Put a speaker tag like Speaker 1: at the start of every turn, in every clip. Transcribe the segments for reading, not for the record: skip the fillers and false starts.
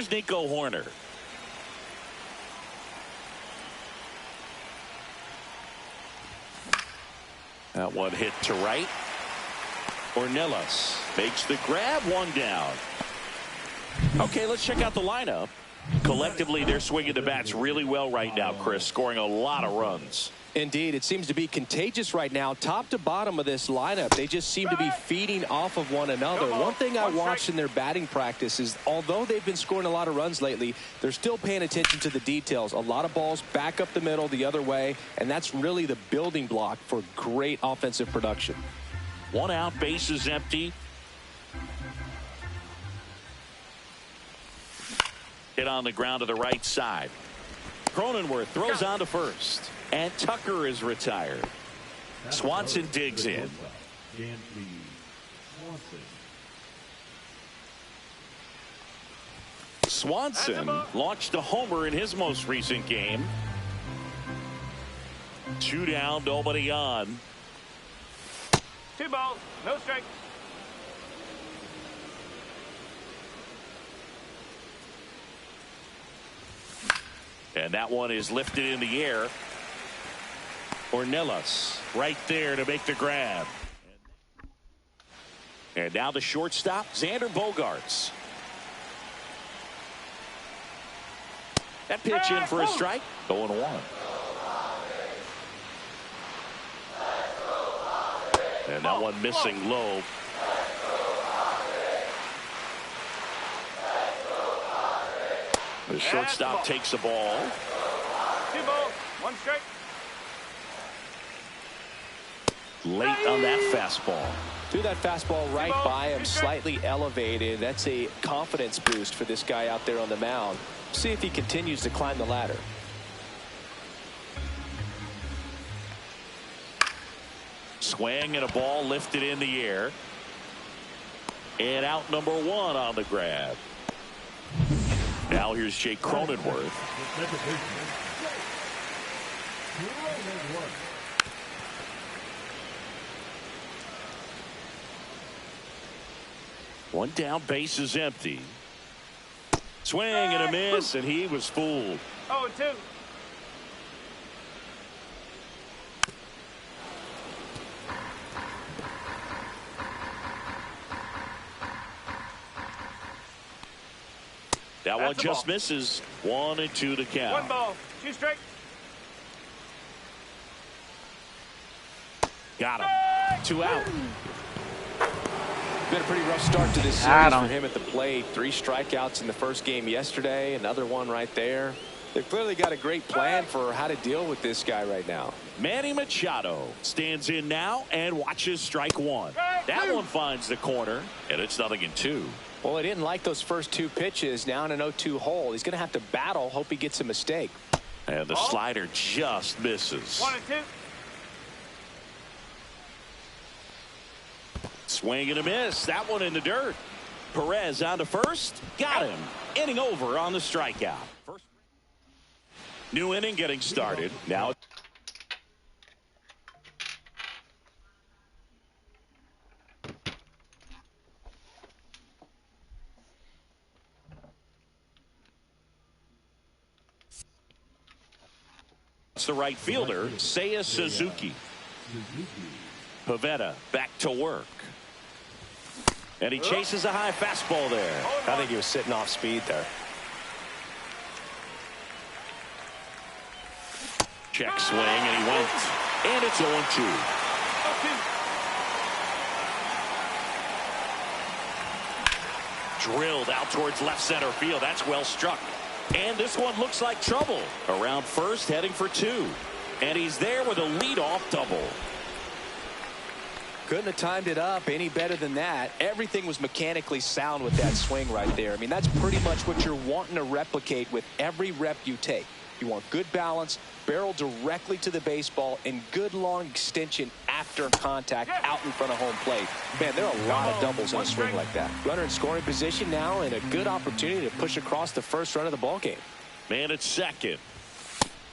Speaker 1: Here's Nico Hoerner. That one hit to right. Ornelas makes the grab, one down. Okay, let's check out the lineup. Collectively, they're swinging the bats really well right now, Chris, scoring a lot of runs.
Speaker 2: Indeed, it seems to be contagious right now. Top to bottom of this lineup, they just seem to be feeding off of one another. One thing I watched in their batting practice is, although they've been scoring a lot of runs lately, they're still paying attention to the details. A lot of balls back up the middle the other way, and that's really the building block for great offensive production.
Speaker 1: 1 out, bases empty. Hit on the ground to the right side. Cronenworth throws on to first. And Tucker is retired. Swanson digs in. Swanson launched a homer in his most recent game. 2 down, nobody on.
Speaker 3: 2 balls, no strikes.
Speaker 1: And that one is lifted in the air. Ornelas right there to make the grab. And now the shortstop, Xander Bogaerts. That pitch in for a strike. 0-1. And that one missing low. The shortstop takes the ball.
Speaker 3: 2 balls, 1 strike.
Speaker 1: Late on that fastball.
Speaker 2: Threw that fastball right by him, slightly elevated. That's a confidence boost for this guy out there on the mound. See if he continues to climb the ladder.
Speaker 1: Swing and a ball lifted in the air. And out number 1 on the grab. Now here's Jake Cronenworth. One down, base is empty. Swing and a miss, and he was fooled.
Speaker 3: 0-2.
Speaker 1: That one just misses. 1-2 to count.
Speaker 3: 1 ball, 2 strikes.
Speaker 1: Got him. 2 out.
Speaker 2: Been a pretty rough start to this series for him at the plate. 3 strikeouts in the first game yesterday. Another one right there. They've clearly got a great plan for how to deal with this guy right now.
Speaker 1: Manny Machado stands in now and watches strike 1. That one finds the corner, and it's 0-2.
Speaker 2: Well, he didn't like those first 2 pitches. Now in an 0-2 hole. He's going to have to battle. Hope he gets a mistake.
Speaker 1: And the slider just misses.
Speaker 3: 1-2.
Speaker 1: Swing and a miss. That one in the dirt. Perez on to first. Got him. Inning over on the strikeout. First. New inning getting started. Now. It's the right fielder, Seiya Suzuki. Pivetta back to work. And he chases a high fastball there.
Speaker 2: I think he was sitting off speed there.
Speaker 1: Check swing, and he went. And it's 0-2. Drilled out towards left center field. That's well struck. And this one looks like trouble. Around first, heading for 2. And he's there with a leadoff double.
Speaker 2: Couldn't have timed it up any better than that. Everything was mechanically sound with that swing right there. I mean, that's pretty much what you're wanting to replicate with every rep you take. You want good balance, barrel directly to the baseball, and good long extension after contact out in front of home plate. Man, there are a lot of doubles on a swing like that. Runner in scoring position now, and a good opportunity to push across the first run of the ball game.
Speaker 1: Man at second.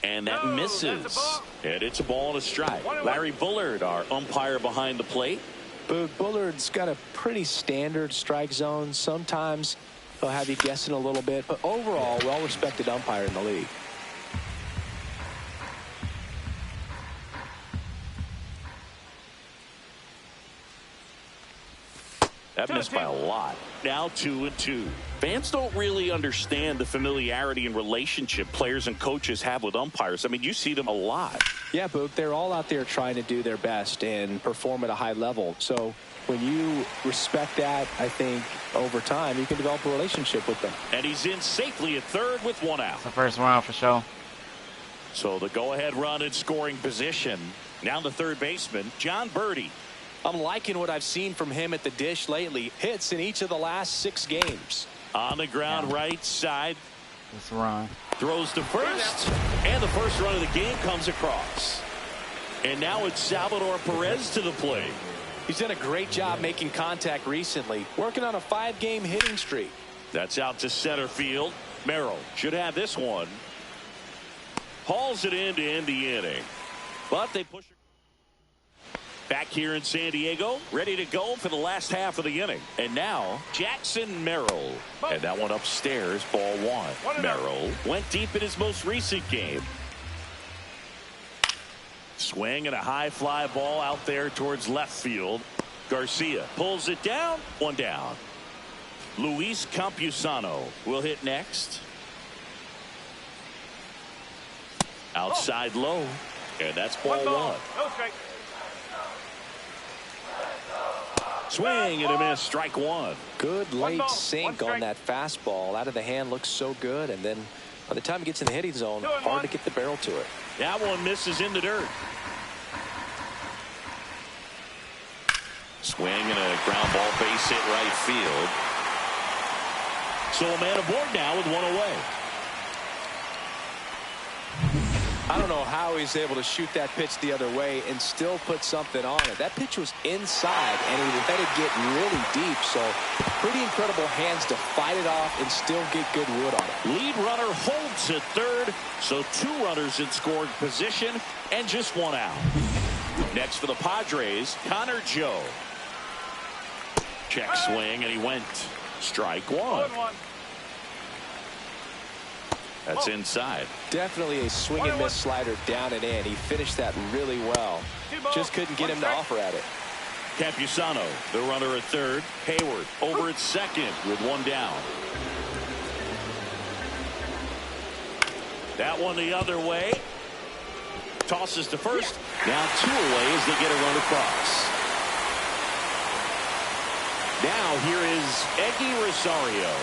Speaker 1: And that misses. And it's a ball and a strike. Larry Bullard, our umpire behind the plate.
Speaker 2: But Bullard's got a pretty standard strike zone. Sometimes They'll have you guessing a little bit, but overall, well-respected umpire in the league.
Speaker 1: That missed by a lot. Now 2-2. Fans don't really understand the familiarity and relationship players and coaches have with umpires. I mean, you see them a lot.
Speaker 2: Yeah, Boog, they're all out there trying to do their best and perform at a high level. So when you respect that, I think over time you can develop a relationship with them.
Speaker 1: And he's in safely at third with one out.
Speaker 4: It's the first round for sure.
Speaker 1: So the go-ahead run in scoring position. Now the third baseman, Jon Berti.
Speaker 2: I'm liking what I've seen from him at the dish lately. Hits in each of the last 6 games.
Speaker 1: On the ground, right side.
Speaker 4: Let's run.
Speaker 1: Throws to first. And the first run of the game comes across. And now it's Salvador Perez to the plate.
Speaker 2: He's done a great job making contact recently. Working on a 5-game hitting streak.
Speaker 1: That's out to center field. Merrill should have this one. Hauls it in to end the inning. But they push it. Back here in San Diego, ready to go for the last half of the inning. And now, Jackson Merrill. And that one upstairs, ball 1. Merrill went deep in his most recent game. Swing and a high fly ball out there towards left field. Garcia pulls it down, 1 down. Luis Campusano will hit next. Outside low. And that's ball 1.
Speaker 3: No strike.
Speaker 1: Swing and a miss, strike 1.
Speaker 2: Good late sink on that fastball. Out of the hand, looks so good. And then by the time it gets in the hitting zone, hard to get the barrel to it.
Speaker 1: That one misses in the dirt. Swing and a ground ball, base hit right field. So a man aboard now with 1 away.
Speaker 2: I don't know how he's able to shoot that pitch the other way and still put something on it. That pitch was inside, and he let it get really deep. So pretty incredible hands to fight it off and still get good wood on it.
Speaker 1: Lead runner holds at third. So 2 runners in scoring position and just 1 out. Next for the Padres, Connor Joe. Check swing, and he went. Strike 1. That's inside.
Speaker 2: Definitely a swing and miss slider down and in. He finished that really well. Just couldn't get him to offer at it.
Speaker 1: Campusano, the runner at third. Hayward over at second with 1 down. That one the other way. Tosses to first. Now 2 away as they get a run across. Now here is Eggy Rosario.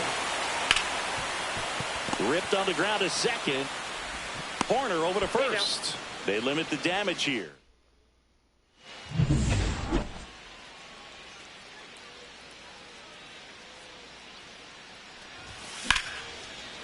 Speaker 1: Ripped on the ground to second. Horner over to first. They limit the damage here.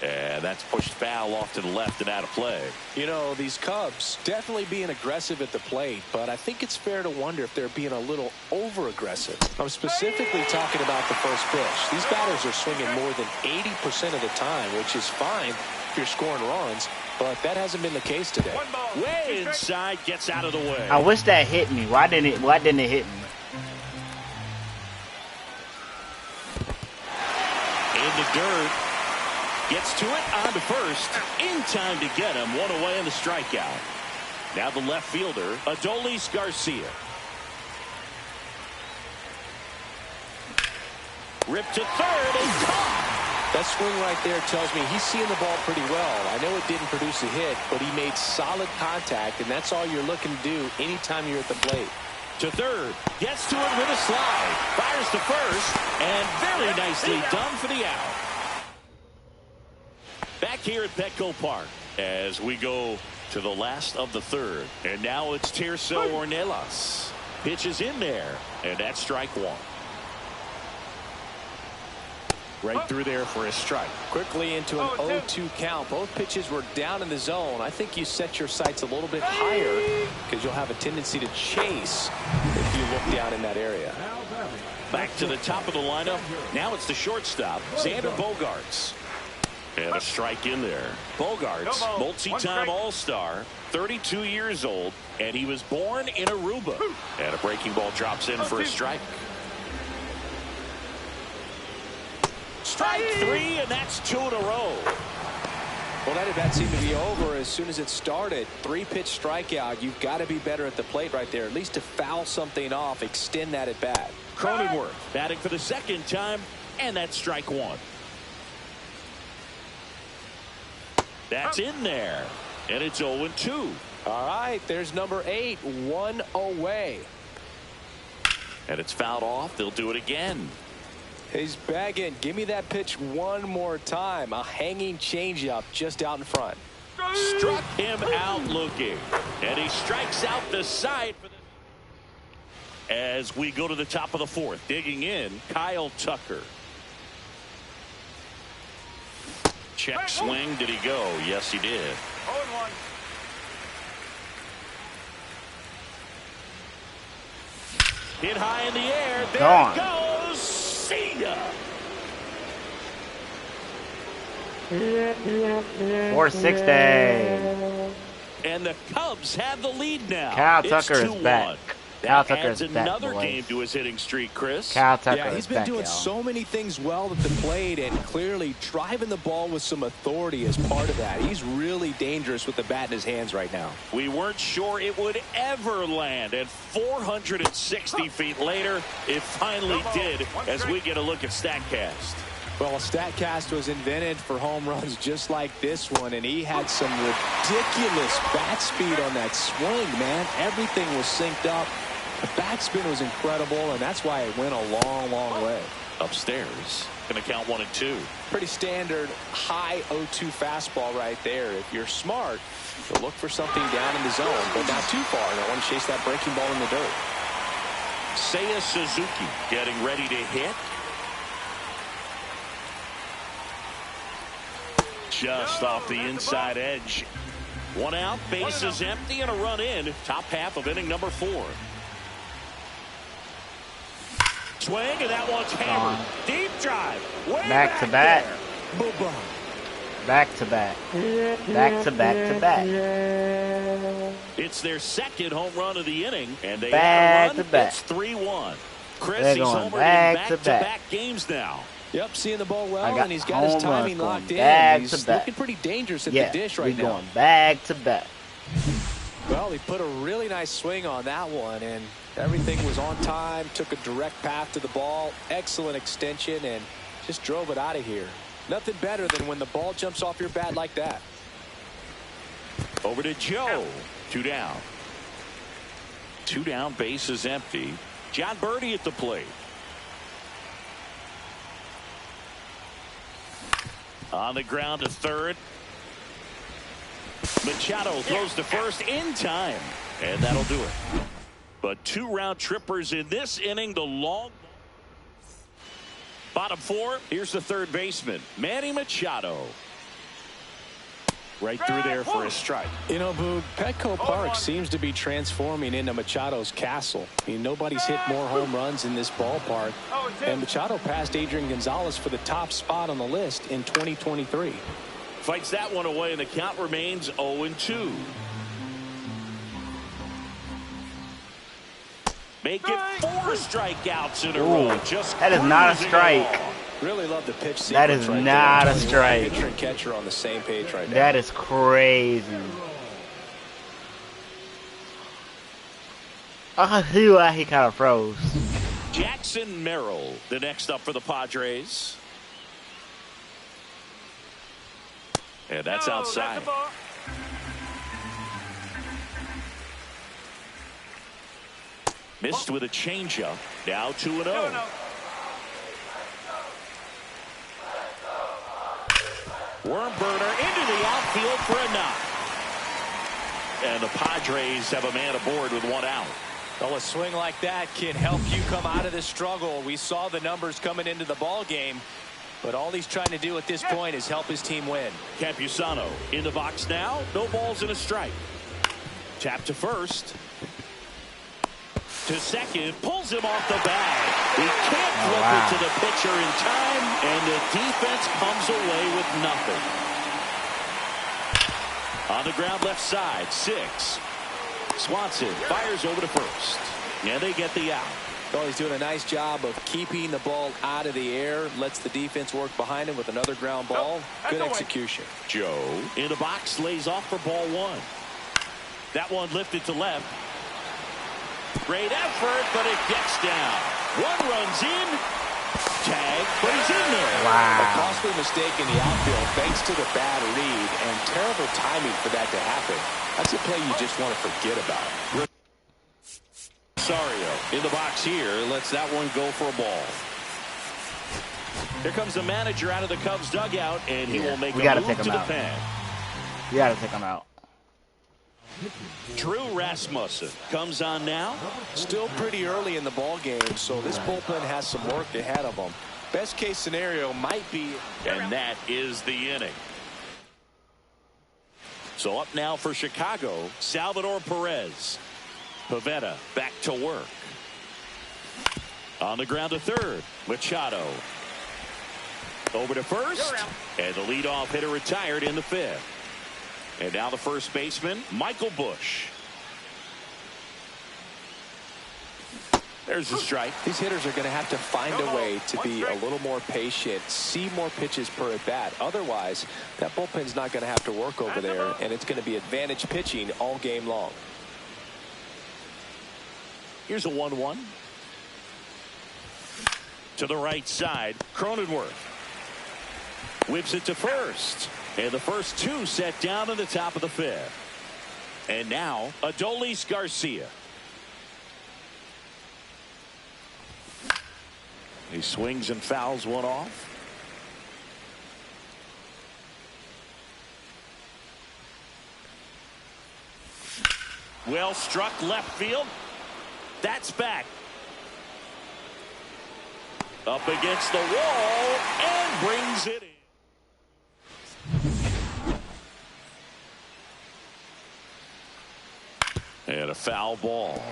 Speaker 1: And that's pushed foul off to the left and out of play.
Speaker 2: You know, these Cubs definitely being aggressive at the plate, but I think it's fair to wonder if they're being a little over-aggressive. I'm specifically talking about the first pitch. These batters are swinging more than 80% of the time, which is fine if you're scoring runs, but that hasn't been the case today.
Speaker 1: Way inside, gets out of the way.
Speaker 4: I wish that hit me. Why didn't it hit me?
Speaker 1: In the dirt. Gets to it, on to first. In time to get him. 1 away in the strikeout. Now the left fielder, Adolis Garcia. Ripped to third and caught.
Speaker 2: That swing right there tells me he's seeing the ball pretty well. I know it didn't produce a hit, but he made solid contact, and that's all you're looking to do anytime you're at the plate.
Speaker 1: To third. Gets to it with a slide. Fires to first. And very nicely done for the out. Back here at Petco Park as we go to the last of the third. And now it's Tirso Ornelas. Pitches in there. And that's strike 1. Right through there for a strike.
Speaker 2: Quickly into an 0-2 count. Both pitches were down in the zone. I think you set your sights a little bit higher because you'll have a tendency to chase if you look down in that area.
Speaker 1: Back to the top of the lineup. Now it's the shortstop, Xander Bogaerts. And a strike in there. Bogaerts, multi-time All-Star, 32 years old, and he was born in Aruba. And a breaking ball drops in for a strike. Strike three, and that's 2 in a row.
Speaker 2: Well, that at bat seemed to be over as soon as it started. 3-pitch strikeout. You've got to be better at the plate right there, at least to foul something off, extend that at bat.
Speaker 1: Cronenworth batting for the second time, and that's strike 1. That's in there, and it's 0-2.
Speaker 2: All right, there's number 8, 1 away.
Speaker 1: And it's fouled off. They'll do it again.
Speaker 2: He's bagging. Give me that pitch one more time. A hanging changeup just out in front.
Speaker 1: Struck him out looking, and he strikes out the side for the... As we go to the top of the 4th, digging in, Kyle Tucker. Check swing. Did he go? Yes, he did.
Speaker 3: 0-1.
Speaker 1: Hit high in the air. There
Speaker 4: Gone.
Speaker 1: it goes. See ya.
Speaker 4: 460.
Speaker 1: And the Cubs have the lead now.
Speaker 4: Kyle
Speaker 1: It's
Speaker 4: Tucker is
Speaker 1: 2-1.
Speaker 4: back.
Speaker 1: That
Speaker 4: Kyle Tucker
Speaker 1: adds
Speaker 4: is back,
Speaker 1: another
Speaker 4: boys.
Speaker 1: game to his hitting streak, Chris.
Speaker 4: Kyle Tucker
Speaker 2: Yeah, he's
Speaker 4: is
Speaker 2: been
Speaker 4: back,
Speaker 2: doing
Speaker 4: y'all.
Speaker 2: so many things well at the plate and clearly driving the ball with some authority as part of that. He's really dangerous with the bat in his hands right now.
Speaker 1: We weren't sure it would ever land, and 460 feet later, it finally did as we get a look at StatCast.
Speaker 2: Well, StatCast was invented for home runs just like this one, and he had some ridiculous bat speed on that swing, man. Everything was synced up. The backspin was incredible, and that's why it went a long, long way.
Speaker 1: Upstairs, going to count 1 and 2.
Speaker 2: Pretty standard high 0-2 fastball right there. If you're smart, you'll look for something down in the zone, but not too far. Don't want to chase that breaking ball in the dirt.
Speaker 1: Seiya Suzuki getting ready to hit. Just off the inside edge. 1 out, bases empty, and a run in. Top half of inning number 4. Swing, and that one's hammered. Deep drive. Way
Speaker 4: Back to back.
Speaker 1: there. Boom.
Speaker 4: Back to back. Back to back to back.
Speaker 1: It's their second home run of the inning, and they
Speaker 4: Back
Speaker 1: have a run.
Speaker 4: to back.
Speaker 1: It's 3-1. Chris,
Speaker 4: They're
Speaker 1: he's
Speaker 4: going
Speaker 1: homered
Speaker 4: back
Speaker 1: in
Speaker 4: to
Speaker 1: back-to-back games now.
Speaker 2: Yep, seeing the ball well,
Speaker 4: I got
Speaker 2: and he's got his
Speaker 4: home runs
Speaker 2: timing
Speaker 4: going
Speaker 2: locked in.
Speaker 4: back
Speaker 2: He's
Speaker 4: to back.
Speaker 2: looking pretty dangerous at
Speaker 4: Yeah,
Speaker 2: the dish
Speaker 4: we
Speaker 2: right now.
Speaker 4: going back to back.
Speaker 2: Well, he put a really nice swing on that one, and everything was on time, took a direct path to the ball, excellent extension, and just drove it out of here. Nothing better than when the ball jumps off your bat like that.
Speaker 1: Over to Joe. 2 down. 2 down, bases empty. John Birdie at the plate. On the ground to third. Machado throws to first in time, and that'll do it. But 2 round trippers in this inning. The long bottom 4. Here's the third baseman, Manny Machado. Right through there for a strike.
Speaker 2: You know, Boog, Petco Park seems to be transforming into Machado's castle. I mean, nobody's hit more home runs in this ballpark. And Machado passed Adrian Gonzalez for the top spot on the list in 2023.
Speaker 1: Fights that one away, and the count remains 0-2. Make it 4 strikeouts in a row. Just
Speaker 4: that is not a
Speaker 1: cruising
Speaker 4: strike.
Speaker 1: along.
Speaker 2: Really love the pitch sequence.
Speaker 4: That is
Speaker 2: right
Speaker 4: not
Speaker 2: there.
Speaker 4: a strike.
Speaker 2: Pitcher and catcher on the same page right now.
Speaker 4: That is crazy. Oh, he kind of froze.
Speaker 1: Jackson Merrill, the next up for the Padres. And that's outside.
Speaker 3: That's a ball.
Speaker 1: Missed with a changeup. Now 2-0.
Speaker 3: 2-0.
Speaker 1: Worm burner into the outfield for a knock. And the Padres have a man aboard with 1 out.
Speaker 2: Well, a swing like that can help you come out of this struggle. We saw the numbers coming into the ball game, but all he's trying to do at this point is help his team win.
Speaker 1: Campusano in the box now. No balls and a strike. Tap to first. To second. Pulls him off the bag. He can't flip it to the pitcher in time, and the defense comes away with nothing. On the ground left side. 6. Swanson fires over to first. And they get the out.
Speaker 2: Well, he's doing a nice job of keeping the ball out of the air. Lets the defense work behind him with another ground ball. Good execution.
Speaker 1: Joe in the box lays off for ball one. That one lifted to left. Great effort, but it gets down. One runs in. Tag, but he's in there.
Speaker 2: A costly mistake in the outfield thanks to the bad read and terrible timing for that to happen. That's a play you just want to forget about.
Speaker 1: Rosario in the box here lets that one go for a ball. Here comes the manager out of the Cubs dugout, and he will make a move to the pen.
Speaker 4: You gotta take him out.
Speaker 1: Drew Rasmussen comes on now.
Speaker 2: Still pretty early in the ball game, so this bullpen has some work ahead of them. Best case scenario might be,
Speaker 1: and that is the inning. So up now for Chicago, Salvador Perez. Pivetta back to work. On the ground to third, Machado. Over to first, and the leadoff hitter retired in the fifth. And now the first baseman, Michael Busch. There's a strike.
Speaker 2: These hitters are going to have to find a way to be a little more patient, see more pitches per at bat. Otherwise, that bullpen's not going to have to work over there, and it's going to be advantage pitching all game long.
Speaker 1: Here's a 1-1. To the right side, Cronenworth whips it to first. And the first two set down in the top of the fifth. And now, Adolis Garcia. He swings and fouls one off. Well struck left field. That's back. Up against the wall and brings it in. And a foul ball.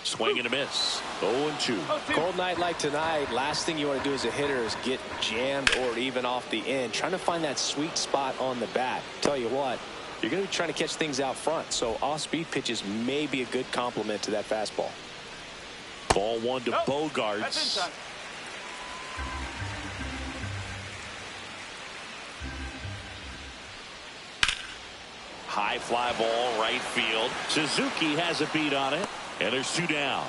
Speaker 1: Swing and a miss. 0-2.
Speaker 2: Cold night like tonight, last thing you want to do as a hitter is get jammed or even off the end. Trying to find that sweet spot on the bat. Tell you what, you're going to be trying to catch things out front. So off-speed pitches may be a good complement to that fastball.
Speaker 1: Ball one to Bogaerts. High fly ball right field. Suzuki has a beat on it. And there's two down.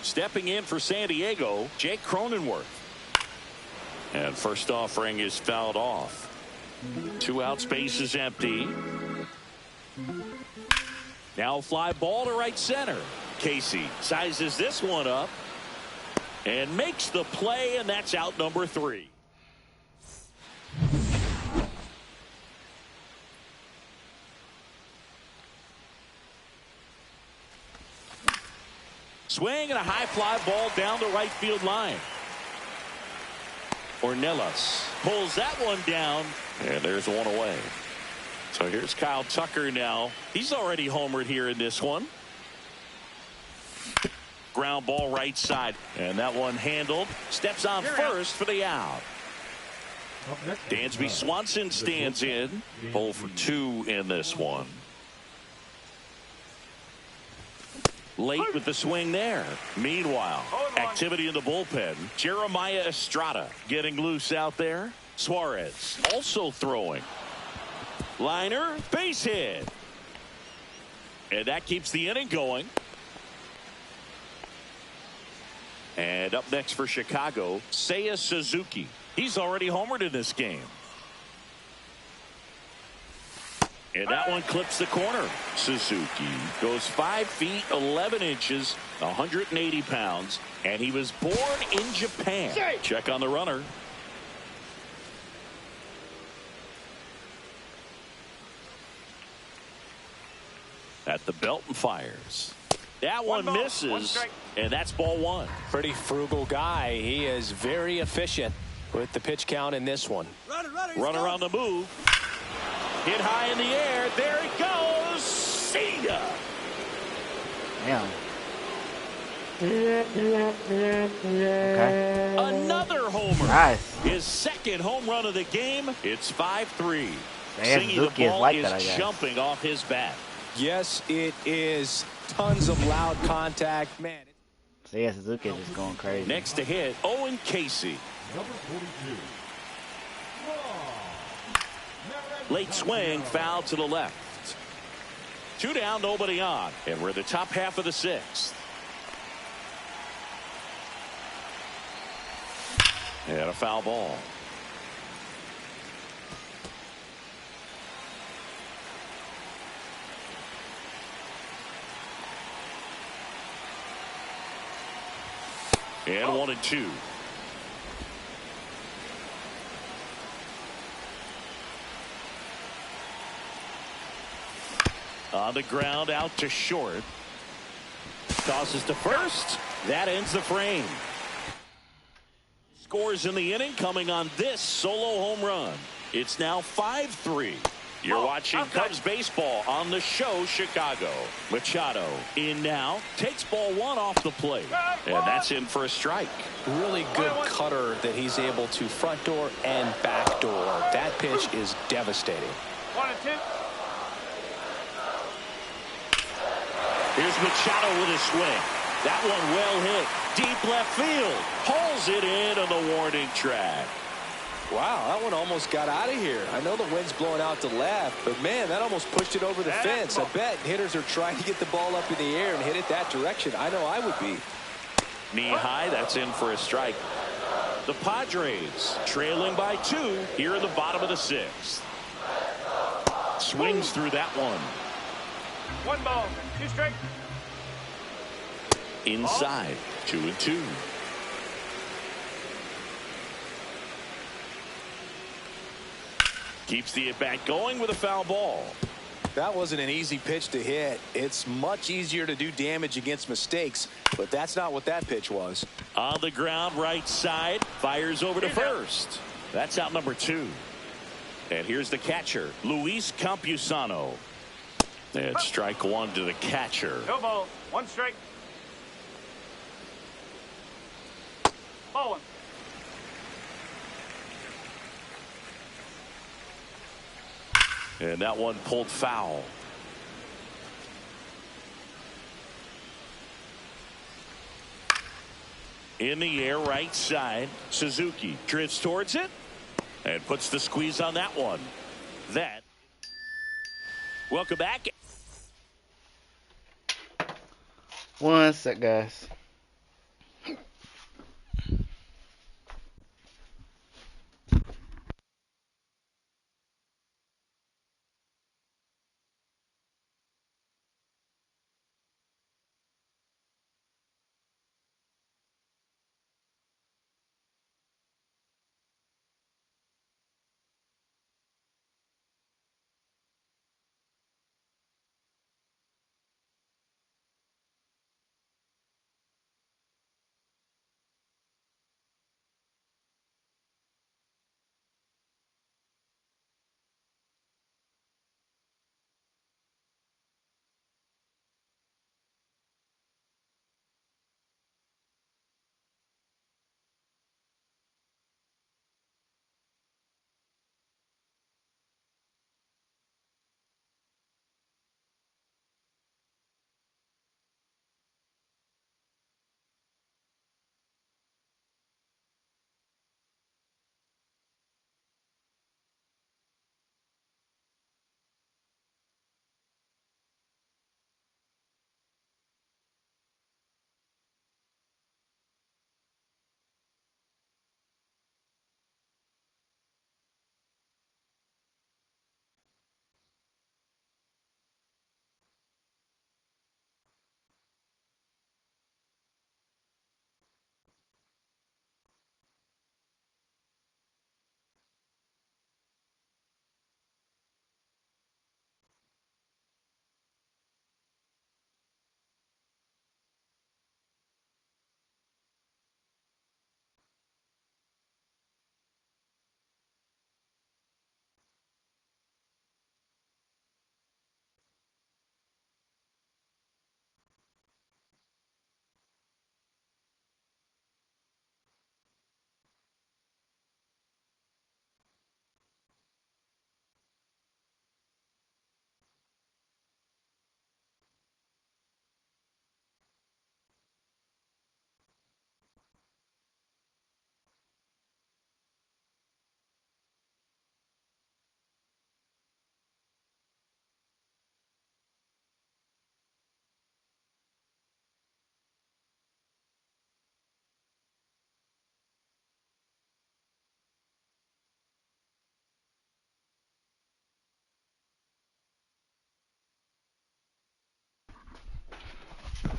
Speaker 1: Stepping in for San Diego, Jake Cronenworth. And first offering is fouled off. 2 out, space is empty. Now fly ball to right center. Casey sizes this one up and makes the play, and that's out number 3. Swing and a high fly ball down the right field line. Ornelas pulls that one down, and there's one away. So here's Kyle Tucker now. He's already homered here in this one. Ground ball right side, and that one handled. Steps on first for the out. Dansby Swanson stands in. 0 for 2 in this one. Late with the swing there. Meanwhile, activity in the bullpen. Jeremiah Estrada getting loose out there. Suarez also throwing. Liner, base hit. And that keeps the inning going. And up next for Chicago, Seiya Suzuki. He's already homered in this game. And that one clips the corner. Suzuki goes 5 feet 11 inches, 180 pounds, and he was born in Japan. Check on the runner. At the belt and fires. That one misses, and that's ball 1.
Speaker 2: Pretty frugal guy. He is very efficient with the pitch count in this one.
Speaker 1: Runner on the move. Hit high in the air. There it goes. See ya.
Speaker 4: Damn.
Speaker 1: Okay. Another homer.
Speaker 4: Nice.
Speaker 1: His second home run of the game. It's 5-3.
Speaker 4: Yeah,
Speaker 1: Singy, the
Speaker 4: Suzuki is
Speaker 1: ball
Speaker 4: like
Speaker 1: is
Speaker 4: that, I guess.
Speaker 1: jumping off his bat.
Speaker 2: Yes, it is. Tons of loud contact. Man.
Speaker 4: So yeah, Suzuki is just going crazy.
Speaker 1: Next to hit, Owen Casey. Late swing, foul to the left. 2 down, nobody on. And we're in the top half of the 6th. And a foul ball. And 1-2. On the ground, out to short. Tosses to first. That ends the frame. Scores in the inning coming on this solo home run. It's now 5-3. You're watching Cubs baseball on the show Chicago. Machado in now. Takes ball 1 off the plate. And that's in for a strike.
Speaker 2: Really good cutter that he's able to front door and back door. That pitch is devastating.
Speaker 3: 1-2.
Speaker 1: Here's Machado with a swing. That one well hit. Deep left field. Pulls it in on the warning track.
Speaker 2: Wow, that one almost got out of here. I know the wind's blowing out to left, but man, that almost pushed it over the fence. I bet hitters are trying to get the ball up in the air and hit it that direction. I know I would be.
Speaker 1: Knee high, that's in for a strike. The Padres trailing by 2 here in the bottom of the 6th. Swings through that one.
Speaker 3: 1 ball, 2 strike.
Speaker 1: Inside, 2-2. Keeps the at-bat going with a foul ball.
Speaker 2: That wasn't an easy pitch to hit. It's much easier to do damage against mistakes, but that's not what that pitch was.
Speaker 1: On the ground, right side, fires over to first. That's out number 2. And here's the catcher, Luis Campusano. And strike 1 to the catcher.
Speaker 3: No ball, 1 strike. Ball 1.
Speaker 1: And that one pulled foul. In the air, right side. Suzuki drifts towards it and puts the squeeze on that one. That. Welcome back.
Speaker 4: 1 sec, guys.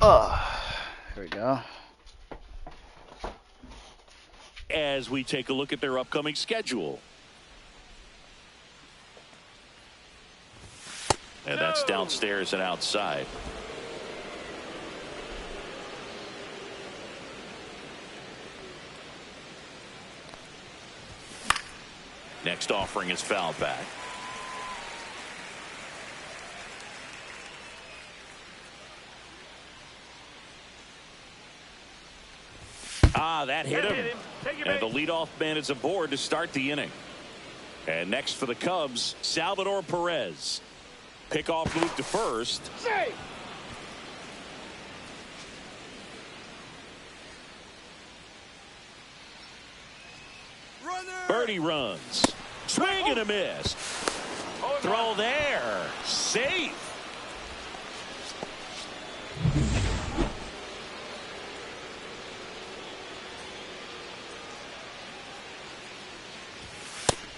Speaker 4: Here we go.
Speaker 1: As we take a look at their upcoming schedule. And that's downstairs and outside. Next offering is fouled back. That hit him. And the leadoff man is aboard to start the inning. And next for the Cubs, Salvador Perez. Pickoff move to first.
Speaker 3: Save.
Speaker 1: Birdie runs. Swing and a miss. Throw there. Safe.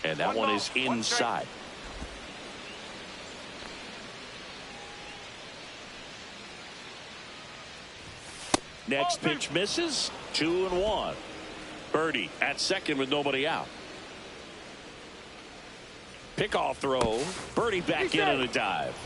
Speaker 1: And that one is inside. Next pitch misses. 2-1. Birdie at second with nobody out. Pickoff throw. Birdie back in on a dive.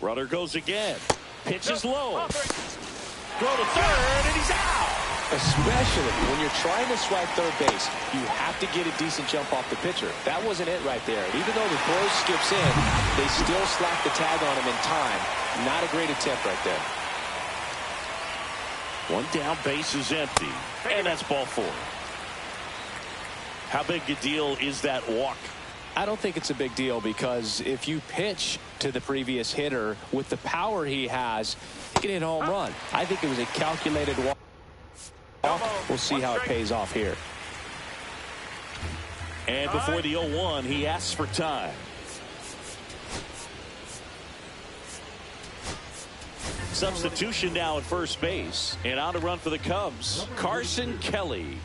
Speaker 1: Runner goes again. Pitch is low. Throw to third, and he's out.
Speaker 2: Especially when you're trying to swipe third base, you have to get a decent jump off the pitcher. That wasn't it right there. And even though the throw skips in, they still slap the tag on him in time. Not a great attempt right there.
Speaker 1: One down, base is empty, and that's ball 4. How big a deal is that walk?
Speaker 2: I don't think it's a big deal, because if you pitch to the previous hitter with the power he has, you can hit a home run. I think it was a calculated walk. We'll see how it pays off here.
Speaker 1: And before the 0-1, he asks for time. Substitution now at first base, and on to run for the Cubs, Carson Kelly.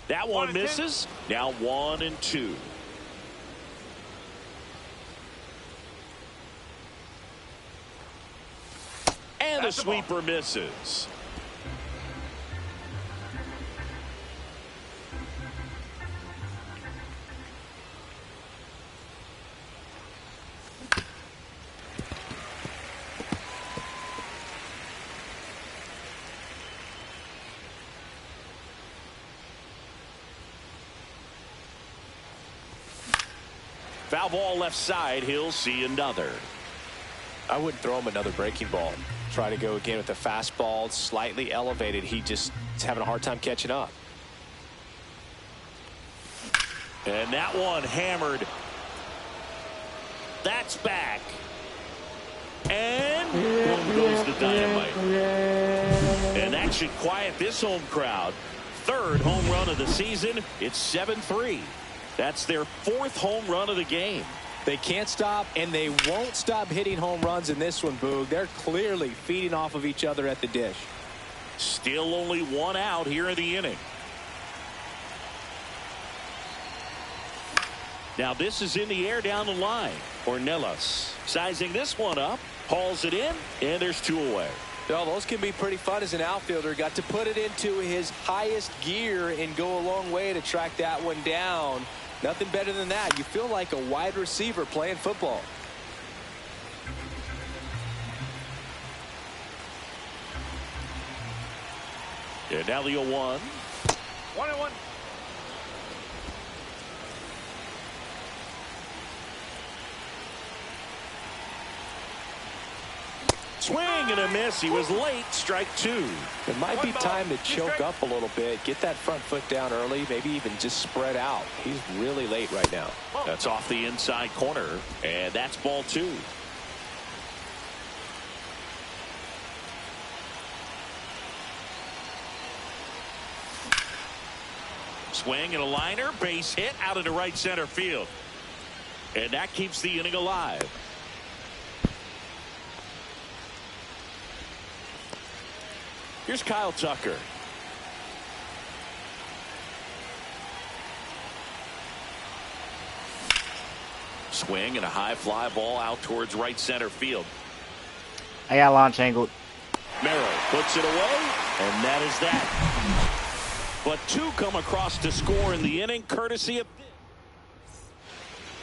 Speaker 1: That one misses. Now 1-2. And the sweeper misses. Foul ball left side. He'll see another.
Speaker 2: I wouldn't throw him another breaking ball. Try to go again with the fastball, slightly elevated. He just is having a hard time catching up.
Speaker 1: And that one hammered. That's back. And boom goes the dynamite. And that should quiet this home crowd. Third home run of the season. It's 7-3. That's their 4th home run of the game.
Speaker 2: They can't stop, and they won't stop hitting home runs in this one, Boog. They're clearly feeding off of each other at the dish.
Speaker 1: Still only 1 out here in the inning. Now this is in the air down the line. Ornelas sizing this one up, hauls it in, and there's 2 away.
Speaker 2: Well, those can be pretty fun as an outfielder. Got to put it into his highest gear and go a long way to track that one down. Nothing better than that. You feel like a wide receiver playing football.
Speaker 1: And now the 0-1.
Speaker 3: 1-1.
Speaker 1: Swing and a miss. He was late. Strike 2.
Speaker 2: It might be time to choke up a little bit. Get that front foot down early. Maybe even just spread out. He's really late right now.
Speaker 1: That's off the inside corner. And that's ball 2. Swing and a liner. Base hit out into right center field. And that keeps the inning alive. Here's Kyle Tucker. Swing and a high fly ball out towards right center field.
Speaker 4: I got launch angled.
Speaker 1: Merrill puts it away, and that is that. But two come across to score in the inning, courtesy of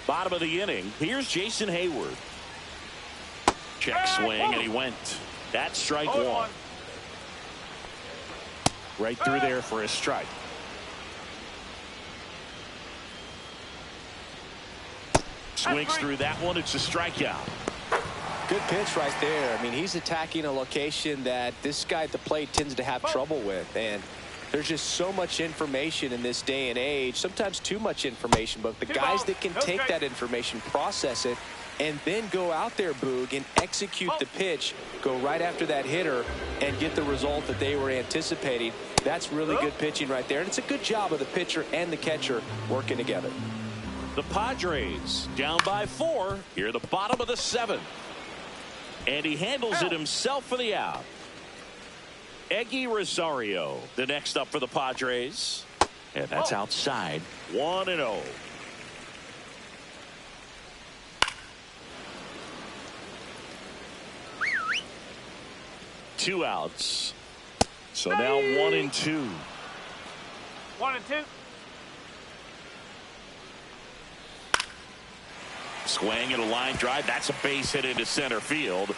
Speaker 1: bottom of the inning. Here's Jason Hayward. Check swing, and he went. That's strike one. Right through there for a strike. Swings through that one. It's a strikeout.
Speaker 2: Good pitch right there. I mean, he's attacking a location that this guy at the plate tends to have trouble with. And there's just so much information in this day and age, sometimes too much information. But the guys that can take that information, process it, and then go out there, Boog, and execute the pitch, go right after that hitter, and get the result that they were anticipating. That's really good pitching right there. And it's a good job of the pitcher and the catcher working together.
Speaker 1: The Padres down by 4 here at the bottom of the 7th. And he handles it himself for the out. Eggy Rosario, the next up for the Padres. And that's outside. 1-0. Two outs. So now 1-2.
Speaker 3: 1-2.
Speaker 1: Swing and a line drive. That's a base hit into center field.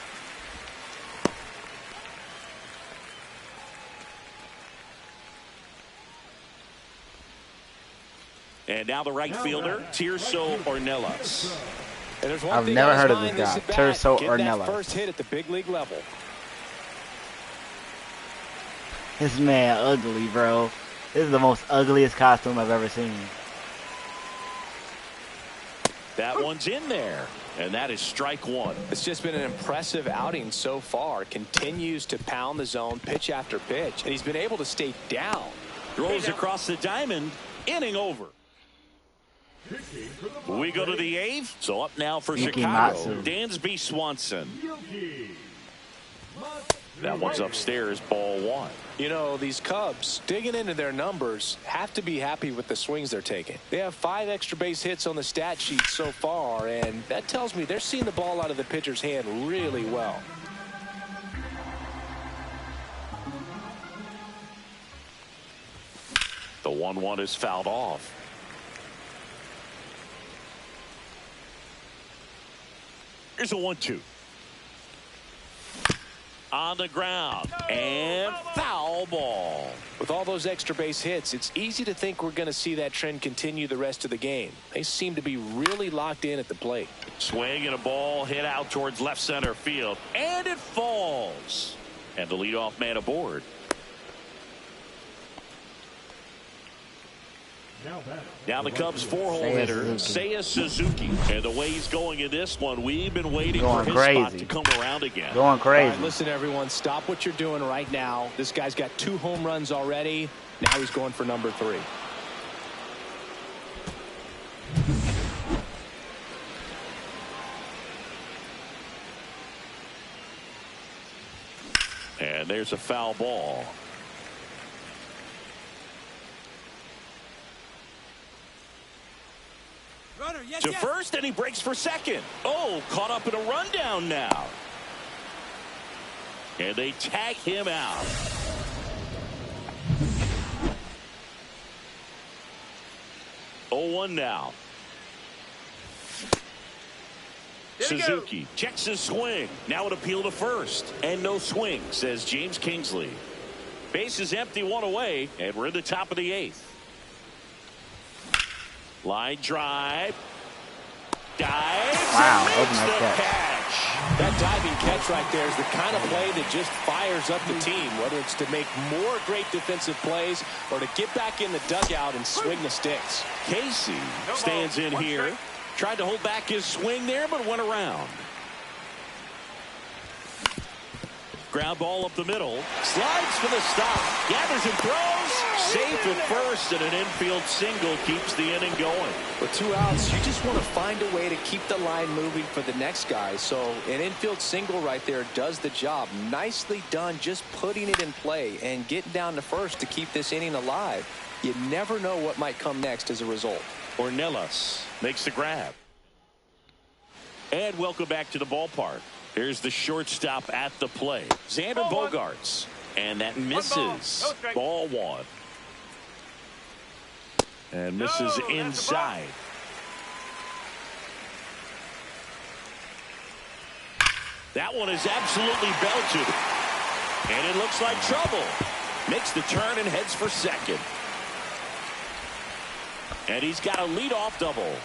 Speaker 1: And now the right fielder, Tirso Ornelas.
Speaker 2: And there's one
Speaker 4: I've
Speaker 2: thing
Speaker 4: never
Speaker 2: on
Speaker 4: heard
Speaker 2: his
Speaker 4: of this
Speaker 2: mind
Speaker 4: guy,
Speaker 2: at bat,
Speaker 4: Tirso
Speaker 2: getting that
Speaker 4: Ornelas.
Speaker 2: first hit at the big league level.
Speaker 4: This man ugly, bro. This is the most ugliest costume I've ever seen.
Speaker 1: That one's in there. And that is strike one.
Speaker 2: It's just been an impressive outing so far. Continues to pound the zone pitch after pitch. And he's been able to stay down.
Speaker 1: Throws across the diamond. Inning over. We go to the 8th. So up now for
Speaker 4: Yuki
Speaker 1: Chicago.
Speaker 4: Matsu.
Speaker 1: Dansby Swanson. That one's upstairs, ball 1.
Speaker 2: You know, these Cubs, digging into their numbers, have to be happy with the swings they're taking. They have 5 extra base hits on the stat sheet so far, and that tells me they're seeing the ball out of the pitcher's hand really well.
Speaker 1: The 1-1 is fouled off. Here's a 1-2. On the ground. And foul ball.
Speaker 2: With all those extra base hits, it's easy to think we're going to see that trend continue the rest of the game. They seem to be really locked in at the plate.
Speaker 1: Swing and a ball hit out towards left center field. And it falls. And the leadoff man aboard. Now the Cubs 4-hole hitter, Seiya Suzuki. And the way he's going in this one, we've been waiting for his spot to come around again.
Speaker 4: Going crazy.
Speaker 2: All right, listen, everyone, stop what you're doing right now. This guy's got 2 home runs already. Now he's going for number 3.
Speaker 1: And there's a foul ball. To first, and he breaks for second. Oh, caught up in a rundown now. And they tag him out. Oh, 1 now. Suzuki checks his swing. Now an appeal to first. And no swing, says James Kingsley. Base is empty, 1 away, and we're in the top of the 8th. Line drive. Dives.
Speaker 4: Wow,
Speaker 1: And
Speaker 4: that was
Speaker 1: makes
Speaker 4: a nice
Speaker 1: the
Speaker 4: catch.
Speaker 1: catch.
Speaker 2: That diving catch right there is the kind of play that just fires up the team, whether it's to make more great defensive plays or to get back in the dugout and swing the sticks.
Speaker 1: Casey stands in here. Tried to hold back his swing there, but went around. Ground ball up the middle. Slides for the stop. Gathers and throws. Safe at first, and an infield single keeps the inning going.
Speaker 2: With 2 outs, you just want to find a way to keep the line moving for the next guy. So an infield single right there does the job. Nicely done, just putting it in play and getting down to first to keep this inning alive. You never know what might come next as a result.
Speaker 1: Ornelas makes the grab. And welcome back to the ballpark. Here's the shortstop at the plate, Xander Bogaerts. And that misses. Ball 1. And misses inside. That one is absolutely belted. And it looks like trouble. Makes the turn and heads for second. And he's got a leadoff double.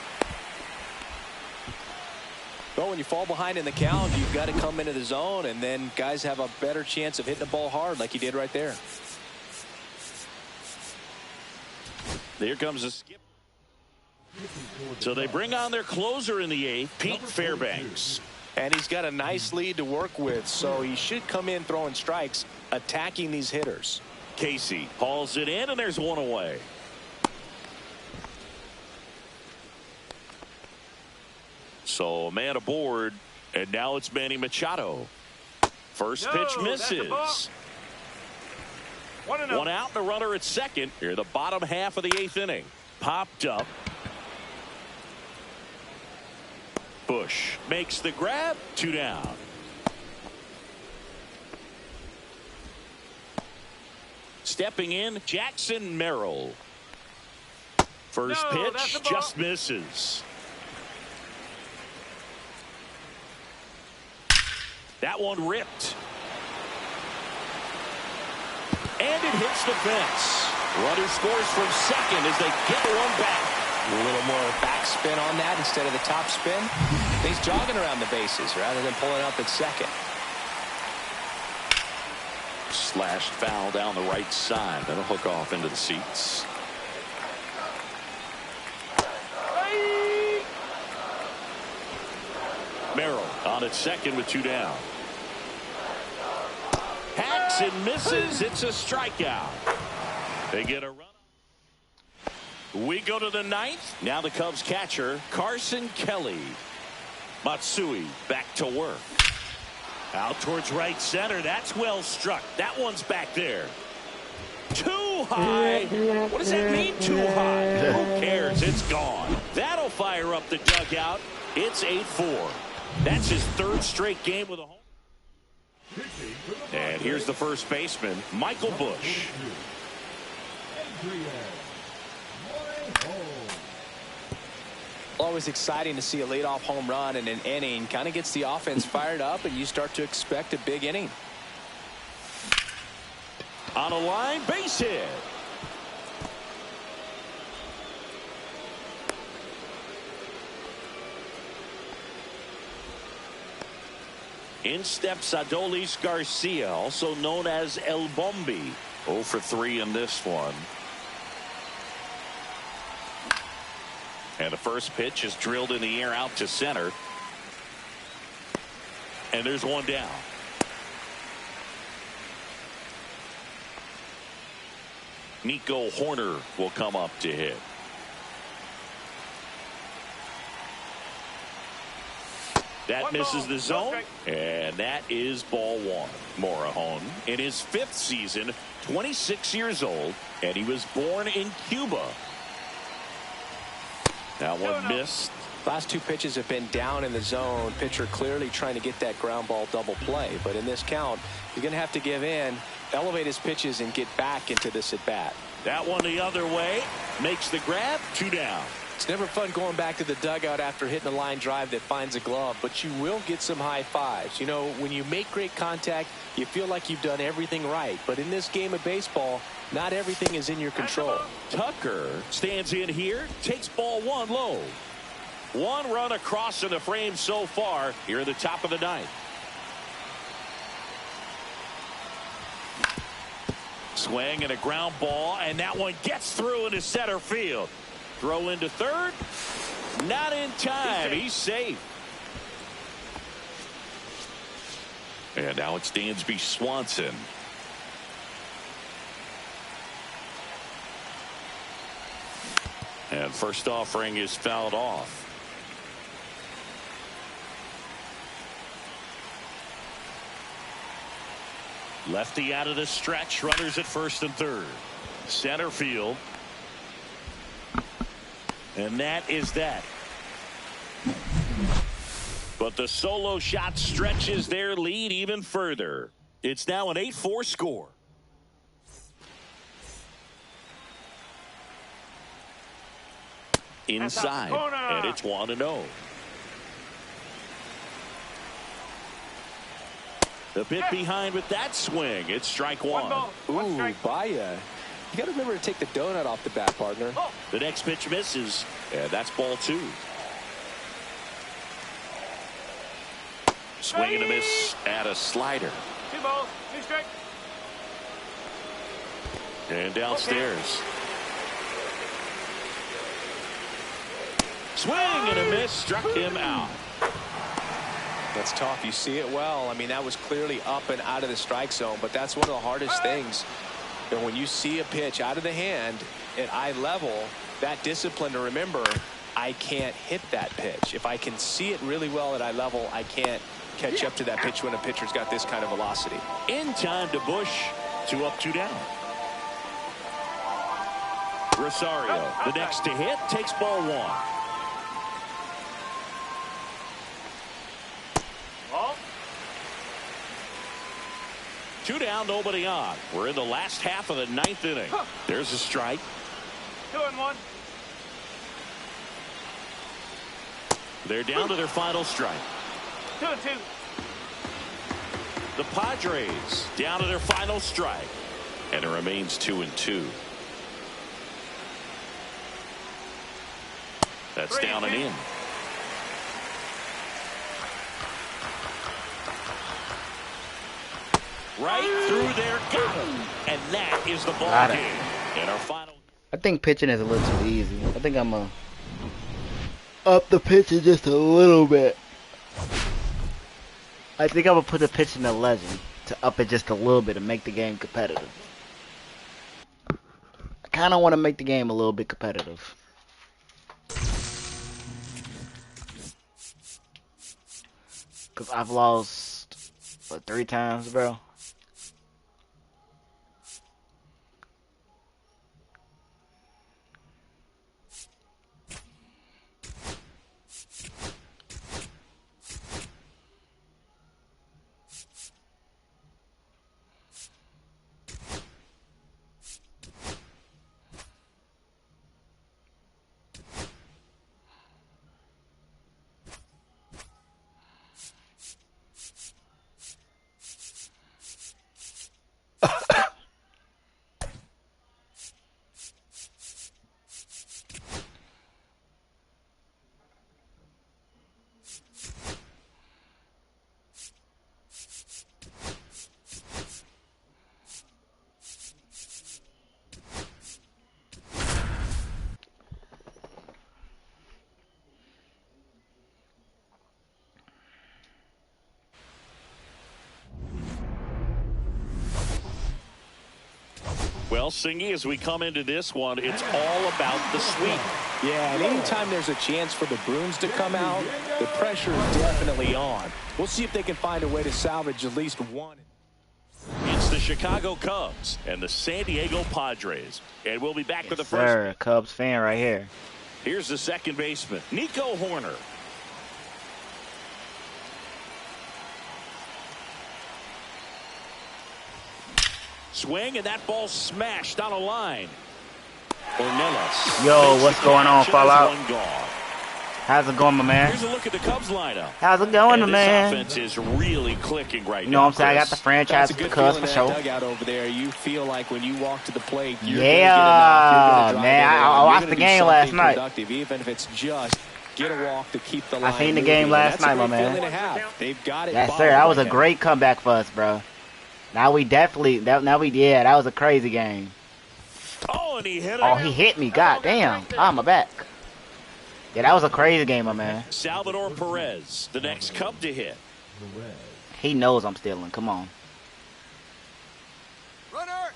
Speaker 2: Well, when you fall behind in the count, you've got to come into the zone, and then guys have a better chance of hitting the ball hard like he did right there.
Speaker 1: There comes a skip. So they bring on their closer in the 8th, Pete Fairbanks.
Speaker 2: And he's got a nice lead to work with, so he should come in throwing strikes, attacking these hitters.
Speaker 1: Casey hauls it in, and there's one away. So a man aboard, and now it's Manny Machado. First pitch misses. 1 out and a runner at second. Here the bottom half of the 8th inning. Popped up. Bush makes the grab. 2 down. Stepping in, Jackson Merrill. First pitch just misses. That one ripped. And it hits the fence. Runner scores from second as they get one back.
Speaker 2: A little more backspin on that instead of the top spin. He's jogging around the bases rather than pulling up at second.
Speaker 1: Slashed foul down the right side. That'll hook off into the seats. Merrill on at second with 2 down. Hacks and misses. It's a strikeout. They get a run. We go to the 9th. Now the Cubs catcher, Carson Kelly. Matsui back to work. Out towards right center. That's well struck. That one's back there. Too high. What does that mean, too high? Who cares? It's gone. That'll fire up the dugout. It's 8-4. That's his 3rd straight game with a home. And here's the first baseman, Michael Bush.
Speaker 2: Always exciting to see a leadoff home run in an inning. Kind of gets the offense fired up, and you start to expect a big inning.
Speaker 1: On a line, base hit. In steps Adolis Garcia, also known as El Bombi. 0 for 3 in this one. And the first pitch is drilled in the air out to center. And there's one down. Nico Hoerner will come up to hit. That misses the zone, and that is ball 1. Morejon in his 5th season, 26 years old, and he was born in Cuba. That one missed.
Speaker 2: Last 2 pitches have been down in the zone. Pitcher clearly trying to get that ground ball double play, but in this count, you're going to have to give in, elevate his pitches, and get back into this at bat.
Speaker 1: That one the other way, makes the grab. 2 down.
Speaker 2: It's never fun going back to the dugout after hitting a line drive that finds a glove, but you will get some high fives. You know, when you make great contact, you feel like you've done everything right. But in this game of baseball, not everything is in your control.
Speaker 1: Tucker stands in here, takes ball 1 low. 1 run across in the frame so far here at the top of the 9th. Swing and a ground ball, and that one gets through into center field. Throw into third. Not in time. He's safe. And now it's Dansby Swanson. And first offering is fouled off. Lefty out of the stretch. Runners at first and third. Center field. And that is that. But the solo shot stretches their lead even further. It's now an 8-4 score. Inside, and it's 1-0. The bit behind with that swing. It's strike one.
Speaker 2: Ooh, Baya. You got to remember to take the donut off the bat, partner.
Speaker 1: The next pitch misses, and that's ball two. Swing and a miss at a slider.
Speaker 3: 2 balls, 2 strikes.
Speaker 1: And downstairs. Swing and a miss, struck him out.
Speaker 2: That's tough. You see it well. I mean, that was clearly up and out of the strike zone, but that's one of the hardest things. And when you see a pitch out of the hand at eye level, that discipline to remember, I can't hit that pitch. If I can see it really well at eye level, I can't catch up to that pitch when a pitcher's got this kind of velocity.
Speaker 1: In time to Bush. 2 up, 2 down. Rosario, the next to hit, takes ball one.
Speaker 3: Ball.
Speaker 1: 2 down, nobody on. We're in the last half of the 9th inning. There's a strike.
Speaker 3: 2-1.
Speaker 1: They're down to their final strike.
Speaker 3: 2-2.
Speaker 1: The Padres down to their final strike. And it remains 2-2. That's down and in. Right through there, got him. And that is the ball game. And our final.
Speaker 4: I think pitching is a little too easy. I think I'm gonna up the pitching just a little bit. I think I'm gonna put the pitching to legend to up it just a little bit and make the game competitive. I kind of want to make the game a little bit competitive. Cause I've lost what 3 times, bro.
Speaker 1: Well, Singy, as we come into this one, it's all about the sweep.
Speaker 2: Yeah, and anytime there's a chance for the Bruins to come out, the pressure is definitely on. We'll see if they can find a way to salvage at least one.
Speaker 1: It's the Chicago Cubs and the San Diego Padres. And we'll be back with the first.
Speaker 4: Sir, Cubs fan right here.
Speaker 1: Here's the second baseman, Nico Horner. Swing, and that ball smashed on a line. Ornelas.
Speaker 4: Yo, what's going on, Fallout?
Speaker 1: One gone.
Speaker 4: How's it going, my man?
Speaker 1: Here's a look at the Cubs lineup.
Speaker 4: How's it going, my
Speaker 1: And
Speaker 4: man?
Speaker 1: this offense is really clicking right now.
Speaker 4: You know what I'm saying? I got the franchise
Speaker 2: That's a
Speaker 4: with
Speaker 2: good
Speaker 4: the Cubs
Speaker 2: feeling
Speaker 4: for
Speaker 2: in
Speaker 4: sure.
Speaker 2: that dugout over there. You feel like when you walk to the plate, you're
Speaker 4: Yeah,
Speaker 2: gonna
Speaker 4: man, I watched the game last night.
Speaker 2: Productive, even if it's just get a walk to keep the line.
Speaker 4: I seen the
Speaker 2: moving.
Speaker 4: game last
Speaker 2: That's a
Speaker 4: night, my
Speaker 2: great
Speaker 4: man.
Speaker 2: feeling to have. They've got it.
Speaker 4: Yes,
Speaker 2: bottled
Speaker 4: sir. That was a
Speaker 2: right now.
Speaker 4: great comeback for us, bro. Now we definitely, yeah, that was a crazy game.
Speaker 1: Oh, and he hit it.
Speaker 4: Oh, he hit me. God damn. Oh, my back. Yeah, that was a crazy game, my man.
Speaker 1: Salvador Perez, the next Cub to hit.
Speaker 4: He knows I'm stealing. Come on.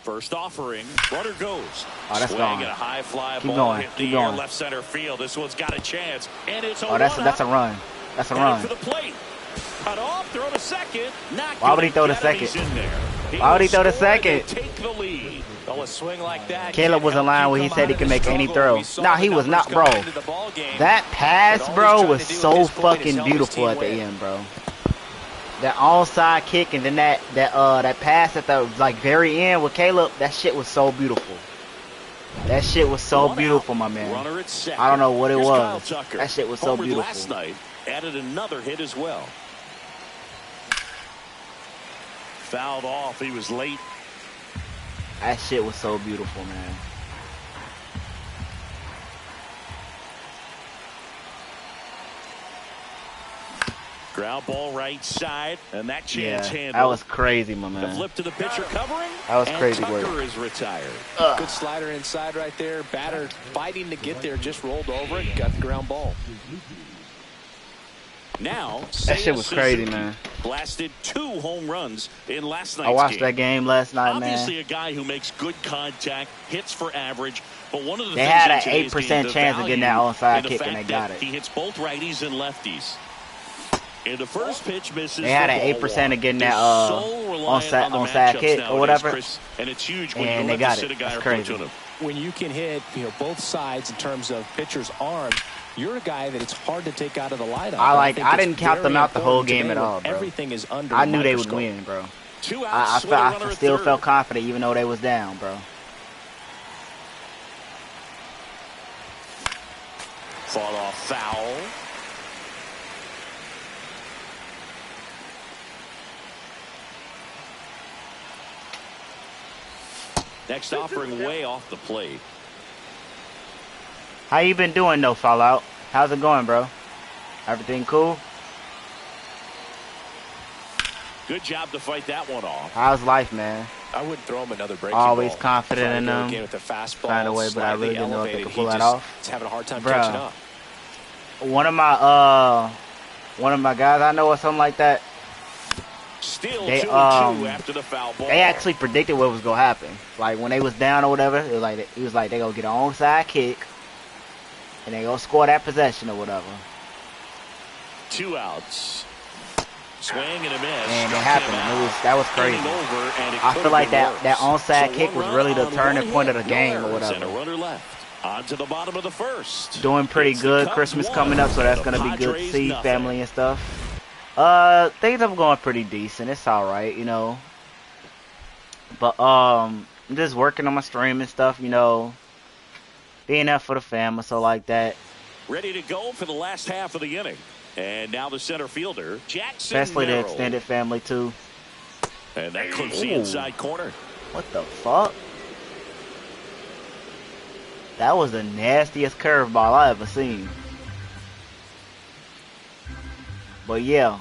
Speaker 1: First offering, runner goes.
Speaker 4: Oh, that's
Speaker 1: Swing
Speaker 4: gone.
Speaker 1: at a high fly
Speaker 4: Keep
Speaker 1: ball,
Speaker 4: going.
Speaker 1: hit
Speaker 4: Keep
Speaker 1: the air,
Speaker 4: going.
Speaker 1: left center field. This one's got a chance, and it's a
Speaker 4: Oh, that's a run. That's a run.
Speaker 1: for the plate. Cut off, throw to second. Not
Speaker 4: Why would he throw to
Speaker 1: gonna get him.
Speaker 4: second?
Speaker 1: He's in there.
Speaker 4: Why would he throw to
Speaker 1: score and
Speaker 4: second?
Speaker 1: Take the lead.
Speaker 2: Oh, a swing like that.
Speaker 4: Caleb was in line where he said he could make any throw. Nah, he was not, bro. That pass, bro, was so fucking beautiful at the end, bro. That onside kick and then that pass at the like very end with Caleb, that shit was so beautiful. That shit was so beautiful, my man.
Speaker 1: Runner at second.
Speaker 4: I don't know what it
Speaker 1: Here's Kyle
Speaker 4: was.
Speaker 1: Tucker.
Speaker 4: That shit was so
Speaker 1: Homered
Speaker 4: beautiful.
Speaker 1: last night, added another hit as well. Fouled off. He was late.
Speaker 4: That shit was so beautiful, man.
Speaker 1: Ground ball right side, and that chance handled.
Speaker 4: That was crazy, my
Speaker 1: The
Speaker 4: man.
Speaker 1: flip to the pitcher covering.
Speaker 4: That was
Speaker 1: and
Speaker 4: crazy
Speaker 1: Tucker
Speaker 4: work.
Speaker 1: is retired.
Speaker 2: Good slider inside right there. Batter fighting to get there, just rolled over it, got the ground ball.
Speaker 1: Now,
Speaker 4: That shit was crazy, man.
Speaker 1: Blasted 2 home runs in last night's
Speaker 4: I watched
Speaker 1: game.
Speaker 4: that game last night,
Speaker 1: Obviously
Speaker 4: man.
Speaker 1: a guy who makes good contact, hits for average, but one of the
Speaker 4: They
Speaker 1: things
Speaker 4: had
Speaker 1: in
Speaker 4: an
Speaker 1: today's
Speaker 4: 8%
Speaker 1: game, the
Speaker 4: chance of getting that
Speaker 1: value
Speaker 4: onside
Speaker 1: in the
Speaker 4: kick, and
Speaker 1: fact
Speaker 4: they got
Speaker 1: that
Speaker 4: it.
Speaker 1: He hits both righties and lefties. And the first pitch misses.
Speaker 4: They had
Speaker 1: for
Speaker 4: an
Speaker 1: ball
Speaker 4: 8%
Speaker 1: one.
Speaker 4: of getting
Speaker 1: They're
Speaker 4: that
Speaker 1: so reliant
Speaker 4: onside
Speaker 1: on the
Speaker 4: onside
Speaker 1: matchups
Speaker 4: kick or
Speaker 1: nowadays,
Speaker 4: whatever,
Speaker 1: Chris, and it's huge when
Speaker 4: and
Speaker 1: you
Speaker 4: they
Speaker 1: don't have
Speaker 4: got
Speaker 1: to sit
Speaker 4: it.
Speaker 1: a guy
Speaker 4: That's
Speaker 1: or
Speaker 4: crazy.
Speaker 1: platoon him.
Speaker 2: When you can hit, both sides in terms of pitcher's arm, you're a guy that it's hard to take out of the lineup.
Speaker 4: I
Speaker 2: think
Speaker 4: didn't
Speaker 2: it's
Speaker 4: count them
Speaker 2: very
Speaker 4: out the whole
Speaker 2: important
Speaker 4: game
Speaker 2: today
Speaker 4: at all,
Speaker 2: when
Speaker 4: bro.
Speaker 2: Everything is under
Speaker 4: I
Speaker 2: a
Speaker 4: knew they would
Speaker 2: microscope.
Speaker 4: win, bro.
Speaker 1: 2 outs, with a
Speaker 4: I
Speaker 1: runner at
Speaker 4: still
Speaker 1: third.
Speaker 4: felt confident even though they was down, bro.
Speaker 1: Fought off foul. Next offering way off the plate.
Speaker 4: How you been doing, though, Fallout? How's it going, bro? Everything cool?
Speaker 1: Good job to fight that one off.
Speaker 4: How's life, man?
Speaker 2: I wouldn't throw him another breaking
Speaker 4: Always
Speaker 2: ball.
Speaker 4: confident
Speaker 2: Trying
Speaker 4: in
Speaker 2: to go
Speaker 4: them.
Speaker 2: again with the fastball,
Speaker 4: Find a way, but I really
Speaker 2: slightly
Speaker 4: didn't know if they
Speaker 2: elevated.
Speaker 4: could pull
Speaker 2: He
Speaker 4: that
Speaker 2: just
Speaker 4: off.
Speaker 2: is having a hard time
Speaker 4: Bruh.
Speaker 2: catching up.
Speaker 4: One of my guys I know or something like that,
Speaker 1: Still
Speaker 4: They,
Speaker 1: 2-2 after the foul ball.
Speaker 4: they actually predicted what was gonna happen. Like when they was down or whatever, it was like they gonna get an onside kick, and they gonna score that possession or whatever.
Speaker 1: 2 outs. Swing and a miss.
Speaker 4: And it
Speaker 1: Struck
Speaker 4: happened.
Speaker 1: him out.
Speaker 4: That was crazy.
Speaker 1: Inning over, and it
Speaker 4: I
Speaker 1: could
Speaker 4: feel like
Speaker 1: have been
Speaker 4: that
Speaker 1: worse.
Speaker 4: onside
Speaker 1: So
Speaker 4: kick
Speaker 1: one
Speaker 4: was really the
Speaker 1: run on
Speaker 4: turning
Speaker 1: one
Speaker 4: point of
Speaker 1: hit,
Speaker 4: the game or
Speaker 1: no errors,
Speaker 4: whatever.
Speaker 1: And a runner left. On to the bottom of the first.
Speaker 4: Doing pretty
Speaker 1: It's the
Speaker 4: good.
Speaker 1: Cubs
Speaker 4: Christmas
Speaker 1: 1,
Speaker 4: coming up, so that's
Speaker 1: the
Speaker 4: gonna be good to
Speaker 1: Padres
Speaker 4: see,
Speaker 1: nothing.
Speaker 4: family and stuff. Things are going pretty decent. It's all right, you know. But I'm just working on my stream and stuff, you know. Being there for the family, so like that.
Speaker 1: Ready to go for the last half of the inning. And now the center fielder, Jackson
Speaker 4: Especially the
Speaker 1: Merrill.
Speaker 4: extended family too.
Speaker 1: And that clips the
Speaker 4: Ooh.
Speaker 1: inside corner.
Speaker 4: What the fuck? That was the nastiest curveball I ever seen. But yeah.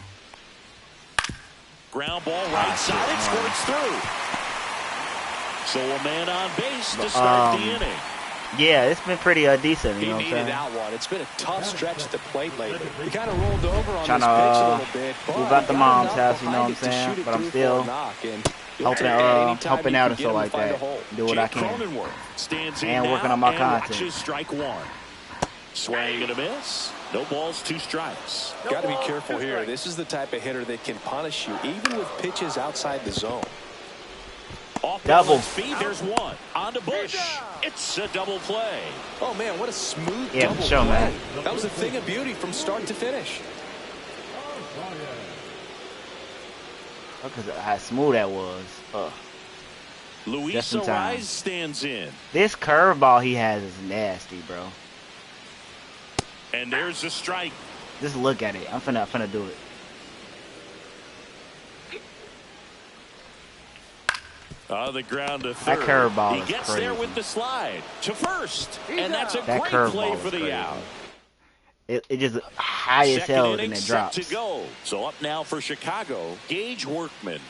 Speaker 1: Ground ball right side. It squirts through. So a man on base to start the inning.
Speaker 4: Yeah, it's been pretty decent, you
Speaker 2: He
Speaker 4: know what I'm
Speaker 2: needed
Speaker 4: saying?
Speaker 2: that one. It's been a tough stretch at the plate lately. He kind of rolled over on
Speaker 4: Trying
Speaker 2: this
Speaker 4: to,
Speaker 2: pitch a little bit. but
Speaker 4: move out the
Speaker 2: he got
Speaker 4: mom's
Speaker 2: enough
Speaker 4: house, you know
Speaker 2: behind
Speaker 4: what I'm
Speaker 2: it to
Speaker 4: saying?
Speaker 2: shoot it
Speaker 4: But I'm
Speaker 2: through
Speaker 4: still
Speaker 2: for a knock, and
Speaker 4: helping
Speaker 2: anytime
Speaker 4: helping
Speaker 2: he
Speaker 4: out
Speaker 2: can
Speaker 4: and
Speaker 2: get
Speaker 4: stuff
Speaker 2: him
Speaker 4: like
Speaker 2: to find a
Speaker 4: that.
Speaker 2: hole.
Speaker 4: Do what I
Speaker 1: Jake
Speaker 4: can.
Speaker 1: Cronenworth stands in
Speaker 4: And
Speaker 1: now
Speaker 4: working on my
Speaker 1: and
Speaker 4: content.
Speaker 1: watches strike one. Swing and a miss. No balls, 2 strikes.
Speaker 2: Got to be careful here. This is the type of hitter that can punish you, even with pitches outside the zone.
Speaker 1: Off
Speaker 4: Double.
Speaker 1: balance feed, there's one. On to Bush. It's a double play.
Speaker 2: Oh, man, what a smooth
Speaker 4: Yeah,
Speaker 2: double
Speaker 4: for sure,
Speaker 2: play.
Speaker 4: man.
Speaker 2: That was a thing of beauty from start to finish.
Speaker 4: Look at how smooth that was.
Speaker 1: Luis
Speaker 4: Just in time.
Speaker 1: Arise stands in.
Speaker 4: This curveball he has is nasty, bro.
Speaker 1: And there's a strike.
Speaker 4: Just look at it. I'm finna do it.
Speaker 1: The ground to third.
Speaker 4: curveball
Speaker 1: He
Speaker 4: is
Speaker 1: gets there
Speaker 4: crazy.
Speaker 1: with the slide to first. And that's a
Speaker 4: That
Speaker 1: great play
Speaker 4: curveball
Speaker 1: for
Speaker 4: is
Speaker 1: the
Speaker 4: crazy.
Speaker 1: out.
Speaker 4: It just high as
Speaker 1: Second
Speaker 4: hell
Speaker 1: inning
Speaker 4: and it
Speaker 1: set
Speaker 4: drops.
Speaker 1: to go. So up now for Chicago, Gage Workman.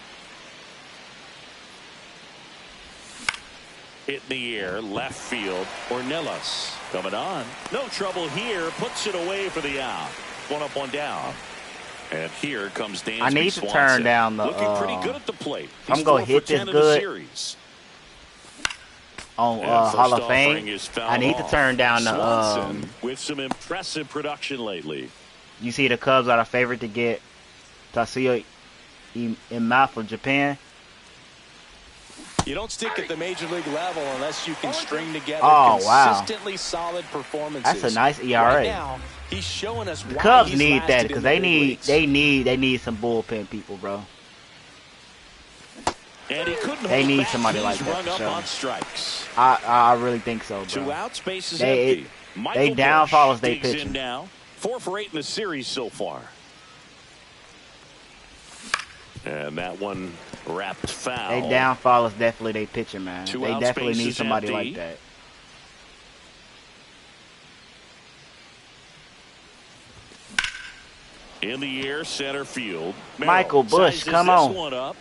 Speaker 1: Hit in the air, left field, Ornelas coming on. No trouble here, puts it away for the out. One up, one down. And here comes Dansby
Speaker 4: I need to
Speaker 1: Swanson.
Speaker 4: turn down the.
Speaker 1: Looking pretty good at the plate.
Speaker 4: I'm gonna hit this good on Hall of Fame. I need to turn down the.
Speaker 1: With some impressive production lately.
Speaker 4: You see, the Cubs are the favorite to get Tatsuya Ima from Japan.
Speaker 2: You don't stick at the major league level unless you can string together consistently solid performances.
Speaker 4: That's a nice ERA.
Speaker 2: Right now, he's showing us
Speaker 4: the
Speaker 2: why
Speaker 4: Cubs
Speaker 2: he's
Speaker 4: need that because they need some bullpen people, bro.
Speaker 1: And he couldn't
Speaker 4: they need
Speaker 1: back.
Speaker 4: somebody
Speaker 1: He's
Speaker 4: like that.
Speaker 1: rung up
Speaker 4: Sure.
Speaker 1: on strikes.
Speaker 4: I really think so, bro.
Speaker 1: 2 outs, bases empty.
Speaker 4: They downfall as they pitch.
Speaker 1: Now 4 for 8 in the series so far. And that one wrapped foul.
Speaker 4: They downfall is definitely they pitching, man.
Speaker 1: 2
Speaker 4: They
Speaker 1: outs,
Speaker 4: definitely need
Speaker 1: bases
Speaker 4: somebody
Speaker 1: empty.
Speaker 4: like that.
Speaker 1: In the air, center field.
Speaker 4: Michael Busch, come on.
Speaker 1: One up.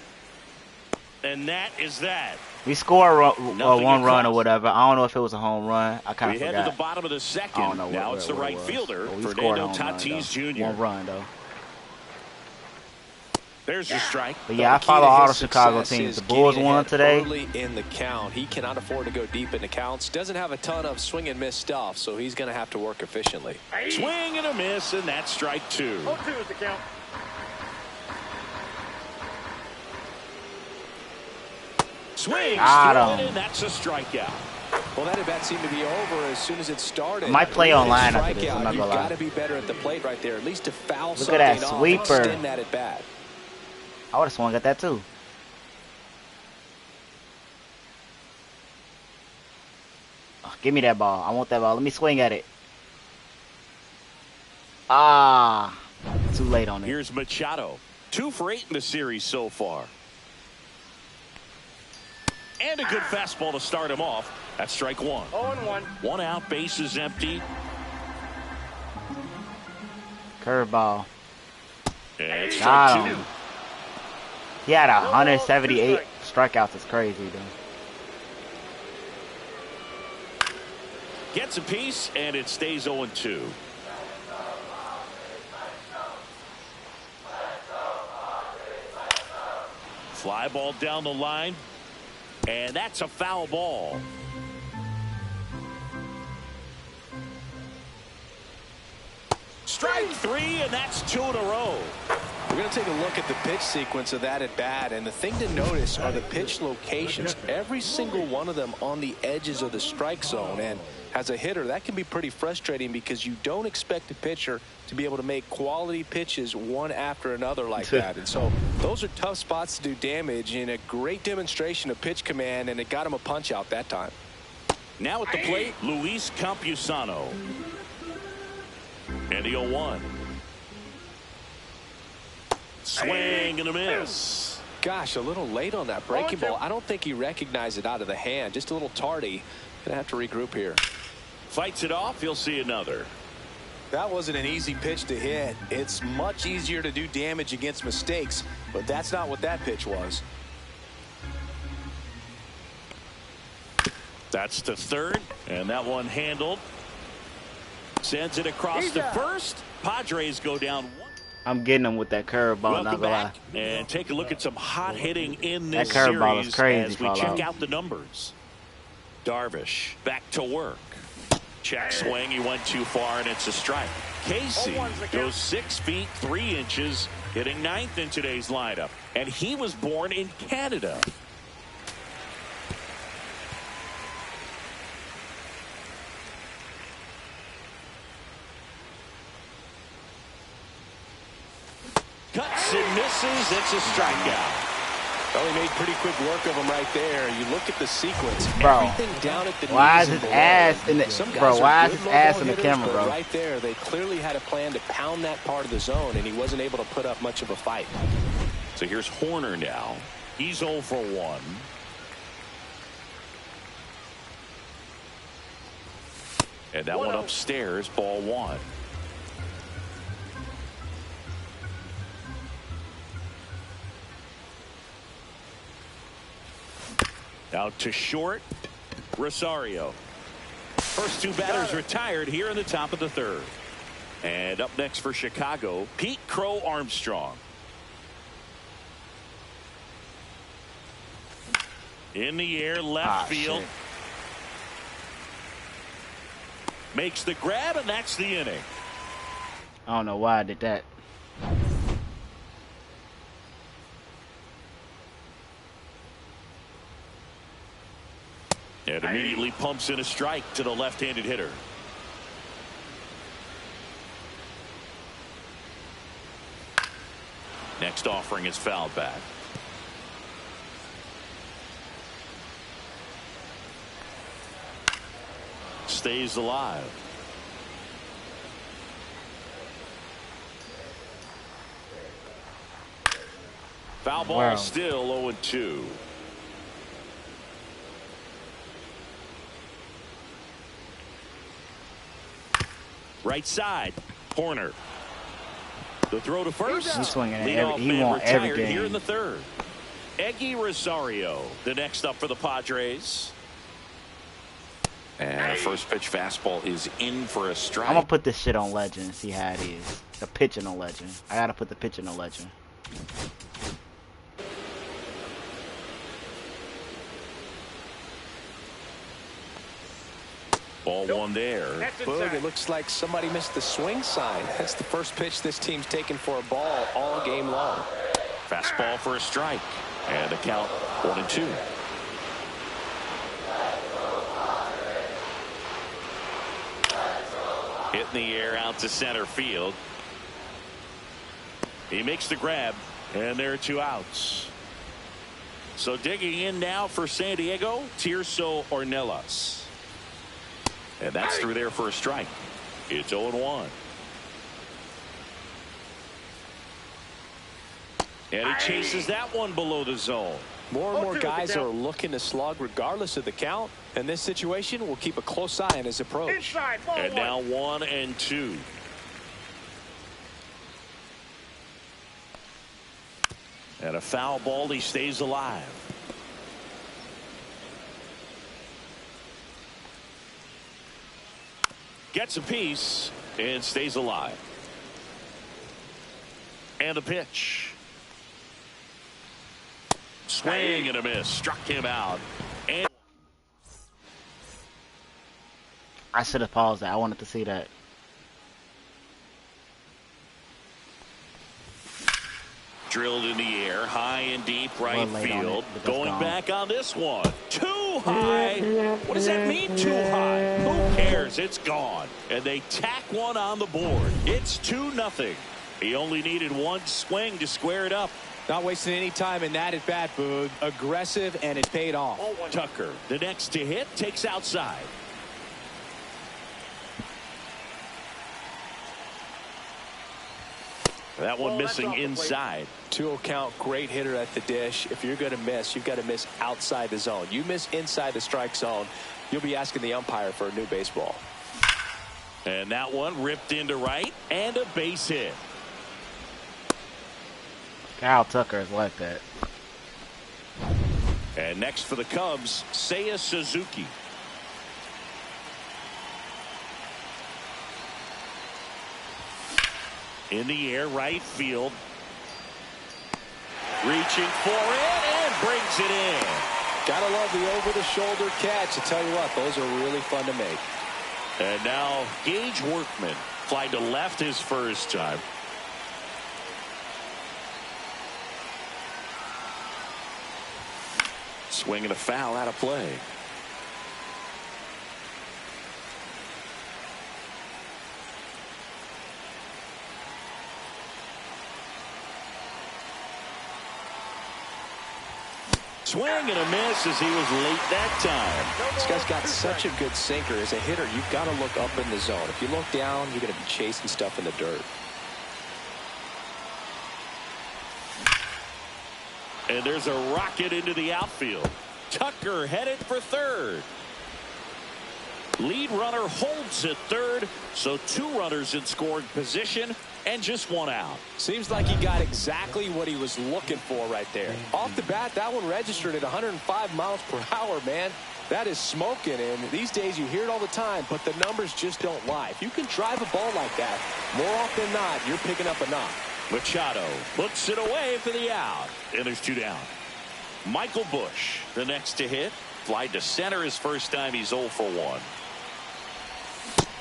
Speaker 1: And that is that.
Speaker 4: We score one run or whatever. I don't know if it was a home run. I kind of forgot.
Speaker 1: We head to the bottom of the second.
Speaker 4: I don't know
Speaker 1: now it's the right fielder, Fernando Tatis Jr.
Speaker 4: One run, though.
Speaker 1: There's your strike.
Speaker 4: But yeah, I follow all the Chicago teams. The Bulls won today.
Speaker 2: Early in the count, he cannot afford to go deep in the counts. Doesn't have a ton of swing and miss stuff, so he's going to have to work efficiently.
Speaker 1: Swing and a miss, and that's strike 2.
Speaker 3: 0-2 is the count.
Speaker 1: Swings
Speaker 4: Got him.
Speaker 1: and that's a strikeout.
Speaker 2: Well, that at bat seemed to be over as soon as it started.
Speaker 4: I might play online after this. I'm not
Speaker 2: You've
Speaker 4: gonna lie.
Speaker 2: got to be better at the plate right there, at least to foul
Speaker 4: Look
Speaker 2: something
Speaker 4: at that
Speaker 2: off,
Speaker 4: sweeper.
Speaker 2: extend that at bat.
Speaker 4: I would have swung at that too. Oh, give me that ball. I want that ball. Let me swing at it. Ah, too late on it.
Speaker 1: Here's Machado. 2 for 8 in the series so far. And a good fastball to start him off. That's strike 1.
Speaker 3: 0-1.
Speaker 1: 1 out, bases empty.
Speaker 4: Curveball.
Speaker 1: And strike
Speaker 4: Got
Speaker 1: 2.
Speaker 4: him. He had 178 strikeouts. It's crazy, dude.
Speaker 1: Gets a piece, and it stays 0-2. Fly ball down the line. And that's a foul ball. Strike 3, and that's 2 in a row.
Speaker 2: We're going to take a look at the pitch sequence of that at bat, and the thing to notice are the pitch locations. Every single one of them on the edges of the strike zone, and as a hitter, that can be pretty frustrating because you don't expect a pitcher to be able to make quality pitches one after another like that. And so those are tough spots to do damage, and a great demonstration of pitch command, and it got him a punch out that time.
Speaker 1: Now at the plate, Luis Campusano. And the 0-1. Swing and a miss.
Speaker 2: Gosh, a little late on that breaking ball. I don't think he recognized it out of the hand. Just a little tardy. Gonna have to regroup here.
Speaker 1: Fights it off. He'll see another.
Speaker 2: That wasn't an easy pitch to hit. It's much easier to do damage against mistakes, but that's not what that pitch was.
Speaker 1: That's the third, and that one handled. Sends it across to first. Padres go down 1.
Speaker 4: I'm getting him with that curveball. Not gonna lie.
Speaker 1: And take a look at some hot hitting in this
Speaker 4: That curveball
Speaker 1: series
Speaker 4: is crazy.
Speaker 1: as we check out the numbers. Darvish back to work. Check swing. He went too far, and it's a strike. Casey goes 6 feet 3 inches, hitting 9th in today's lineup, and he was born in Canada. Cuts and misses. It's a strikeout.
Speaker 2: Well, he made pretty quick work of him right there. You look at the sequence.
Speaker 4: Bro,
Speaker 2: everything down at the
Speaker 4: why is
Speaker 2: knees
Speaker 4: his
Speaker 2: and
Speaker 4: ass in the why is his ass in the
Speaker 2: hitters,
Speaker 4: camera,
Speaker 2: but
Speaker 4: bro?
Speaker 2: right there, they clearly had a plan to pound that part of the zone, and he wasn't able to put up much of a fight.
Speaker 1: So here's Horner now. He's 0 for 1. And that one upstairs, ball 1. Out to short, Rosario. First 2 batters retired here in the top of the 3rd. And up next for Chicago, Pete Crow Armstrong. In the air, left field.
Speaker 4: Shit.
Speaker 1: Makes the grab, and that's the inning.
Speaker 4: I don't know why I did that.
Speaker 1: And immediately pumps in a strike to the left-handed hitter. Next offering is fouled back. Stays alive. Foul ball.
Speaker 4: Wow.
Speaker 1: Still 0-2. Right side, Horner. The throw to first.
Speaker 4: He's swinging at
Speaker 1: Leadoff
Speaker 4: he
Speaker 1: man
Speaker 4: want
Speaker 1: retired
Speaker 4: everything.
Speaker 1: here in the third. Eggy Rosario, the next up for the Padres. And first pitch fastball is in for a strike.
Speaker 4: I'm gonna put this shit on Legend. See how it is. The pitching on Legend. I gotta put the pitching on Legend.
Speaker 1: Ball one there.
Speaker 2: Boog, it looks like somebody missed the swing sign. That's the first pitch this team's taken for a ball all game long.
Speaker 1: Fastball for a strike. And the count 1-2. Hit in the air out to center field. He makes the grab, and there are 2 outs. So digging in now for San Diego, Tirso Ornelas. And that's through there for a strike. It's 0-1. And he chases that one below the zone.
Speaker 2: More and more guys are looking to slug regardless of the count. In this situation, we'll keep a close eye on his approach.
Speaker 3: Inside, ball
Speaker 1: And
Speaker 3: one.
Speaker 1: now 1-2. And a foul ball. He stays alive. Gets a piece and stays alive. And a pitch. Swing and a miss. Struck him out. And
Speaker 4: I should have paused that. I wanted to see that.
Speaker 1: drilled in the air, high and deep right
Speaker 4: Well laid on
Speaker 1: field.
Speaker 4: it, but that's
Speaker 1: Going
Speaker 4: gone.
Speaker 1: back on this one. Too high. What does that mean, too high? Who cares? It's gone. And they tack one on the board. It's 2-0. He only needed one swing to square it up.
Speaker 2: Not wasting any time in that at bat, Boog. Aggressive, and it paid off.
Speaker 1: Tucker, the next to hit, takes outside. That one missing inside.
Speaker 2: 2-0 count, great hitter at the dish. If you're going to miss, you've got to miss outside the zone. You miss inside the strike zone, you'll be asking the umpire for a new baseball.
Speaker 1: And that one ripped into right, and a base hit.
Speaker 4: Kyle Tucker is like that.
Speaker 1: And next for the Cubs, Seiya Suzuki. In the air, right field. Reaching for it and brings it in.
Speaker 2: Gotta love the over-the-shoulder catch. I tell you what, those are really fun to make.
Speaker 1: And now Gage Workman flying to left his first time. Swing and a foul out of play. Swing and a miss as he was late that time.
Speaker 2: This guy's got such a good sinker. As a hitter, you've got to look up in the zone. If you look down, you're going to be chasing stuff in the dirt.
Speaker 1: And there's a rocket into the outfield. Tucker headed for third. Lead runner holds at third, so 2 runners in scoring position. and just one out.
Speaker 2: Seems like he got exactly what he was looking for right there. Off the bat, that one registered at 105 miles per hour, man. That is smoking, and these days you hear it all the time, but the numbers just don't lie. If you can drive a ball like that, more often than not, you're picking up a knock.
Speaker 1: Machado puts it away for the out, and there's 2 down. Michael Busch, the next to hit. Fly to center his first time. He's 0 for 1.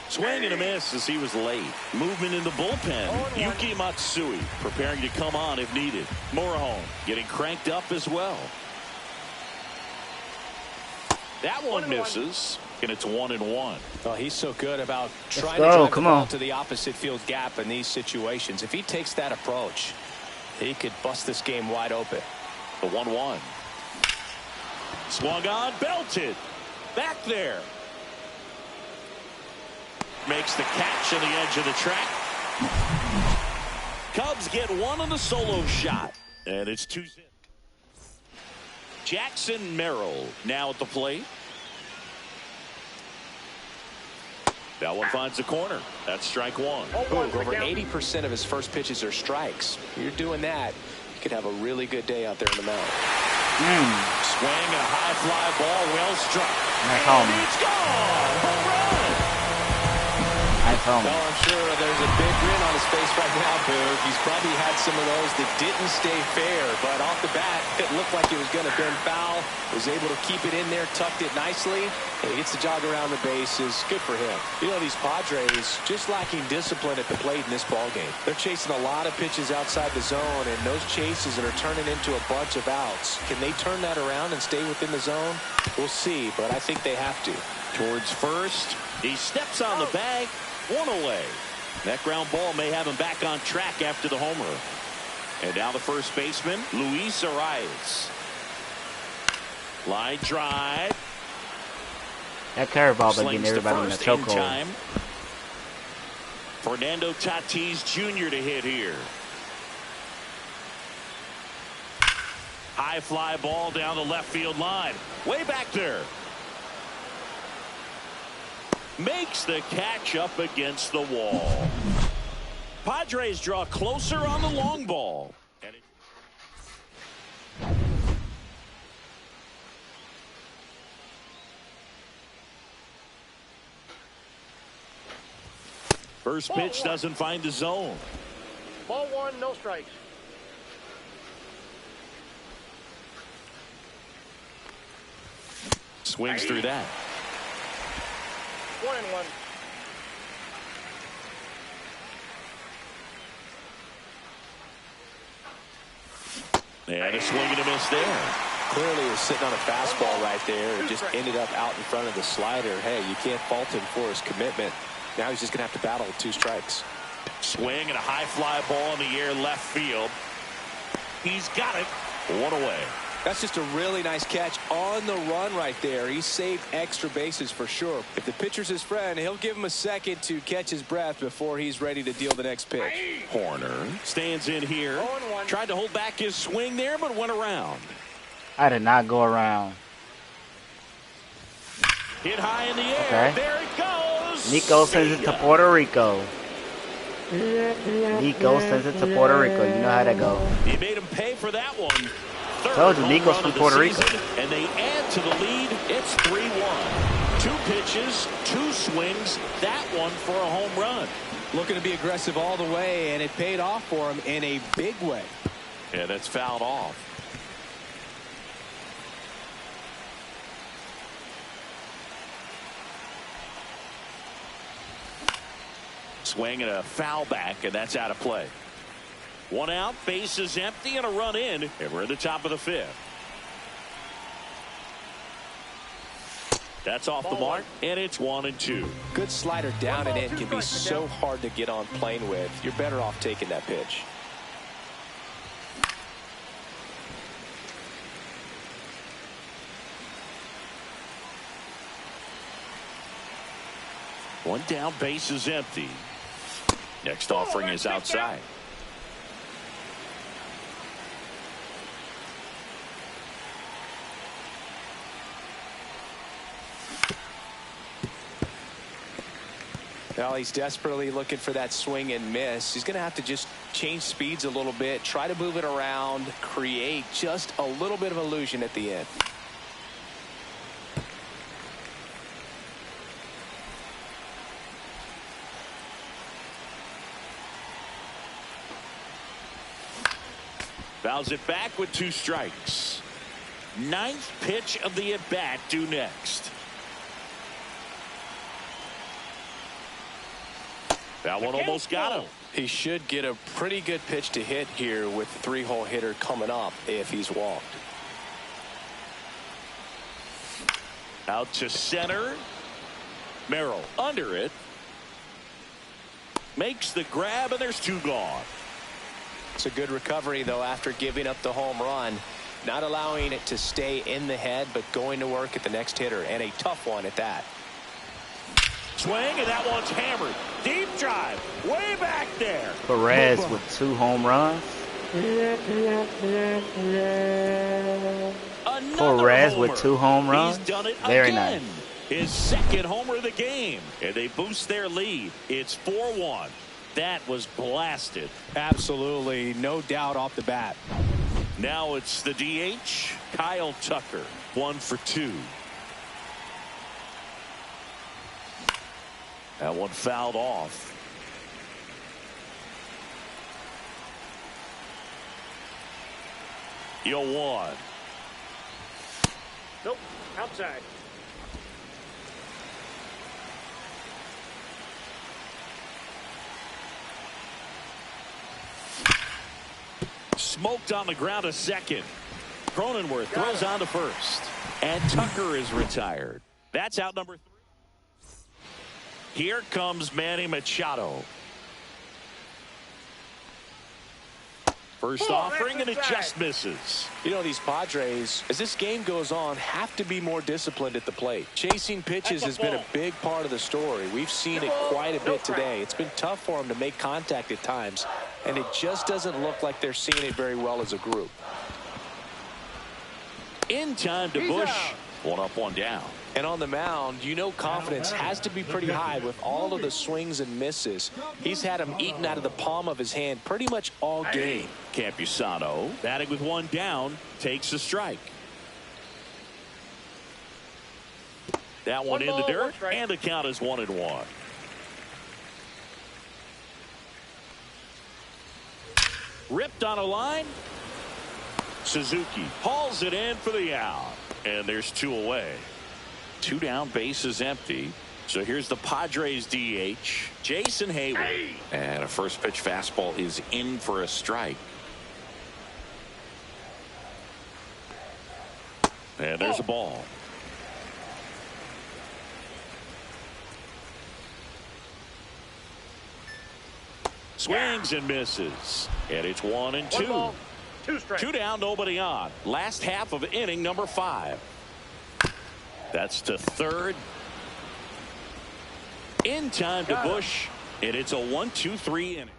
Speaker 1: Swing and a miss as he was late. Movement in the bullpen. Yuki Matsui preparing to come on if needed. Morejon getting cranked up as well. That one misses, and it's 1-1.
Speaker 2: Oh, he's so good about trying to drive the ball to the opposite field gap in these situations. If he takes that approach, he could bust this game wide open.
Speaker 1: The 1-1. Swung on, belted. Back there. Makes the catch on the edge of the track. Cubs get one on the solo shot, and it's 2-0. Jackson Merrill now at the plate. That one finds the corner. That's strike 1.
Speaker 2: Over 80% of his first pitches are strikes. If you're doing that, you could have a really good day out there in the mound.
Speaker 1: Swing and a high fly ball, well struck.
Speaker 4: And
Speaker 1: it's gone. Home run.
Speaker 2: Well, I'm sure there's a big grin on his face right now, Boog. He's probably had some of those that didn't stay fair, but off the bat, it looked like it was going to bend foul. Was able to keep it in there, tucked it nicely, and he gets the jog around the bases. Good for him. You know, these Padres just lacking discipline at the plate in this ballgame. They're chasing a lot of pitches outside the zone, and those chases that are turning into a bunch of outs. Can they turn that around and stay within the zone? We'll see, but I think they have to.
Speaker 1: Towards first. He steps on the bag. 1 away. That ground ball may have him back on track after the homer. And now the first baseman, Luis Arias. Line drive.
Speaker 4: That curveball been getting everybody in the chokehold.
Speaker 1: Fernando Tatis Jr. to hit here. High fly ball down the left field line. Way back there. Makes the catch up against the wall. Padres draw closer on the long ball. First pitch doesn't find the zone.
Speaker 3: Ball 1, no strikes.
Speaker 1: Swings through that.
Speaker 3: 1-1.
Speaker 1: And a swing and a miss there.
Speaker 2: Clearly he was sitting on a fastball right there and just ended up out in front of the slider. Hey, you can't fault him for his commitment. Now he's just going to have to battle with 2 strikes.
Speaker 1: Swing and a high fly ball in the air left field. He's got it. 1 away.
Speaker 2: That's just a really nice catch on the run right there. He saved extra bases for sure. If the pitcher's his friend, he'll give him a second to catch his breath before he's ready to deal the next pitch.
Speaker 1: Horner stands in here. Tried to hold back his swing there, but went around.
Speaker 4: I did not go around.
Speaker 1: Hit high in the air. Okay. There it goes.
Speaker 4: Nico sends it to Puerto Rico. Nico sends it to Puerto Rico. You know how that goes.
Speaker 1: He made him pay for that one.
Speaker 4: Told you, Nico's from Puerto Rico.
Speaker 1: And they add to the lead. It's 3-1. 2 pitches, 2 swings. That one for a home run.
Speaker 2: Looking to be aggressive all the way, and it paid off for him in a big way.
Speaker 1: Yeah, that's fouled off. Swing and a foul back, and that's out of play. 1 out, bases empty, and a run in, and we're at the top of the 5th. That's off the mark, and it's 1-2.
Speaker 2: Good slider down and in can be so hard to get on plane with. You're better off taking that pitch.
Speaker 1: One down, base is empty. Next offering is outside.
Speaker 2: Well, he's desperately looking for that swing and miss. He's going to have to just change speeds a little bit, try to move it around, create just a little bit of illusion at the end.
Speaker 1: Fouls it back with 2 strikes. 9th pitch of the at-bat due next. That one almost got him.
Speaker 2: He should get a pretty good pitch to hit here with the 3-hole hitter coming up if he's walked.
Speaker 1: Out to center. Merrill under it. Makes the grab, and there's 2 gone.
Speaker 2: It's a good recovery, though, after giving up the home run. Not allowing it to stay in the head, but going to work at the next hitter, and a tough one at that.
Speaker 1: Swing, and that one's hammered. Deep drive, way back there.
Speaker 4: Perez with 2 home runs. Perez with 2 home runs.
Speaker 1: He's done it
Speaker 4: Very
Speaker 1: again.
Speaker 4: nice.
Speaker 1: His 2nd homer of the game, and they boost their lead. It's 4-1. That was blasted.
Speaker 2: Absolutely, no doubt off the bat.
Speaker 1: Now it's the DH, Kyle Tucker, 1 for 2. That one fouled off. You'll 1.
Speaker 3: Nope. Outside.
Speaker 1: Smoked on the ground to second. Cronenworth throws on to first. And Tucker is retired. That's out number 3. Here comes Manny Machado. First offering, and it just misses.
Speaker 2: You know, these Padres, as this game goes on, have to be more disciplined at the plate. Chasing pitches has been a big part of the story. We've seen it quite a bit today. It's been tough for them to make contact at times, and it just doesn't look like they're seeing it very well as a group.
Speaker 1: In time to Bush. 1 up, 1 down.
Speaker 2: And on the mound, you know confidence has to be pretty high with all of the swings and misses. He's had them eaten out of the palm of his hand pretty much all game.
Speaker 1: Campusano, batting with 1 down, takes a strike. That one in the dirt, and the count is 1-1. Ripped on a line. Suzuki hauls it in for the out. And there's 2 away. 2 down, bases empty. So here's the Padres DH, Jason Heyward. And a first pitch fastball is in for a strike. And there's a ball. Swings and misses. And it's 1-2.
Speaker 3: 1 ball, 2 strikes.
Speaker 1: 2 down, nobody on. Last half of inning number 5. That's to third. In time to Bush. And it's a 1-2-3 inning.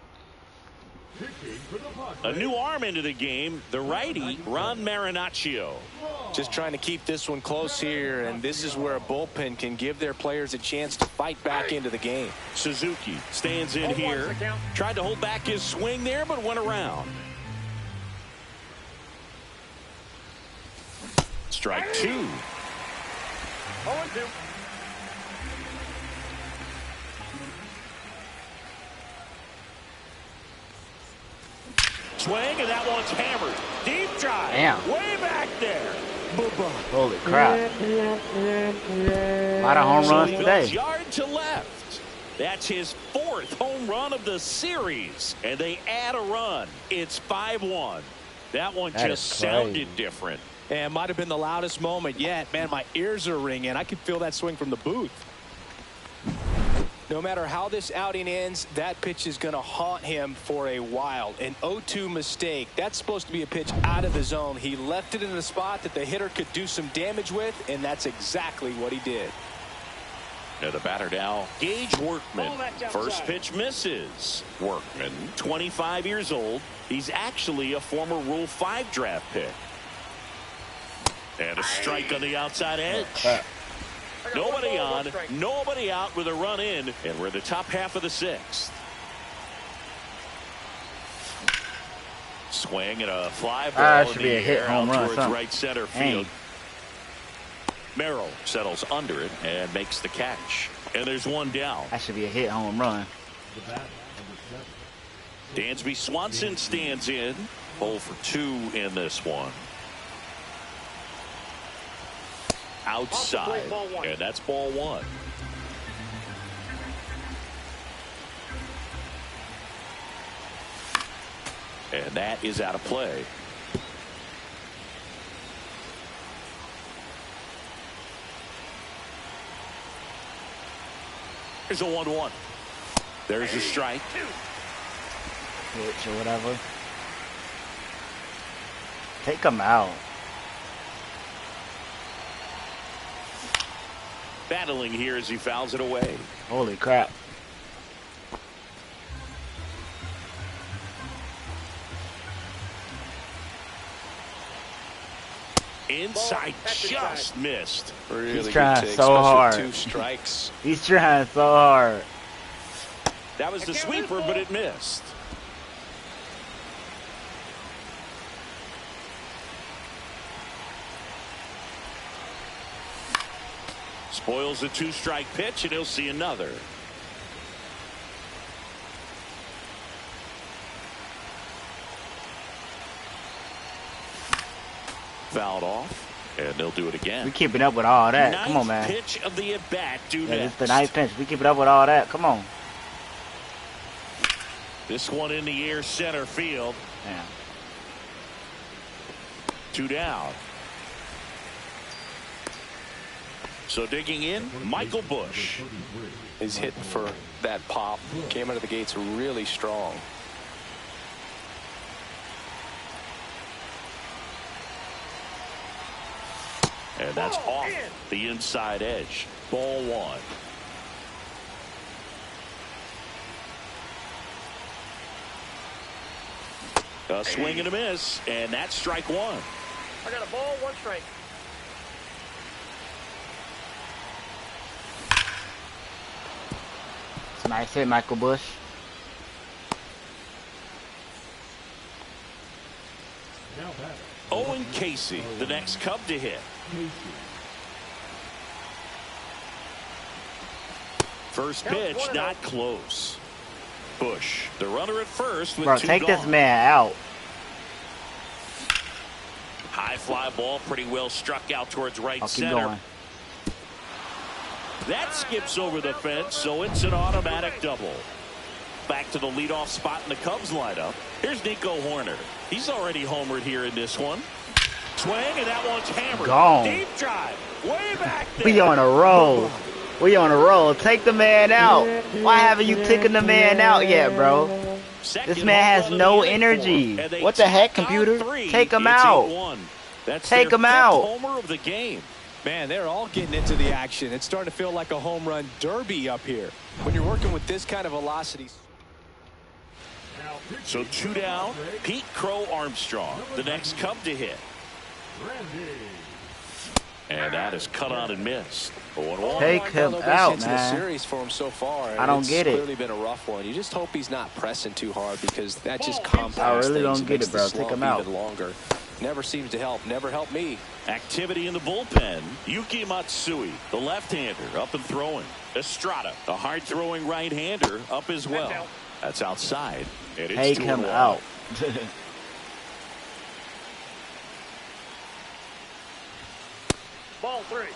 Speaker 1: A new arm into the game, the righty, Ron Marinaccio.
Speaker 2: Just trying to keep this one close here, and this is where a bullpen can give their players a chance to fight back into the game.
Speaker 1: Suzuki stands in here. Tried to hold back his swing there, but went around. Strike 2.
Speaker 3: 0-2.
Speaker 1: Swing, and that one's hammered. Deep drive.
Speaker 4: Damn.
Speaker 1: Way back there.
Speaker 4: Holy crap. A lot of home runs today.
Speaker 1: Yard to left. That's his 4th home run of the series. And they add a run. It's 5-1. That one just sounded different.
Speaker 2: And might have been the loudest moment yet. Man, my ears are ringing. I could feel that swing from the booth. No matter how this outing ends, that pitch is going to haunt him for a while. An 0-2 mistake. That's supposed to be a pitch out of the zone. He left it in a spot that the hitter could do some damage with, and that's exactly what he did.
Speaker 1: Now the batter now, Gage Workman. First pitch misses. Workman, 25 years old. He's actually a former Rule 5 draft pick. And a strike on the outside edge. Nobody on, nobody out with a run in, and we're in the top half of the sixth. Swing and a fly ball
Speaker 4: should
Speaker 1: in
Speaker 4: be
Speaker 1: the
Speaker 4: a hit
Speaker 1: air
Speaker 4: home
Speaker 1: out
Speaker 4: run,
Speaker 1: towards
Speaker 4: something.
Speaker 1: right center field. Merrill settles under it and makes the catch. And there's one down.
Speaker 4: That should be a hit home run.
Speaker 1: Dansby Swanson stands in. 0 for 2 in this one. Outside. And that's ball 1. And that is out of play. There's a 1-1. There's a strike.
Speaker 4: Pitch or whatever. Take him out.
Speaker 1: Battling here as he fouls it away.
Speaker 4: Holy crap.
Speaker 1: Inside, just missed.
Speaker 2: Really
Speaker 4: He's
Speaker 2: good
Speaker 4: trying
Speaker 2: take,
Speaker 4: so
Speaker 2: especially
Speaker 4: hard.
Speaker 2: 2 strikes.
Speaker 4: He's trying so hard.
Speaker 1: That was the sweeper, but it missed. Spoils the 2-strike pitch, and he'll see another. Fouled off, and they'll do it again.
Speaker 4: We keeping up with all that. Come on, man.
Speaker 1: Pitch of the at-bat due
Speaker 4: Yeah,
Speaker 1: next.
Speaker 4: it's the ninth pitch. We keeping up with all that. Come on.
Speaker 1: This one in the air, center field.
Speaker 4: Damn.
Speaker 1: 2 down. So digging in, Michael Busch.
Speaker 2: He's hitting for that pop. Came out of the gates really strong.
Speaker 1: And that's off the inside edge. Ball 1. A swing and a miss, and that's strike 1.
Speaker 3: I got a ball, 1 strike.
Speaker 4: It's a nice hit, Michael Busch.
Speaker 1: Owen Casey, the next Cub to hit. First pitch, not close. Busch, the runner at first with
Speaker 4: Bro,
Speaker 1: 2
Speaker 4: take
Speaker 1: gone.
Speaker 4: this man out.
Speaker 1: High fly ball, pretty well struck out towards right
Speaker 4: I'll keep
Speaker 1: center.
Speaker 4: going.
Speaker 1: That skips over the fence, so it's an automatic double. Back to the leadoff spot in the Cubs lineup. Here's Nico Hoerner. He's already homered here in this one. Swing, and that one's hammered.
Speaker 4: Gone.
Speaker 1: Deep drive, way back there.
Speaker 4: We on a roll. We on a roll. Take the man out. Why haven't you taken the man out yet, bro? This man has no energy. What the heck, computer? Take him out. Take him out.
Speaker 1: Homer of the game.
Speaker 2: Man, they're all getting into the action. It's starting to feel like a home run derby up here. When you're working with this kind of velocity.
Speaker 1: So 2 down. Pete Crow Armstrong, the next Cub to hit. And that is cut on and missed. 0-1.
Speaker 4: Take him out,
Speaker 2: The
Speaker 4: man.
Speaker 2: series for him so far.
Speaker 4: I don't get it.
Speaker 2: It's clearly been a rough one. You just hope he's not pressing too hard because that just
Speaker 4: I
Speaker 2: compounds
Speaker 4: really
Speaker 2: things.
Speaker 4: don't get
Speaker 2: Makes
Speaker 4: it, bro.
Speaker 2: the
Speaker 4: Take
Speaker 2: slump
Speaker 4: him out.
Speaker 2: even longer. Never seems to help. Never helped me.
Speaker 1: Activity in the bullpen. Yuki Matsui, the left-hander, up and throwing. Estrada, the hard-throwing right-hander, up as well. That's outside. And it's
Speaker 4: Take him
Speaker 1: 2-1.
Speaker 4: out.
Speaker 3: Ball 3.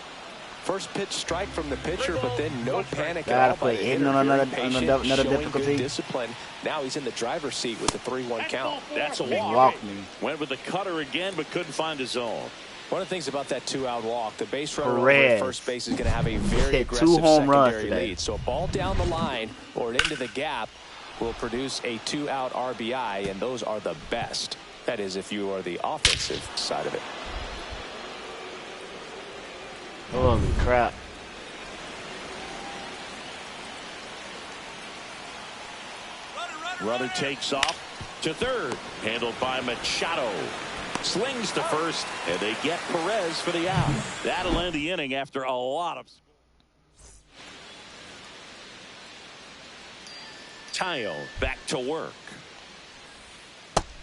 Speaker 2: First pitch strike from the pitcher, but then no panic
Speaker 4: Gotta
Speaker 2: at all.
Speaker 4: play
Speaker 2: by the
Speaker 4: hitting
Speaker 2: hitter.
Speaker 4: on
Speaker 2: Very
Speaker 4: another
Speaker 2: patient, showing
Speaker 4: difficulty.
Speaker 2: good discipline. Now he's in the driver's seat with the 3-1 count.
Speaker 1: That's a
Speaker 4: He
Speaker 1: walk.
Speaker 4: walked me.
Speaker 1: Went with the cutter again, but couldn't find his zone.
Speaker 2: One of the things about that 2-out walk, the base runner over
Speaker 4: Perez.
Speaker 2: at first base is going to have a very
Speaker 4: Hit 2
Speaker 2: aggressive
Speaker 4: home runs
Speaker 2: secondary
Speaker 4: today.
Speaker 2: lead. So a ball down the line or into the gap will produce a 2-out RBI, and those are the best. That is, if you are the offensive side of it.
Speaker 4: Holy crap.
Speaker 1: Runner takes off to third. Handled by Machado. Slings to first, and they get Perez for the out. That'll end the inning after a lot of... Taillon back to work.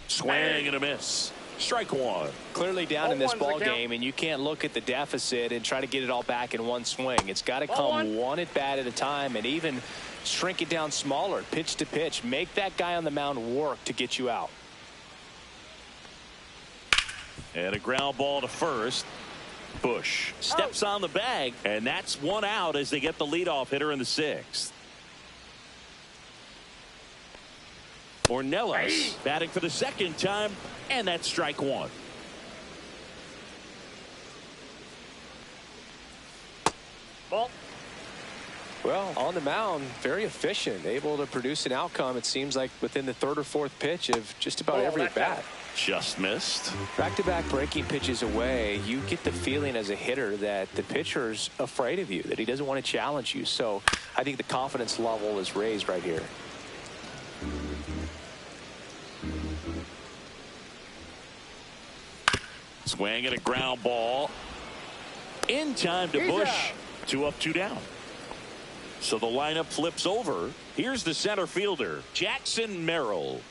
Speaker 1: Swing and a miss. Strike one.
Speaker 2: Clearly down in this ball game, and you can't look at the deficit and try to get it all back in one swing. It's got to come one at bat at a time, and even shrink it down smaller, pitch to pitch. Make that guy on the mound work to get you out.
Speaker 1: And a ground ball to first. Bush steps on the bag, and that's one out as they get the leadoff hitter in the sixth. Ornelas batting for the second time, and that's strike one.
Speaker 3: Ball.
Speaker 2: Well, on the mound, very efficient, able to produce an outcome, it seems like, within the third or fourth pitch of just about every at bat.
Speaker 1: Just missed.
Speaker 2: Back-to-back breaking pitches away, you get the feeling as a hitter that the pitcher's afraid of you, that he doesn't want to challenge you. So I think the confidence level is raised right here.
Speaker 1: Swing and a ground ball. In time to Bush. 2 up, 2 down. So the lineup flips over. Here's the center fielder, Jackson Merrill.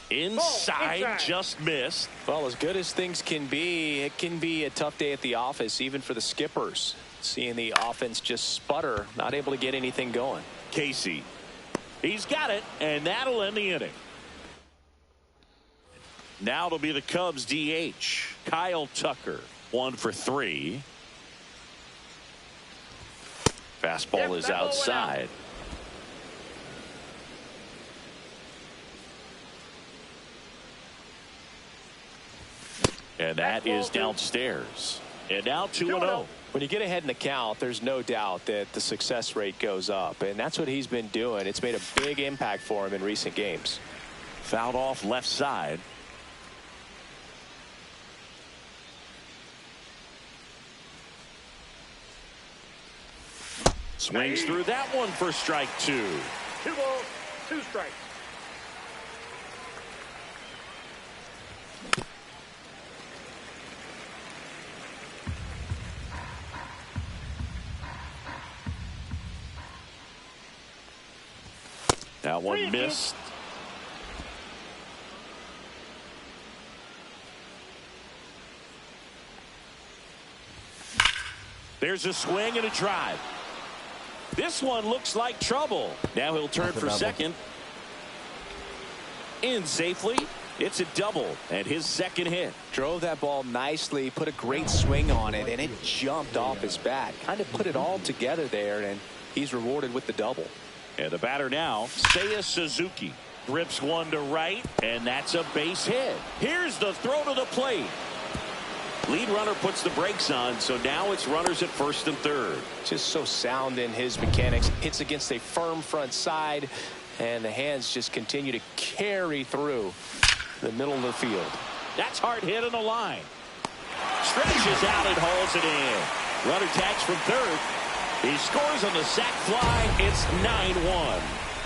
Speaker 1: Inside, just missed.
Speaker 2: Well, as good as things can be, it can be a tough day at the office, even for the skippers. Seeing the offense just sputter, not able to get anything going.
Speaker 1: Casey. He's got it, and that'll end the inning. Now it'll be the Cubs DH, Kyle Tucker. 1 for 3. Fastball is outside. And that is downstairs. And now 2-0.
Speaker 2: When you get ahead in the count, there's no doubt that the success rate goes up. And that's what he's been doing. It's made a big impact for him in recent games.
Speaker 1: Fouled off left side. Swings through that one for strike 2.
Speaker 3: 2 balls, 2 strikes.
Speaker 1: That one missed. There's a swing and a drive. This one looks like trouble. Now he'll turn for second. In safely. It's a double and his second hit.
Speaker 2: Drove that ball nicely, put a great swing on it, and it jumped off his bat. Kind of put it all together there, and he's rewarded with the double.
Speaker 1: And the batter now, Seiya Suzuki. Grips one to right, and that's a base hit. Here's the throw to the plate. Lead runner puts the brakes on, so now it's runners at first and third.
Speaker 2: Just so sound in his mechanics. Hits against a firm front side, and the hands just continue to carry through the middle of the field.
Speaker 1: That's hard hit on the line. Stretches out and hauls it in. Runner tags from third. He scores on the sac fly. It's 9-1.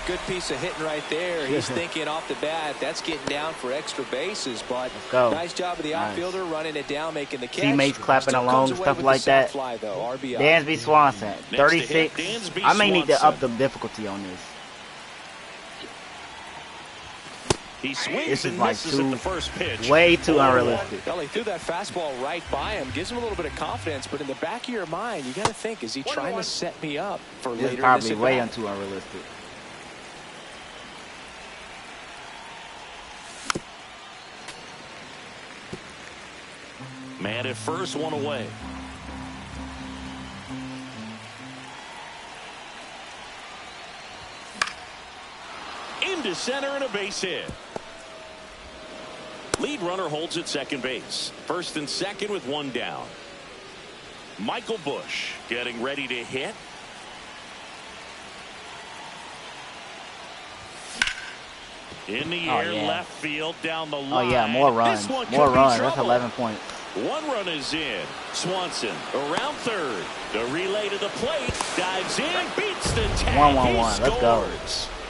Speaker 2: Good piece of hitting right there. He's thinking off the bat, that's getting down for extra bases, but nice job of the outfielder running it down, making the catch.
Speaker 4: Teammates clapping along, stuff like that. Dansby Swanson, 36. I may need to up the difficulty on this.
Speaker 1: He swings
Speaker 4: this is
Speaker 1: and
Speaker 4: like
Speaker 1: misses at the first pitch.
Speaker 4: Way too unrealistic.
Speaker 2: Well, he threw that fastball right by him, gives him a little bit of confidence, but in the back of your mind, you got to think, is he trying to set me up for later?
Speaker 4: This is probably way too unrealistic.
Speaker 1: Man at first, one away. Into center and a base hit. Lead runner holds at second base. First and second with one down. Michael Bush getting ready to hit. In the air, left field, down the line.
Speaker 4: Oh yeah, more runs. More runs. That's 11 points.
Speaker 1: One run is in. Swanson around third. The relay to the plate. Dives in. Beats the tag.
Speaker 4: 1-1-1. Let's go.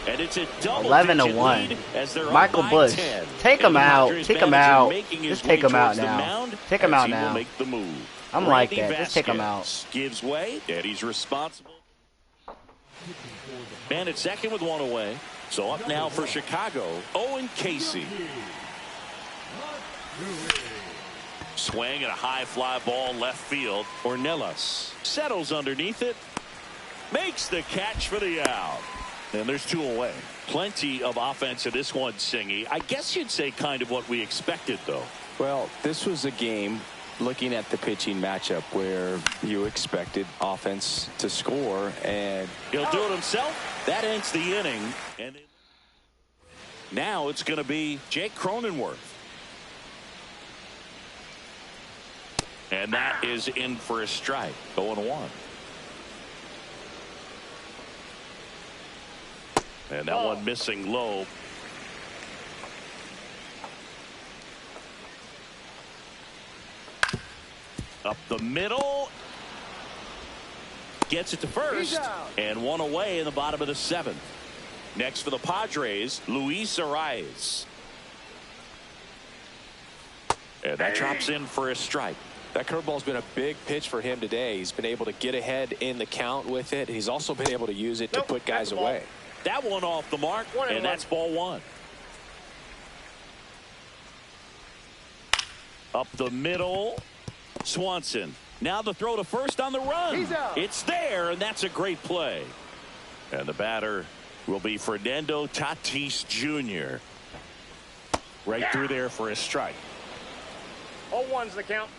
Speaker 1: And it's a double
Speaker 4: 11-1. Michael Bush. Take him out. Take him out. Just take him out now. Take him out now. I'm like that. Just take him out.
Speaker 1: Gives way. And he's responsible. Man at second with one away. So up now for Chicago, Owen Casey. Swing and a high fly ball left field. Ornelas settles underneath it. Makes the catch for the out. And there's two away. Plenty of offense in this one, Singy. I guess you'd say kind of what we expected, though.
Speaker 2: Well, this was a game, looking at the pitching matchup, where you expected offense to score, and
Speaker 1: he'll do it himself. That ends the inning. And now it's going to be Jake Cronenworth. And that is in for a strike. 0-1. And that one missing low. Up the middle. Gets it to first. And one away in the bottom of the seventh. Next for the Padres, Luis Arraez. And that drops in for a strike.
Speaker 2: That curveball's been a big pitch for him today. He's been able to get ahead in the count with it. He's also been able to use it to put guys away.
Speaker 1: That one off the mark, and that's ball one. Up the middle, Swanson. Now the throw to first on the run. It's there, and that's a great play. And the batter will be Fernando Tatis Jr. Right through there for a strike.
Speaker 3: 0-1's the count.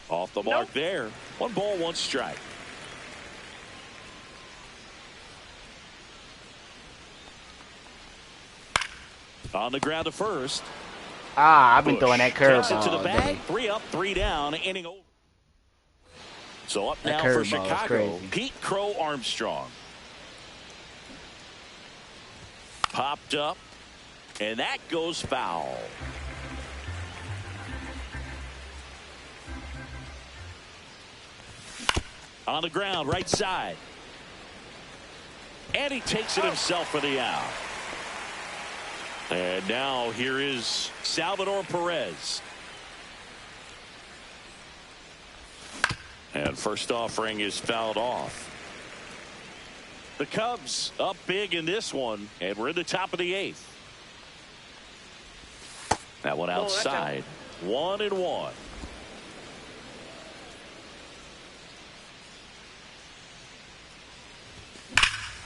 Speaker 1: Off the mark there. 1 ball, 1 strike. On the ground to first.
Speaker 4: I've been throwing that curveball.
Speaker 1: To the bag. 3 up, 3 down. Inning over. So up now for Chicago, Pete Crow Armstrong. Popped up, and that goes foul. On the ground, right side. And he takes it himself for the out. And now here is Salvador Perez. And first offering is fouled off. The Cubs up big in this one, and we're in the top of the 8th. That one outside. 1-1.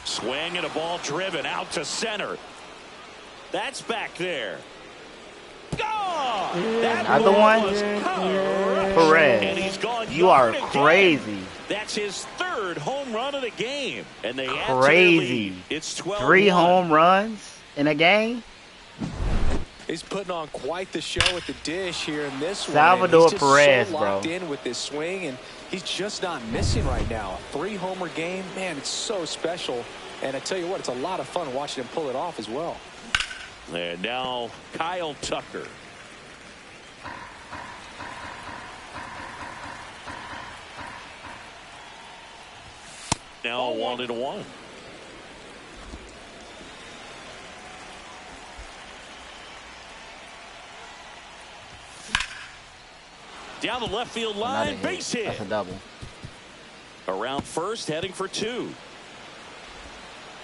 Speaker 1: Swing and a ball driven out to center. That's back there.
Speaker 4: Another one? Perez.
Speaker 1: And he's gone.
Speaker 4: You are crazy.
Speaker 1: That's his 3rd home run of the game. And they
Speaker 4: crazy.
Speaker 1: It's 12-1.
Speaker 4: 3 home runs in a game.
Speaker 2: He's putting on quite the show at the dish here in this
Speaker 4: Salvador
Speaker 2: one. He's just
Speaker 4: Perez,
Speaker 2: so locked in with this swing, and he's just not missing right now. 3 homer game, man, it's so special. And I tell you what, it's a lot of fun watching him pull it off as well.
Speaker 1: And now Kyle Tucker. Now 1-1. Down the left field line, base hit.
Speaker 4: That's a double.
Speaker 1: Around first, heading for 2.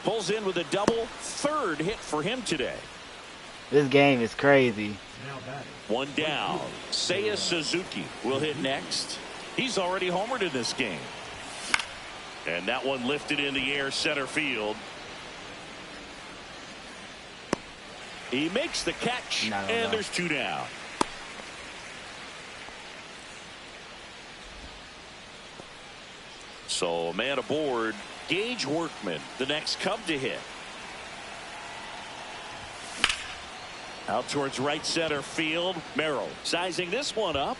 Speaker 1: Pulls in with a double. 3rd hit for him today.
Speaker 4: This game is crazy.
Speaker 1: 1 down. Seiya Suzuki will hit next. He's already homered in this game. And that one lifted in the air center field. He makes the catch, and there's 2 down. So a man aboard, Gage Workman, the next Cub to hit. Out towards right center field. Merrill sizing this one up.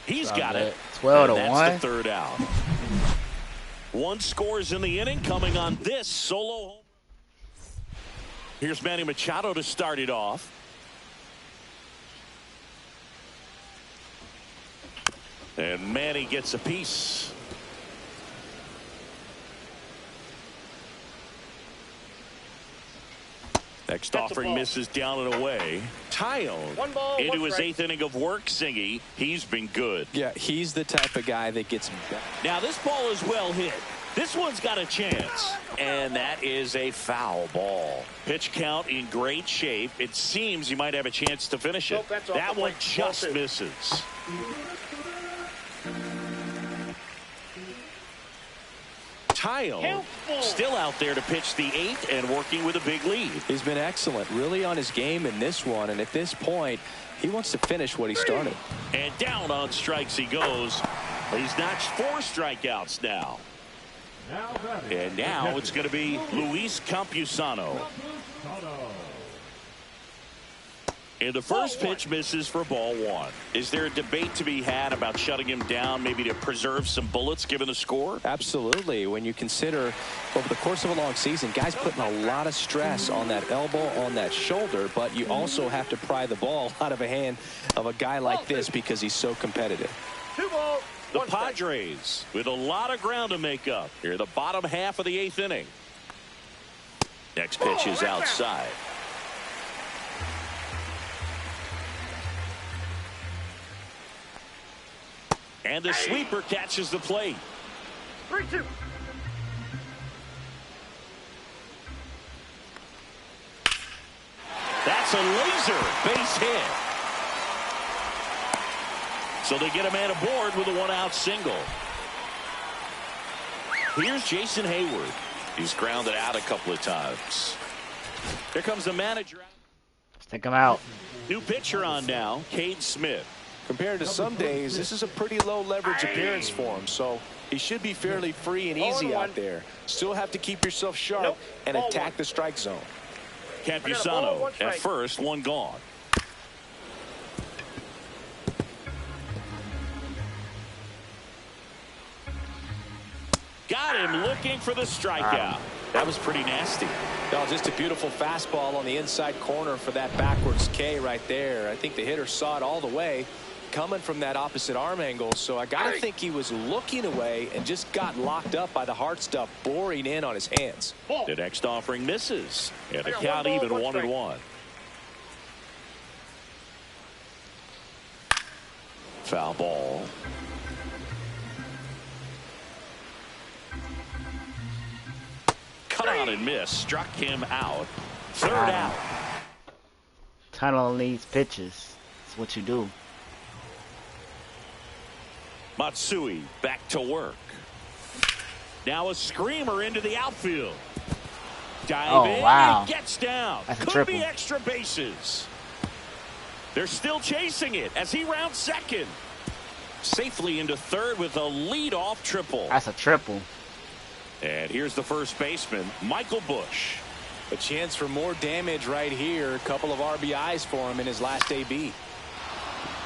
Speaker 1: He's got it.
Speaker 4: 12-1.
Speaker 1: That's the 3rd out. 1 scores in the inning coming on this solo home. Here's Manny Machado to start it off. And Manny gets a piece. Next offering misses down and away. Tyone into his 8th inning of work, Singy. He's been good.
Speaker 2: Yeah, he's the type of guy that gets back.
Speaker 1: Now this ball is well hit. This one's got a chance. And that is a foul ball. Pitch count in great shape. It seems you might have a chance to finish it. That one just misses. Tyone still out there to pitch the 8th and working with a big lead.
Speaker 2: He's been excellent, really on his game in this one, and at this point he wants to finish what he started.
Speaker 1: And down on strikes he goes. He's notched 4 strikeouts now. And now it's going to be Luis Campusano. And the first pitch misses for ball 1. Is there a debate to be had about shutting him down, maybe to preserve some bullets given the score?
Speaker 2: Absolutely. When you consider over the course of a long season, guys putting a lot of stress on that elbow, on that shoulder, but you also have to pry the ball out of a hand of a guy like this because he's so competitive.
Speaker 3: 2 balls.
Speaker 1: The Padres with a lot of ground to make up here, the bottom half of the 8th inning. Next pitch is outside. And the sweeper catches the plate.
Speaker 3: 3-2.
Speaker 1: That's a laser base hit. So they get a man aboard with a 1-out single. Here's Jason Hayward. He's grounded out a couple of times. Here comes the manager.
Speaker 4: Stick him out.
Speaker 1: New pitcher on now, Cade Smith.
Speaker 2: Compared to some days, this is a pretty low leverage appearance for him, so he should be fairly free and easy out there. Still have to keep yourself sharp and attack the strike zone.
Speaker 1: Campusano at first, 1 gone. Got him looking for the strikeout. That was pretty nasty.
Speaker 2: No, just a beautiful fastball on the inside corner for that backwards K right there. I think the hitter saw it all the way coming from that opposite arm angle, so I gotta think he was looking away and just got locked up by the hard stuff boring in on his hands.
Speaker 1: The next offering misses, and the count even 1-1. Foul ball. Cut out and miss, struck him out. 3rd out.
Speaker 4: Tunnel needs pitches. That's what you do.
Speaker 1: Matsui back to work. Now a screamer into the outfield. Dive in,
Speaker 4: wow.
Speaker 1: He gets down.
Speaker 4: That's a
Speaker 1: Could
Speaker 4: triple.
Speaker 1: be extra bases. They're still chasing it as he rounds second. Safely into 3rd with a leadoff triple.
Speaker 4: That's a triple.
Speaker 1: And here's the first baseman, Michael Busch.
Speaker 2: A chance for more damage right here. A couple of RBIs for him in his last AB.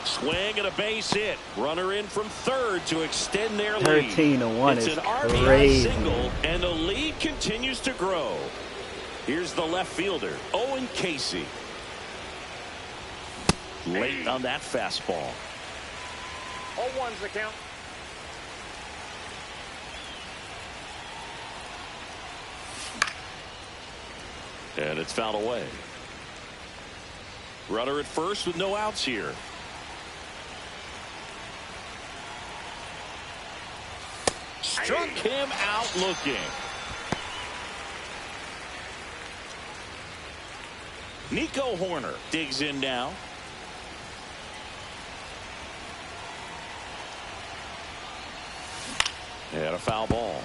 Speaker 1: Swing and a base hit. Runner in from 3rd to extend their lead.
Speaker 4: 13-1
Speaker 1: it's
Speaker 4: is
Speaker 1: an RBI
Speaker 4: crazy.
Speaker 1: single, and the lead continues to grow. Here's the left fielder, Owen Casey. Late on that fastball.
Speaker 3: 0-1's the count.
Speaker 1: And it's fouled away. Runner at first with no outs here. Struck him out looking. Nico Hoerner digs in now. And a foul ball.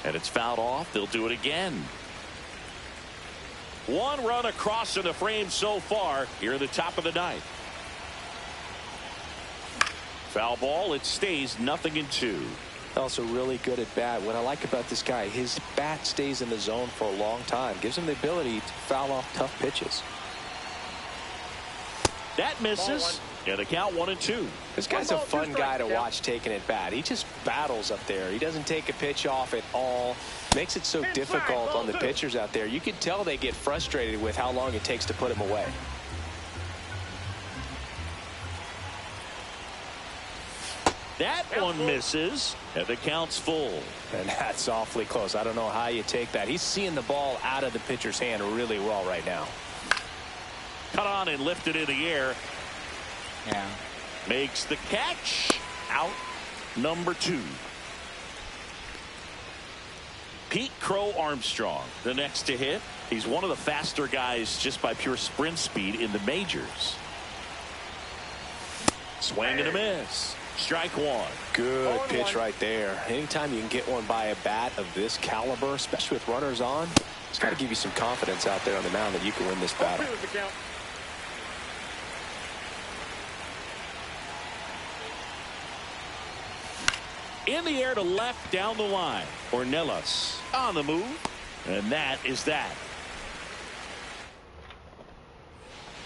Speaker 1: And it's fouled off. They'll do it again. 1 run across in the frame so far here at the top of the 9th. Foul ball. It stays 0-2.
Speaker 2: Also really good at bat. What I like about this guy, his bat stays in the zone for a long time. Gives him the ability to foul off tough pitches.
Speaker 1: That misses. Yeah, the count 1-2.
Speaker 2: This guy's a fun guy to watch taking at bat. He just battles up there. He doesn't take a pitch off at all. Makes it so difficult on the pitchers out there. You can tell they get frustrated with how long it takes to put him away.
Speaker 1: That one misses, and the count's full.
Speaker 2: And that's awfully close. I don't know how you take that. He's seeing the ball out of the pitcher's hand really well right now.
Speaker 1: Cut on and lifted in the air.
Speaker 4: Yeah.
Speaker 1: Makes the catch. Out number 2. Pete Crow Armstrong, the next to hit. He's one of the faster guys just by pure sprint speed in the majors. Swing and a miss. Strike 1.
Speaker 2: Good pitch right there. Anytime you can get one by a bat of this caliber, especially with runners on, it's got to give you some confidence out there on the mound that you can win this battle.
Speaker 1: In the air to left down the line. Ornelas on the move. And that is that.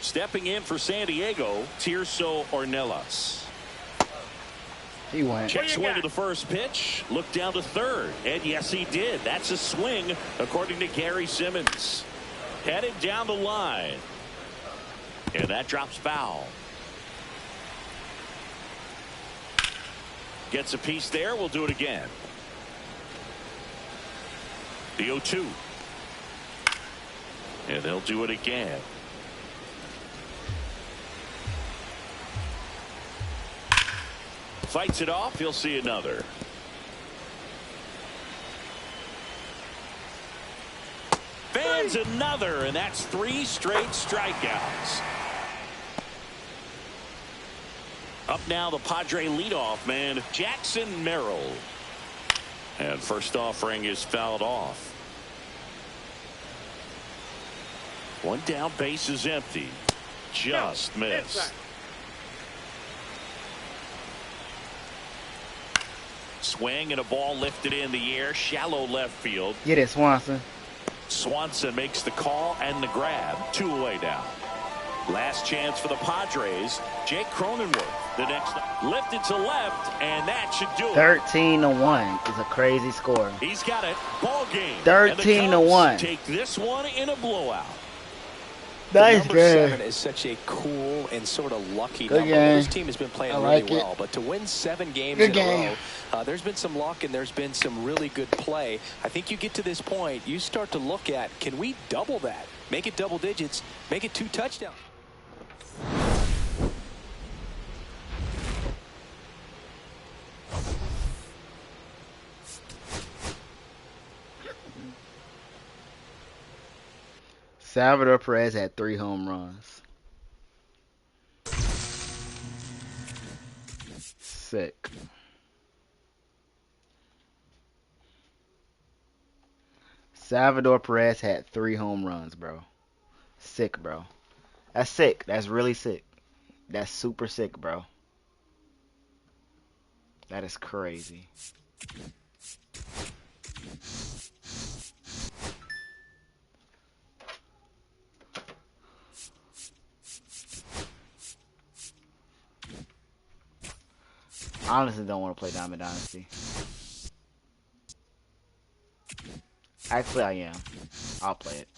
Speaker 1: Stepping in for San Diego, Tirso Ornelas.
Speaker 4: He went.
Speaker 1: Check swing to the first pitch. Look down to third. And yes, he did. That's a swing, according to Gary Simmons. Headed down the line. And that drops foul. Gets a piece there. We'll do it again. The 0-2. And they'll do it again. Fights it off. He'll see another. Fans another, and that's 3 straight strikeouts. Up now, the Padre leadoff man, Jackson Merrill. And first offering is fouled off. One down, base is empty. Just missed. Swing and a ball lifted in the air, shallow left field.
Speaker 4: Get it, Swanson.
Speaker 1: Swanson makes the call and the grab. 2 away now. Last chance for the Padres. Jake Cronenworth, the next, lifted to left, and that should do it.
Speaker 4: 13-1 is a crazy score.
Speaker 1: He's got it. Ball game.
Speaker 4: 13-1.
Speaker 1: Take this one in a blowout.
Speaker 4: Nice
Speaker 2: Number
Speaker 4: game.
Speaker 2: 7 is such a cool and sort of lucky
Speaker 4: Good
Speaker 2: number.
Speaker 4: game.
Speaker 2: This team has been playing
Speaker 4: like
Speaker 2: really
Speaker 4: it.
Speaker 2: well, but to win 7 games
Speaker 4: Good
Speaker 2: in a
Speaker 4: game.
Speaker 2: row, there's been some luck and there's been some really good play. I think you get to this point, you start to look at, can we double that? Make it double digits, make it 2 touchdowns.
Speaker 4: Salvador Perez had 3 home runs. Sick. Salvador Perez had 3 home runs, bro. Sick, bro. That's sick. That's really sick. That's super sick, bro. That is crazy. I honestly don't want to play Diamond Dynasty. Actually, I am. I'll play it.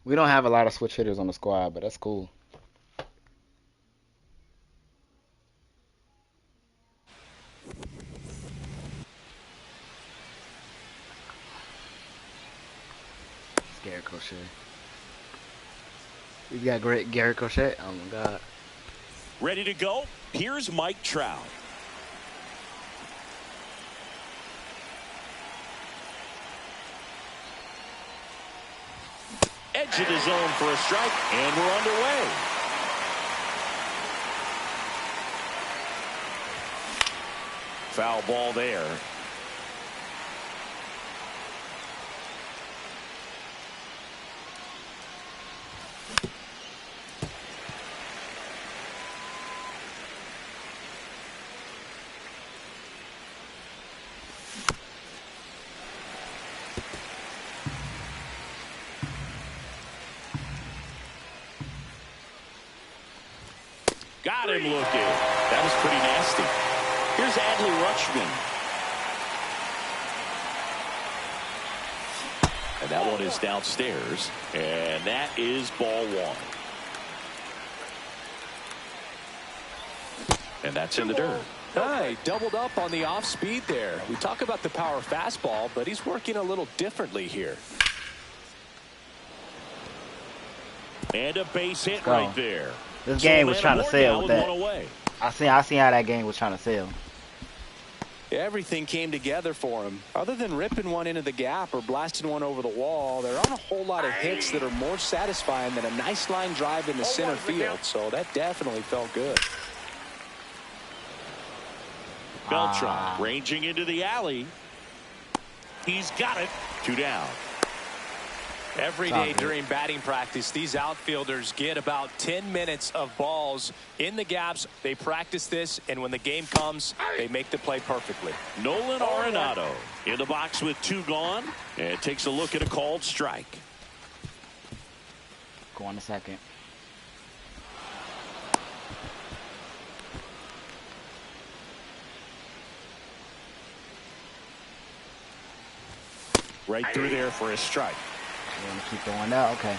Speaker 4: We don't have a lot of switch hitters on the squad, but that's cool. Scared Crochet. You got great Garrett Crochet. Oh my God.
Speaker 1: Ready to go? Here's Mike Trout. Edge of the zone for a strike, and we're underway. Foul ball there. Got him looking. That was pretty nasty. Here's Adley Rutschman. And that one is downstairs. And that is ball one. And that's in the dirt.
Speaker 2: He doubled up on the off speed there. We talk about the power fastball, but he's working a little differently here.
Speaker 1: And a base hit right there.
Speaker 4: This game was trying to sell with that. I seen how that game was trying to sell.
Speaker 2: Everything came together for him. Other than ripping one into the gap or blasting one over the wall, there aren't a whole lot of hits that are more satisfying than a nice line drive into center field. So that definitely felt good.
Speaker 1: Beltran ranging into the alley. He's got it. 2 down.
Speaker 2: Every day during batting practice, these outfielders get about 10 minutes of balls in the gaps. They practice this, and when the game comes, they make the play perfectly.
Speaker 1: Nolan Arenado in the box with 2 gone, and takes a look at a called strike.
Speaker 4: Go on a second.
Speaker 1: Right through there for a strike.
Speaker 4: You want to keep going now? Okay.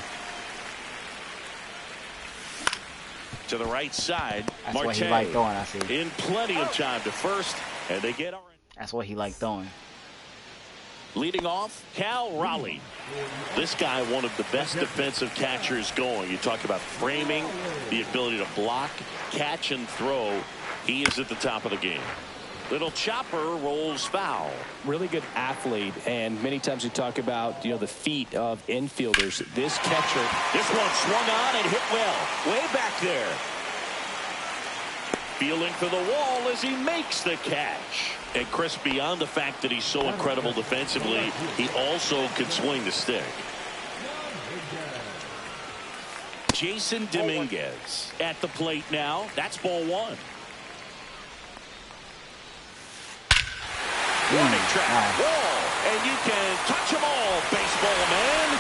Speaker 1: To the right side.
Speaker 4: That's what he liked throwing, I see.
Speaker 1: In plenty of time to first, and they get.
Speaker 4: That's what he liked throwing.
Speaker 1: Leading off, Cal Raleigh. This guy, one of the best defensive catchers going. You talk about framing, the ability to block, catch, and throw. He is at the top of the game. Little chopper rolls foul.
Speaker 2: Really good athlete, and many times we talk about, the feet of infielders. This catcher.
Speaker 1: This one swung on and hit well. Way back there. Feeling for the wall as he makes the catch. And Chris, beyond the fact that he's so incredible defensively, he also can swing the stick. Jason Dominguez at the plate now. That's ball one. Warning track, wall, and you can touch them all, baseball man.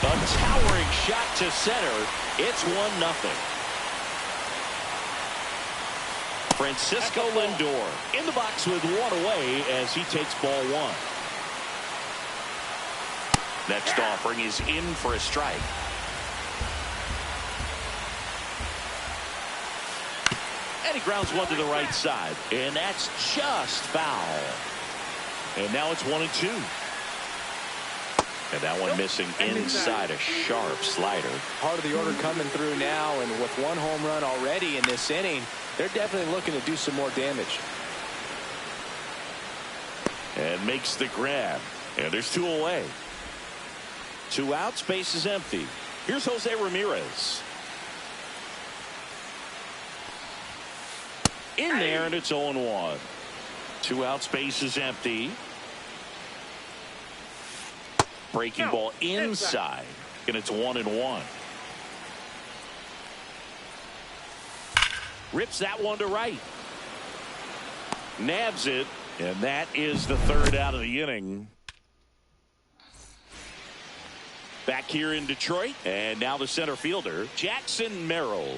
Speaker 1: A towering shot to center. It's 1-0. Francisco Lindor in the box with 1 away as he takes ball one. Next offering is in for a strike. And he grounds one to the right side. And that's just foul. And now it's 1-2. And that one missing inside a sharp slider.
Speaker 2: Part of the order coming through now, and with 1 home run already in this inning, they're definitely looking to do some more damage.
Speaker 1: And makes the grab. And there's 2 away. 2 out, space is empty. Here's Jose Ramirez. In there, and it's 0-1. 2 out, space is empty. Breaking ball inside, and it's 1-1. Rips that one to right. Nabs it, and that is the 3rd out of the inning. Back here in Detroit, and now the center fielder, Jackson Merrill.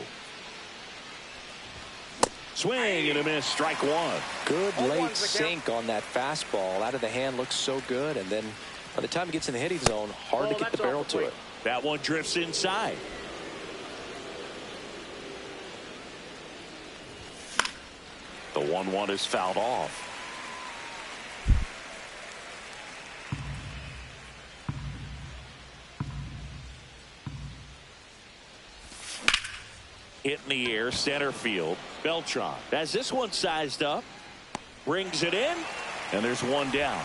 Speaker 1: Swing and a miss, strike 1.
Speaker 2: Good late sink on that fastball. Out of the hand, looks so good, and then by the time it gets in the hitting zone, hard to get the barrel to it.
Speaker 1: That one drifts inside. The 1-1 is fouled off. Hit in the air, center field. Beltran has this one sized up. Brings it in, and there's one down.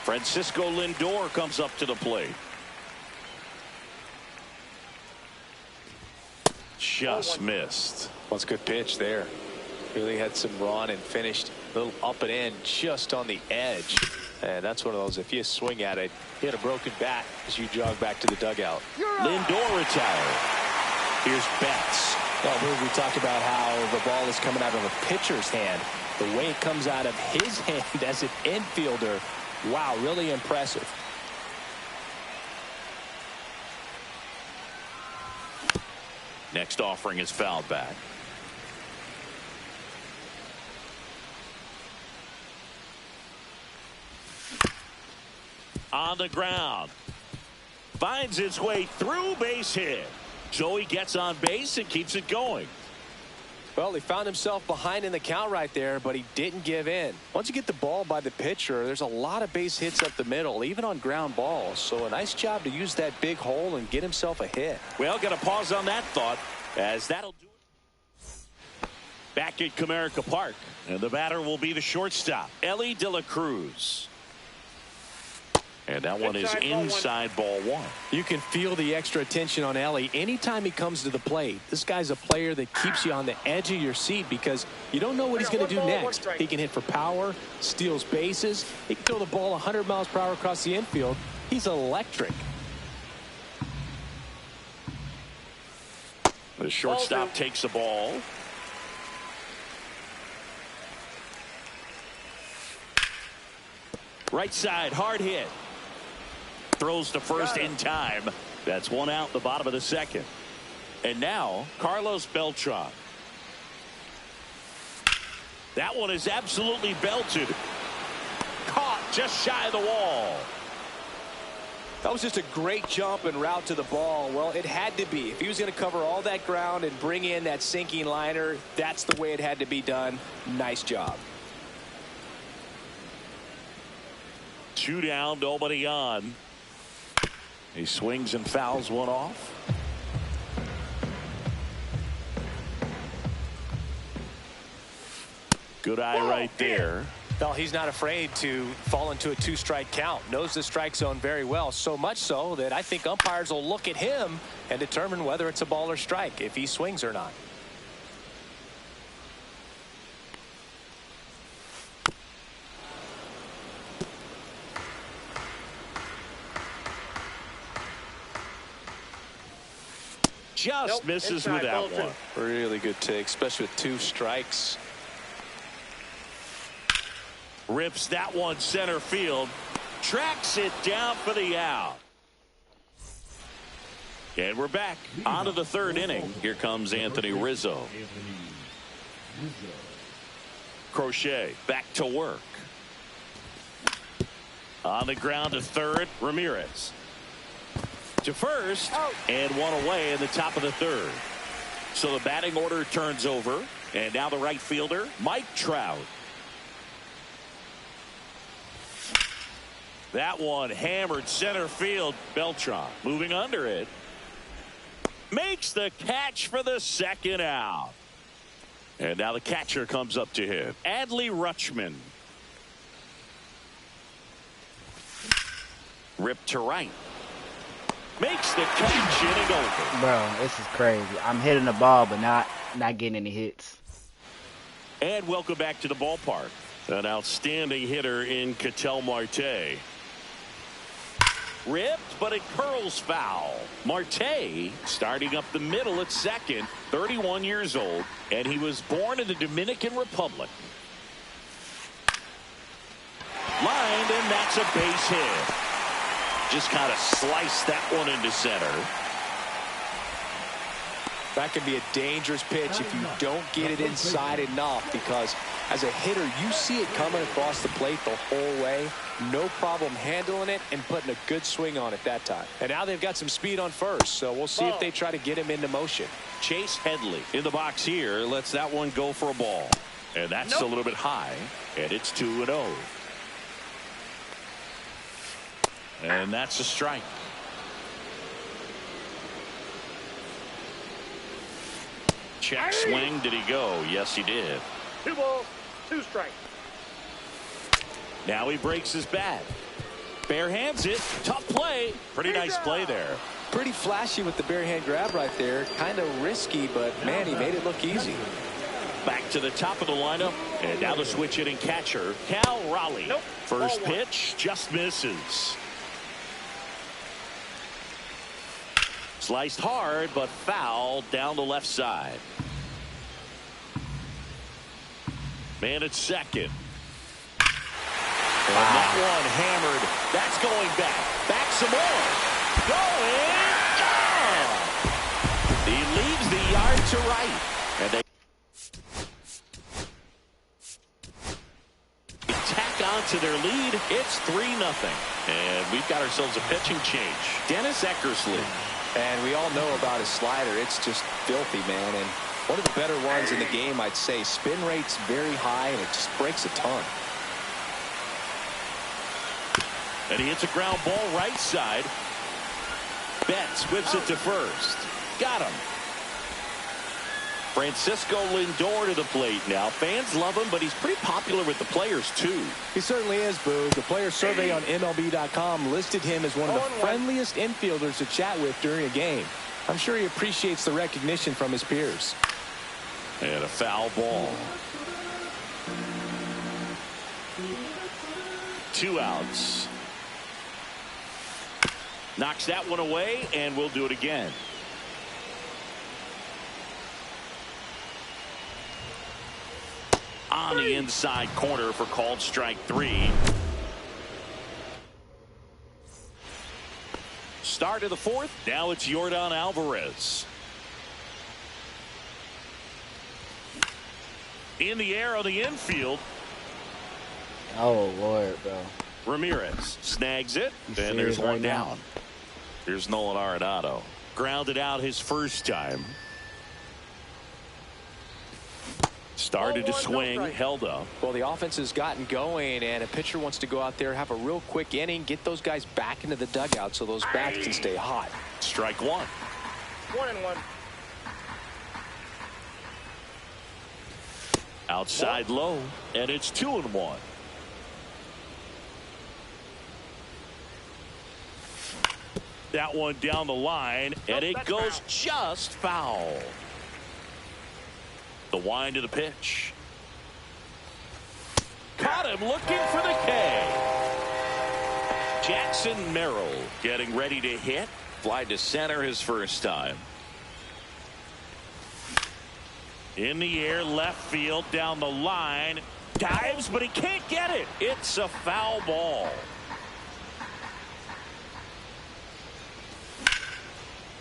Speaker 1: Francisco Lindor comes up to the plate. Just missed.
Speaker 2: Well, it's a good pitch there. Really had some run and finished a little up and in just on the edge. And that's one of those, if you swing at it, hit a broken bat as you jog back to the dugout.
Speaker 1: Lindor retired. Here's Betts.
Speaker 2: Well, we talked about how the ball is coming out of a pitcher's hand. The way it comes out of his hand as an infielder, wow, really impressive.
Speaker 1: Next offering is fouled back. On the ground. Finds its way through, base hit. So he gets on base and keeps it going.
Speaker 2: Well, he found himself behind in the count right there, but he didn't give in. Once you get the ball by the pitcher, there's a lot of base hits up the middle, even on ground balls. So a nice job to use that big hole and get himself a hit.
Speaker 1: Well, got to pause on that thought, as that'll do it. Back at Comerica Park, and the batter will be the shortstop, Elly De La Cruz. And that one is inside ball one.
Speaker 2: You can feel the extra attention on Elly anytime he comes to the plate. This guy's a player that keeps you on the edge of your seat because you don't know what he's going to do next. He can hit for power, steals bases. He can throw the ball 100 miles per hour across the infield. He's electric.
Speaker 1: The shortstop takes the ball. Right side, hard hit. Throws to first in time. That's one out in the bottom of the second. And now Carlos Beltran. That one is absolutely belted. Caught just shy of the wall.
Speaker 2: That was just a great jump and route to the ball. Well, it had to be. If he was going to cover all that ground and bring in that sinking liner, that's the way it had to be done. Nice job.
Speaker 1: 2 down, nobody on. He swings and fouls one off. Good eye right there.
Speaker 2: Well, he's not afraid to fall into a 2-strike count. Knows the strike zone very well. So much so that I think umpires will look at him and determine whether it's a ball or strike, if he swings or not.
Speaker 1: Just misses with that one.
Speaker 2: Really good take, especially with 2 strikes.
Speaker 1: Rips that one center field. Tracks it down for the out. And we're back onto the 3rd inning. Here comes Anthony Rizzo. Crochet back to work. On the ground to 3rd, Ramirez. To first, and one away in the top of the 3rd. So the batting order turns over, and now the right fielder, Mike Trout. That one hammered center field. Beltran moving under it. Makes the catch for the 2nd out. And now the catcher comes up to him. Adley Rutschman. Ripped to right. Makes the catch, inning over.
Speaker 4: Bro, this is crazy. I'm hitting the ball, but not getting any hits.
Speaker 1: And welcome back to the ballpark. An outstanding hitter in Ketel Marte. Ripped, but it curls foul. Marte starting up the middle at 2nd, 31 years old, and he was born in the Dominican Republic. Lined, and that's a base hit. Just kind of sliced that one into center.
Speaker 2: That can be a dangerous pitch if you don't get it inside enough, because as a hitter, you see it coming across the plate the whole way. No problem handling it and putting a good swing on it that time. And now they've got some speed on first, so we'll see if they try to get him into motion.
Speaker 1: Chase Headley in the box here lets that one go for a ball. And that's a little bit high, and it's 2-0. And that's a strike. Check swing. Did he go? Yes, he did.
Speaker 3: 2 balls, 2 strikes.
Speaker 1: Now he breaks his bat. Bare hands it. Tough play. Pretty nice play there.
Speaker 2: Pretty flashy with the bare hand grab right there. Kind of risky, but man, he made it look easy.
Speaker 1: Back to the top of the lineup. And now the switch hitting catcher, Cal Raleigh.
Speaker 3: Nope.
Speaker 1: First pitch just misses. Sliced hard, but foul down the left side. Man at second. And that one hammered. That's going back. Back some more. Going down. He leaves the yard to right. And they tack on to their lead. It's 3-0. And we've got ourselves a pitching change. Dennis Eckersley.
Speaker 2: And we all know about his slider. It's just filthy, man. And one of the better ones in the game, I'd say. Spin rate's very high, and it just breaks a ton.
Speaker 1: And he hits a ground ball right side. Betts whips it to first. Got him. Francisco Lindor to the plate now. Fans love him, but he's pretty popular with the players, too.
Speaker 2: He certainly is, Boo. The player survey on MLB.com listed him as one of the friendliest infielders to chat with during a game. I'm sure he appreciates the recognition from his peers.
Speaker 1: And a foul ball. 2 outs. Knocks that one away, and we'll do it again. On the inside corner for called strike 3. Start of the 4th. Now it's Yordan Alvarez. In the air on the infield.
Speaker 4: Oh, Lord, bro.
Speaker 1: Ramirez snags it, and there's one down. Here's Nolan Arenado. Grounded out his first time. Started to swing, held up.
Speaker 2: Well, the offense has gotten going, and a pitcher wants to go out there, have a real quick inning, get those guys back into the dugout so those bats can stay hot.
Speaker 1: Strike 1.
Speaker 3: 1-1.
Speaker 1: Outside low, and it's 2-1. That one down the line, and it goes just foul. The wind of the pitch. Caught him looking for the K. Jackson Merrill getting ready to hit. Fly to center his first time. In the air, left field, down the line. Dives, but he can't get it. It's a foul ball.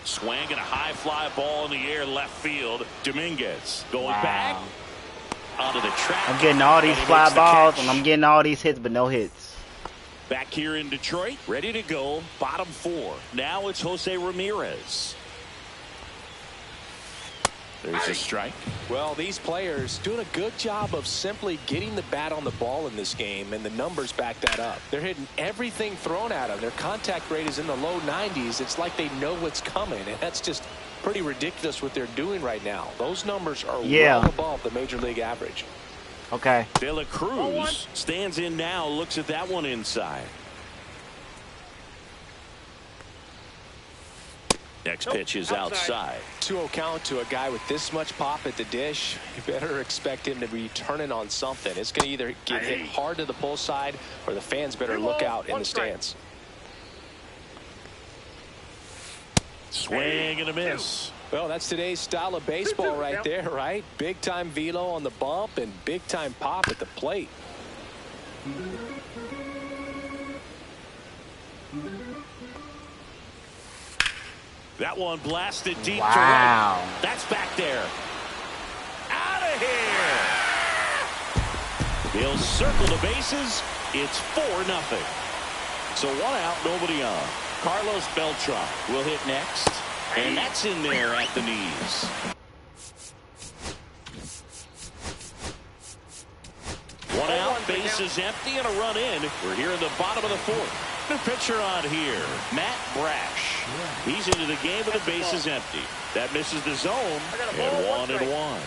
Speaker 1: Swing and a high fly ball in the air left field. Dominguez going back onto the track.
Speaker 4: I'm getting all these fly balls and I'm getting all these hits, but no hits.
Speaker 1: Back here in Detroit, ready to go. Bottom 4. Now it's Jose Ramirez. There's a strike.
Speaker 2: Well, these players doing a good job of simply getting the bat on the ball in this game, and the numbers back that up. They're hitting everything thrown at them. Their contact rate is in the low 90s. It's like they know what's coming, and that's just pretty ridiculous what they're doing right now. Those numbers are well above the major league average.
Speaker 4: Okay.
Speaker 1: De La Cruz stands in now, looks at that one inside. Next pitch is outside.
Speaker 2: 2-0 count to a guy with this much pop at the dish. You better expect him to be turning on something. It's going to either get hit hard to the pull side, or the fans better look out in the stands.
Speaker 1: Swing and a miss.
Speaker 2: Well, that's today's style of baseball right there, right? Big time velo on the bump and big time pop at the plate.
Speaker 1: That one blasted deep to
Speaker 4: right.
Speaker 1: That's back there. Out of here. He'll circle the bases. It's 4-0. So 1 out, nobody on. Carlos Beltran will hit next. And that's in there at the knees. One out, bases empty, and a run in. We're here in the bottom of the 4th. New pitcher on here, Matt Brash. He's into the game with the bases empty. That misses the zone. And 1-1.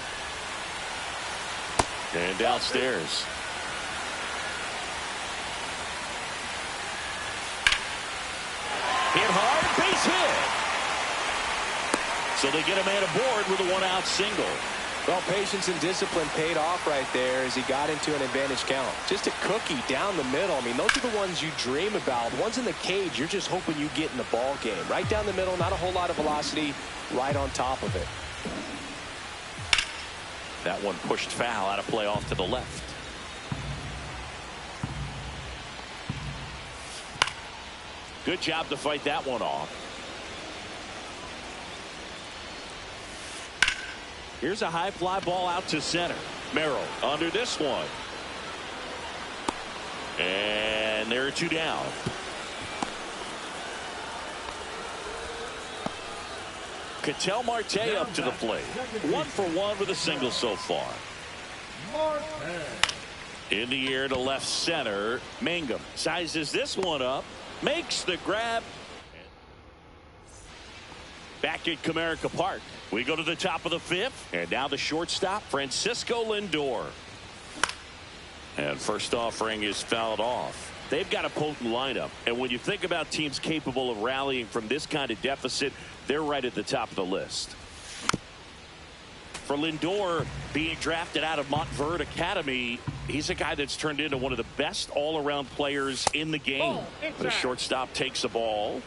Speaker 1: And downstairs. Hit hard, base hit. So they get a man aboard with a one-out single.
Speaker 2: Well, patience and discipline paid off right there as he got into an advantage count. Just a cookie down the middle. I mean, those are the ones you dream about. The ones in the cage, you're just hoping you get in the ball game. Right down the middle, not a whole lot of velocity, right on top of it.
Speaker 1: That one pushed foul, out of play off to the left. Good job to fight that one off. Here's a high fly ball out to center. Merrill under this one. And there are two down. Ketel Marte up to the plate. 1 for 1 with a single so far. In the air to left center. Mangum sizes this one up. Makes the grab. Back at Comerica Park. We go to the top of the 5th. And now the shortstop, Francisco Lindor. And first offering is fouled off. They've got a potent lineup. And when you think about teams capable of rallying from this kind of deficit, they're right at the top of the list. For Lindor, being drafted out of Montverde Academy, he's a guy that's turned into one of the best all-around players in the game. The shortstop takes the ball.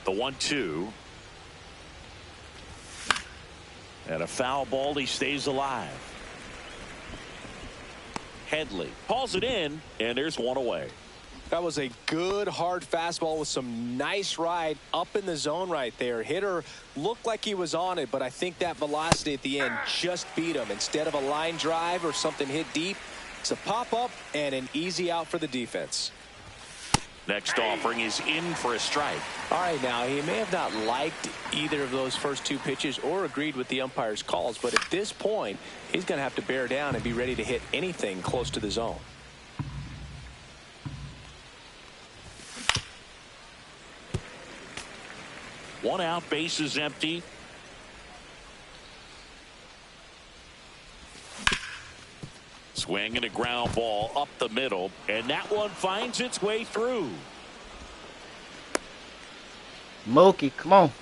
Speaker 1: The 1-2. And a foul ball. He stays alive. Headley hauls it in, and there's one away.
Speaker 2: That was a good hard fastball with some nice ride up in the zone right there. Hitter looked like he was on it, but I think that velocity at the end just beat him. Instead of a line drive or something hit deep, it's a pop up and an easy out for the defense.
Speaker 1: Next offering is in for a strike.
Speaker 2: All right, now he may have not liked either of those first two pitches or agreed with the umpire's calls, but at this point he's going to have to bear down and be ready to hit anything close to the zone.
Speaker 1: One out, base is empty. Swing and a ground ball up the middle, and that one finds its way through.
Speaker 4: Mookie, come on.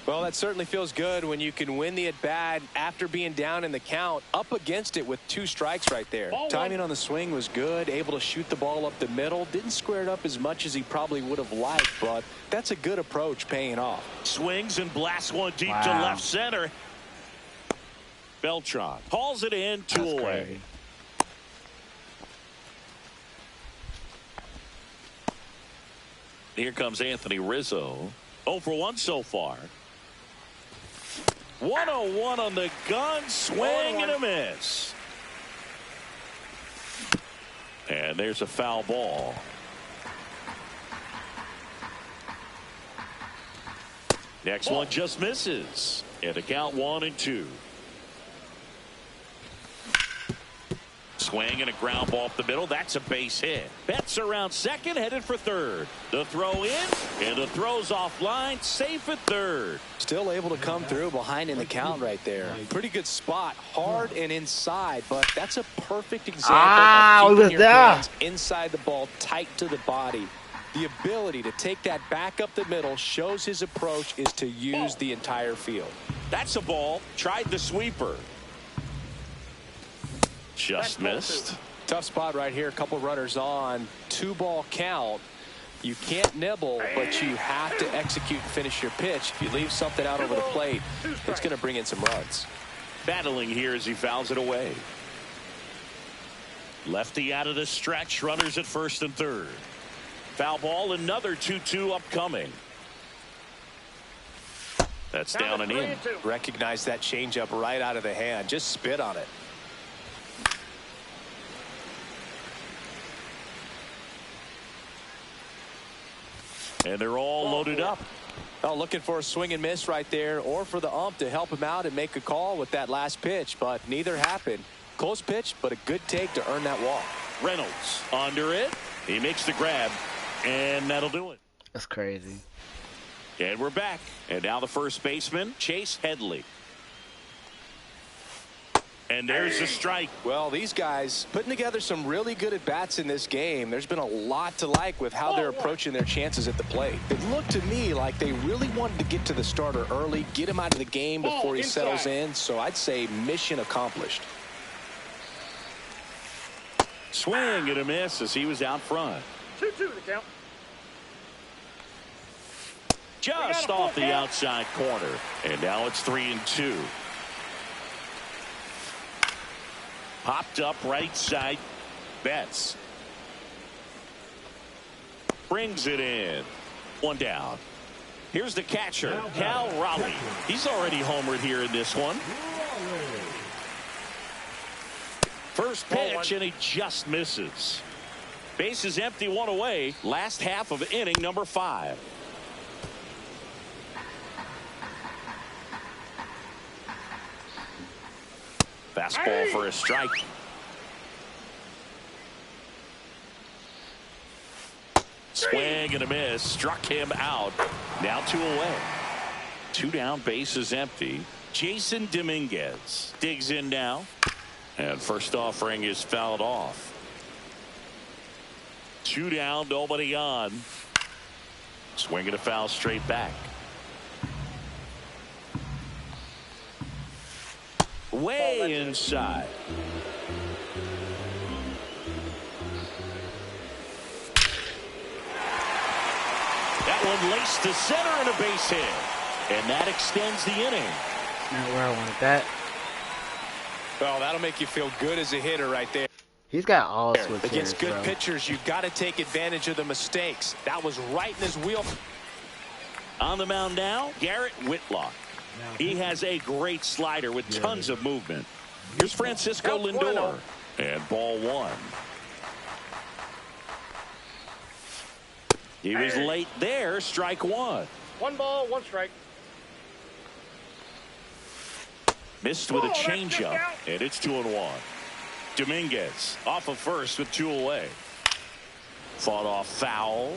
Speaker 2: Well, that certainly feels good when you can win the at-bat after being down in the count, up against it with 2 strikes right there. Timing on the swing was good, able to shoot the ball up the middle. Didn't square it up as much as he probably would have liked, but that's a good approach paying off.
Speaker 1: Swings and blasts one deep to left center. Beltran hauls it in, 2 away.
Speaker 4: Crazy.
Speaker 1: Here comes Anthony Rizzo. 0 for 1 so far. 101 on the gun. Swing and a miss. And there's a foul ball. Next one just misses. And the count 1-2. Swing and a ground ball up the middle. That's a base hit. Betts around second, headed for third. The throw in, and the throw's offline, safe at third.
Speaker 2: Still able to come through behind in the count right there. Pretty good spot, hard and inside, but that's a perfect example of keeping your hands inside the ball, tight to the body. The ability to take that back up the middle shows his approach is to use the entire field.
Speaker 1: That's a ball. Tried the sweeper. Just missed.
Speaker 2: Tough spot right here. A couple runners on. 2-ball count. You can't nibble, but you have to execute and finish your pitch. If you leave something out over the plate, it's going to bring in some runs.
Speaker 1: Battling here as he fouls it away. Lefty out of the stretch. Runners at first and third. Foul ball. Another 2-2 upcoming. That's down and in.
Speaker 2: Recognize that changeup right out of the hand. Just spit on it.
Speaker 1: And they're all loaded up.
Speaker 2: Oh, looking for a swing and miss right there, or for the ump to help him out and make a call with that last pitch, but neither happened. Close pitch, but a good take to earn that walk.
Speaker 1: Reynolds under it. He makes the grab, and that'll do it.
Speaker 4: That's crazy.
Speaker 1: And we're back. And now the first baseman, Chase Headley. And there's a strike.
Speaker 2: Well, these guys putting together some really good at-bats in this game. There's been a lot to like with how they're approaching their chances at the plate. It looked to me like they really wanted to get to the starter early, get him out of the game before he settles in. So I'd say mission accomplished.
Speaker 1: Swing and a miss as he was out front.
Speaker 3: 2-2 the count.
Speaker 1: Just off the outside corner. And now it's 3-2. Popped up right side. Betts brings it in. One down. Here's the catcher, Cal Raleigh. He's already homered here in this one. First pitch, and he just misses. Base is empty, one away. Last half of inning number 5. Fastball for a strike. Swing and a miss. Struck him out. Now 2 away. 2 down, base is empty. Jason Dominguez digs in now. And first offering is fouled off. 2 down, nobody on. Swinging a foul straight back. Way inside. That one laced to center and a base hit. And that extends the inning.
Speaker 4: Not where I wanted that.
Speaker 2: Well, that'll make you feel good as a hitter right there.
Speaker 4: He's got all switch
Speaker 2: Against
Speaker 4: hitters,
Speaker 2: good pitchers, you've got to take advantage of the mistakes. That was right in his wheel.
Speaker 1: On the mound now, Garrett Whitlock. He has a great slider with tons of movement. Here's Francisco Lindor. And ball 1. He was late there. Strike 1.
Speaker 3: 1 ball, 1 strike.
Speaker 1: Missed with a changeup, and it's 2-1. Dominguez off of first with 2 away. Fought off foul.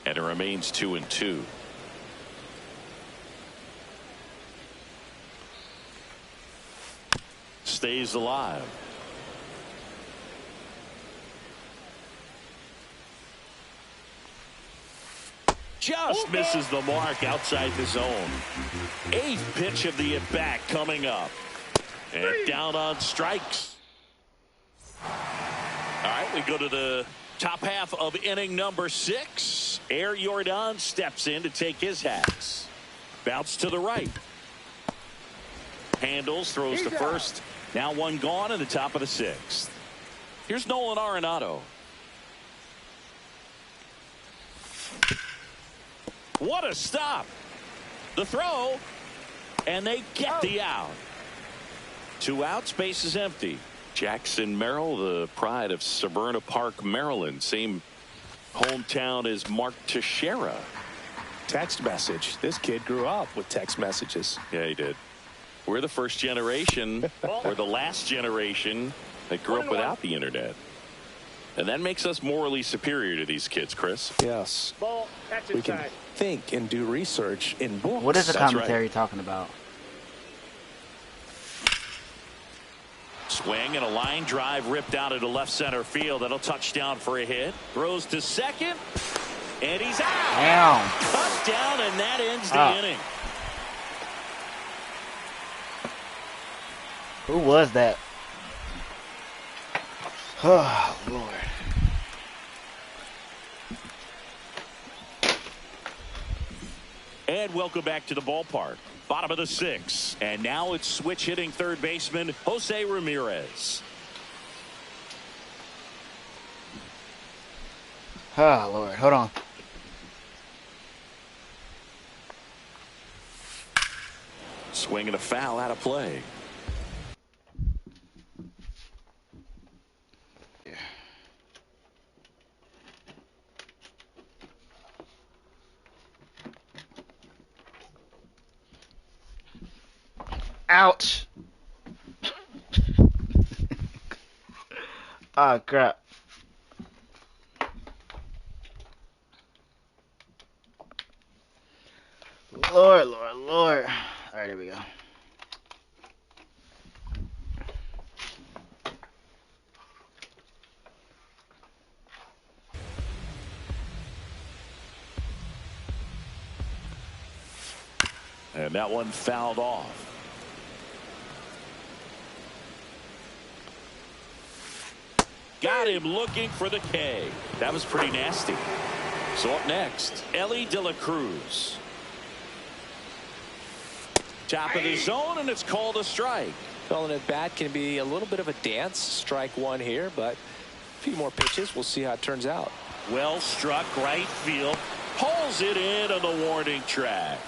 Speaker 1: And it remains 2-2. Stays alive. Just misses the mark outside the zone. 8th pitch of the at-bat coming up. And down on strikes. All right, we go to the top half of inning number 6. Air Jordan steps in to take his hats. Bounce to the right. Handles, throws to first. Now 1 gone in the top of the 6th. Here's Nolan Arenado. What a stop. The throw. And they get the out. 2 outs, base is empty. Jackson Merrill, the pride of Severna Park, Maryland. Same hometown as Mark Teixeira.
Speaker 2: Text message. This kid grew up with text messages.
Speaker 1: Yeah, he did. We're the first generation, or the last generation, that grew up without the internet. And that makes us morally superior to these kids, Chris.
Speaker 2: Yes.
Speaker 3: Ball, catch
Speaker 2: We can
Speaker 3: inside.
Speaker 2: think and do research in books.
Speaker 4: What is the
Speaker 1: That's
Speaker 4: commentary
Speaker 1: right.
Speaker 4: talking about?
Speaker 1: Swing and a line drive ripped out into left center field. That'll touchdown for a hit. Throws to second. And he's out.
Speaker 4: Damn.
Speaker 1: Touchdown, and that ends the inning.
Speaker 4: Who was that? Oh, Lord.
Speaker 1: And welcome back to the ballpark. Bottom of the 6th. And now it's switch hitting third baseman Jose Ramirez.
Speaker 4: Oh, Lord. Hold on.
Speaker 1: Swinging a foul out of play.
Speaker 4: Ouch. Oh, crap. Lord, Lord, Lord. All right, here we go.
Speaker 1: And that one fouled off. Got him looking for the K. That was pretty nasty. So up next, Elly De La Cruz. Top of the zone, and it's called a strike.
Speaker 2: Calling it bat can be a little bit of a dance. Strike one here, but a few more pitches. We'll see how it turns out.
Speaker 1: Well struck, right field. Pulls it in on the warning track.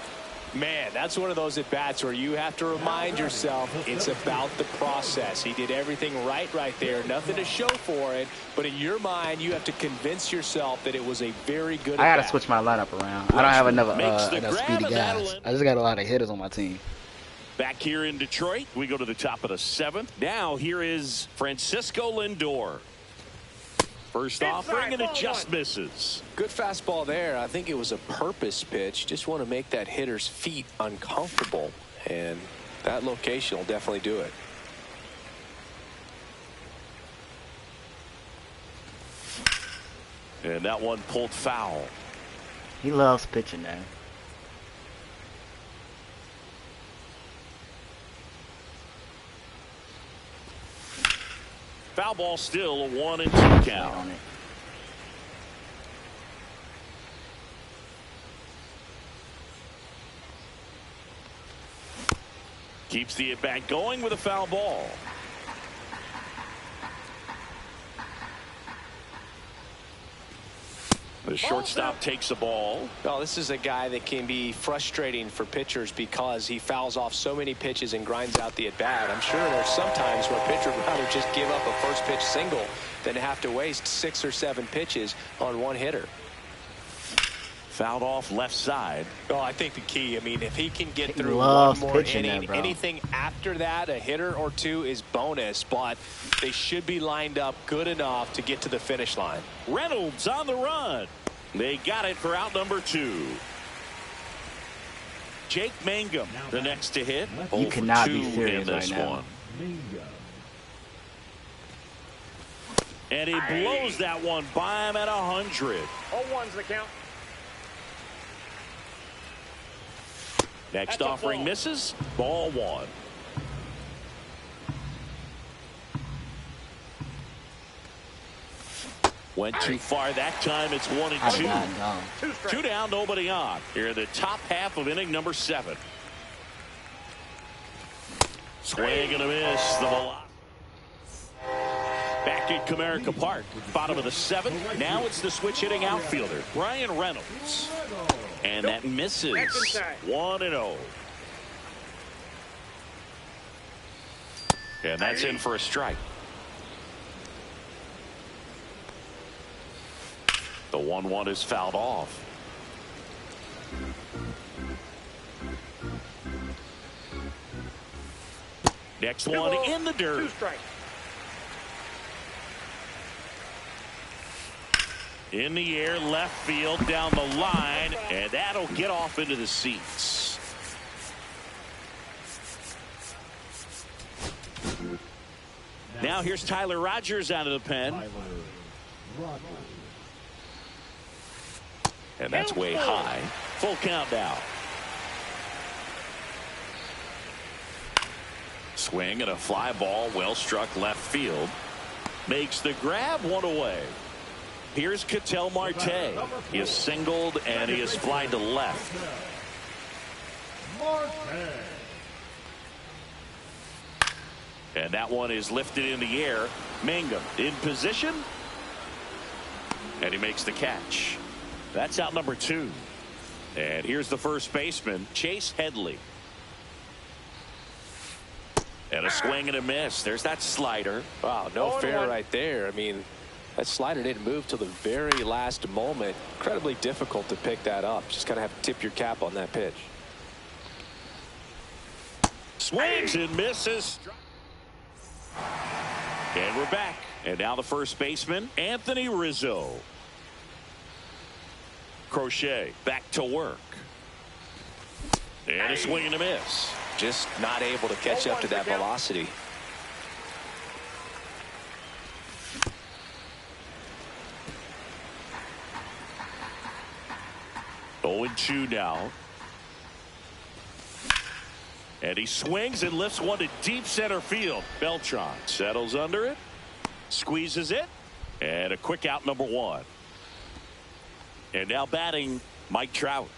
Speaker 2: Man, that's one of those at-bats where you have to remind yourself it's about the process. He did everything right there. Nothing to show for it. But in your mind, you have to convince yourself that it was a very good
Speaker 4: I
Speaker 2: at-bat.
Speaker 4: got to switch my lineup around. I don't have enough speedy guys. I just got a lot of hitters on my team.
Speaker 1: Back here in Detroit, we go to the top of the 7th. Now here is Francisco Lindor. First offering, and it just misses.
Speaker 2: Good fastball there. I think it was a purpose pitch. Just want to make that hitter's feet uncomfortable. And that location will definitely do it.
Speaker 1: And that one pulled foul.
Speaker 4: He loves pitching there.
Speaker 1: Foul ball, still a 1-2 count. Keeps the at-bat going with a foul ball. The shortstop takes the ball.
Speaker 2: Well, this is a guy that can be frustrating for pitchers because he fouls off so many pitches and grinds out the at-bat. I'm sure there's some times where a pitcher would rather just give up a first pitch single than have to waste 6 or 7 pitches on one hitter.
Speaker 1: Fouled off left side.
Speaker 2: Oh, I think the key, I mean, if he can get through
Speaker 4: one
Speaker 2: more inning, anything after that, a hitter or two is bonus, but they should be lined up good enough to get to the finish line.
Speaker 1: Reynolds on the run. They got it for out number 2. Jake Mangum, the next to hit.
Speaker 4: You cannot be serious
Speaker 1: in this
Speaker 4: right now.
Speaker 1: one. And he blows that one by him at 100.
Speaker 3: 0-1's the count.
Speaker 1: Next offering misses. Ball 1. Went too far that time. It's 1-2. 2 down, nobody on. Here in the top half of inning number 7. Swing and a miss. The velocity. Back at Comerica Park, bottom of the 7th. Now it's the switch hitting outfielder, Bryan Reynolds. And that misses. 1-0. And that's in for a strike. The 1-1 is fouled off. Next one in the dirt.
Speaker 3: 2 strikes.
Speaker 1: In the air, left field, down the line, and that'll get off into the seats. Now here's Tyler Rogers out of the pen. And that's way high. Full count now. Swing and a fly ball, well struck left field. Makes the grab, 1 away. Here's Ketel Marte. He is singled and he is flied to left. And that one is lifted in the air. Mangum in position. And he makes the catch. That's out number 2. And here's the first baseman, Chase Headley. And a swing and a miss. There's that slider.
Speaker 2: Wow, no fair right there. I mean, that slider didn't move till the very last moment. Incredibly difficult to pick that up. Just kind of have to tip your cap on that pitch.
Speaker 1: Swings and misses. And we're back. And now the first baseman, Anthony Rizzo. Crochet back to work. And a swing and a miss.
Speaker 2: Just not able to catch up to that velocity.
Speaker 1: Oh, 0-2 now. And he swings and lifts one to deep center field. Beltran settles under it, squeezes it, and a quick out, number 1. And now batting, Mike Trout.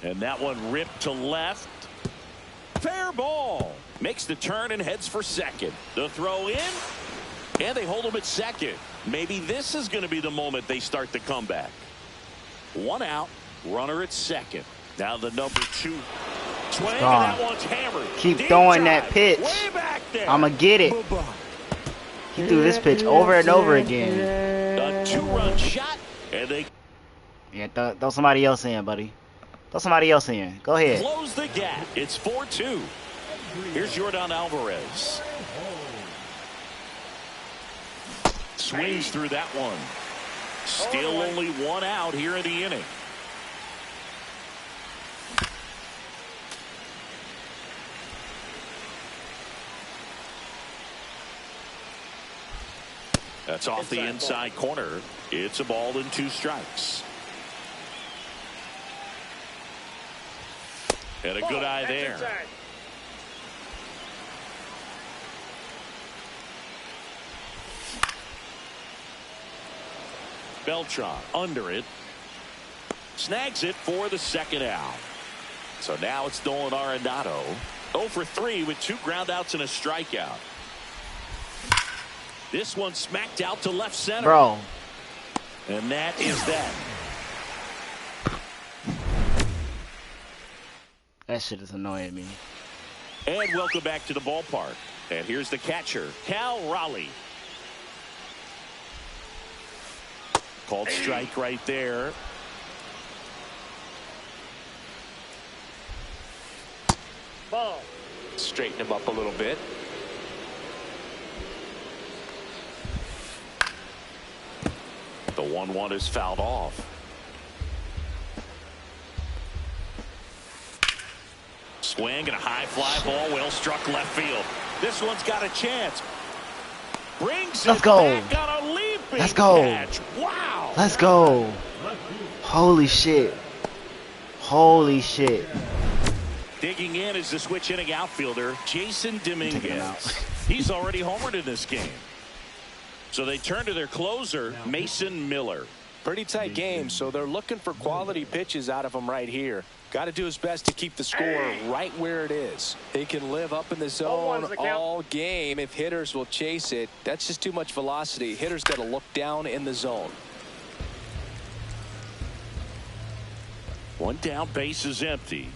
Speaker 1: And that one ripped to left. Fair ball. Makes the turn and heads for second. The throw in, and they hold him at second. Maybe this is going to be the moment they start the comeback. 1 out, runner at second. Now the number 2 swing, and that one's hammered.
Speaker 4: Keep
Speaker 1: Deep
Speaker 4: throwing
Speaker 1: drive,
Speaker 4: that pitch.
Speaker 1: way back there.
Speaker 4: I'ma get it. He threw this pitch over and over again.
Speaker 1: A 2-run shot, and they
Speaker 4: throw somebody else in, buddy. Throw somebody else in. Go ahead.
Speaker 1: close the gap. It's 4-2. Here's Yordan Alvarez. Swings through that one. Still only 1 out here in the inning. That's off the inside corner. It's a ball and 2 strikes. And a good eye there. Beltran under it. Snags it for the second out. So now it's Nolan Arenado. 0 for 3 with 2 groundouts and a strikeout. This one smacked out to left center.
Speaker 4: Bro.
Speaker 1: And that is that.
Speaker 4: That shit is annoying me.
Speaker 1: And welcome back to the ballpark. And here's the catcher, Cal Raleigh. Called strike right there.
Speaker 3: Ball.
Speaker 2: Straighten him up a little bit.
Speaker 1: The 1-1 is fouled off. Swing and a high fly ball, well struck left field. This one's got a chance. Brings
Speaker 4: Let's
Speaker 1: it
Speaker 4: go.
Speaker 1: back on a leaping
Speaker 4: Let's go.
Speaker 1: catch. Wow.
Speaker 4: Let's go. Holy shit. Holy shit.
Speaker 1: Digging in is the switch inning outfielder, Jason Dominguez. He's already homered in this game. So they turn to their closer, Mason Miller.
Speaker 2: Pretty tight game, so they're looking for quality pitches out of him right here. Got to do his best to keep the score right where it is. He can live up in the zone all game if hitters will chase it. That's just too much velocity. Hitters got to look down in the zone.
Speaker 1: 1 down, base is empty.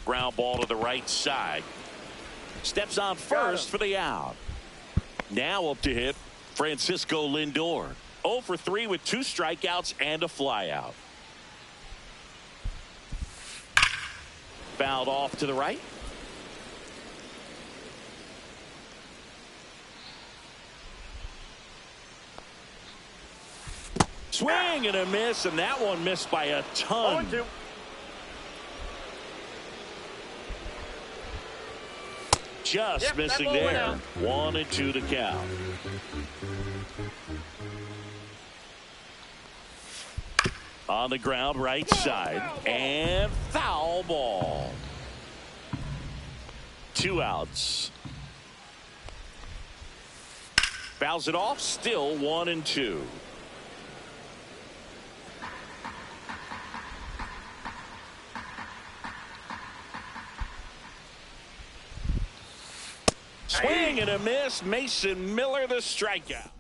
Speaker 1: Ground ball to the right side. Steps on first for the out. Now up to hit Francisco Lindor. 0 for 3 with 2 strikeouts and a flyout. Fouled off to the right. Swing and a miss, and that one missed by a ton.
Speaker 3: 0-2.
Speaker 1: Just missing there. 1-2 to count. On the ground, right side, and foul ball. 2 outs. Fouls it off, still 1-2. Swing and a miss. Mason Miller, the strikeout.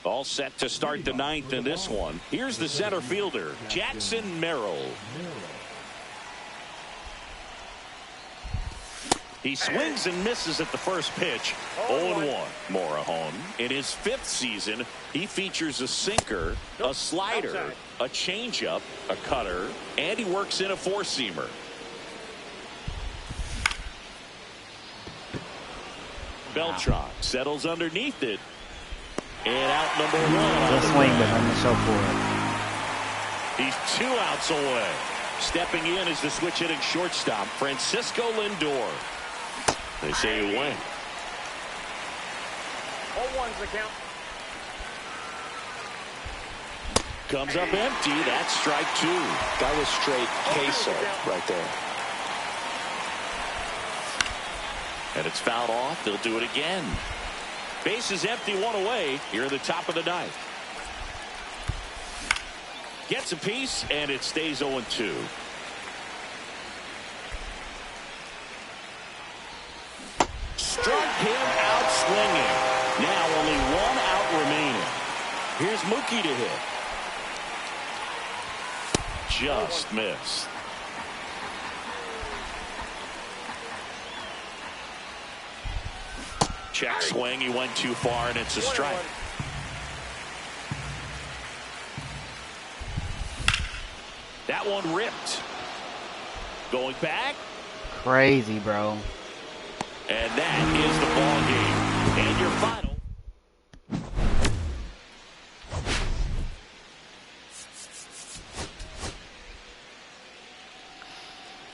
Speaker 1: All set to start the 9th in this one. Here's the center fielder, Jackson Merrill. He swings and misses at the first pitch. 0-1. Morejon, in his 5th season, he features a sinker, a slider, a changeup, a cutter, and he works in a 4-seamer. Beltran settles underneath it. And out number 1.
Speaker 4: Just swing with him and show for it.
Speaker 1: He's 2 outs away. Stepping in is the switch hitting shortstop, Francisco Lindor. They say he went.
Speaker 3: 0-1's the count.
Speaker 1: Comes up empty. That's strike 2.
Speaker 2: That was straight queso right there.
Speaker 1: And it's fouled off. They'll do it again. Base is empty, 1 away here at the top of the 9th. Gets a piece, and it stays 0-2. Struck him out swinging. Now only 1 out remaining. Here's Mookie to hit. Just missed. Check swing. He went too far, and it's a strike. That one ripped. Going back.
Speaker 4: Crazy, bro.
Speaker 1: And that is the ball game. And your final.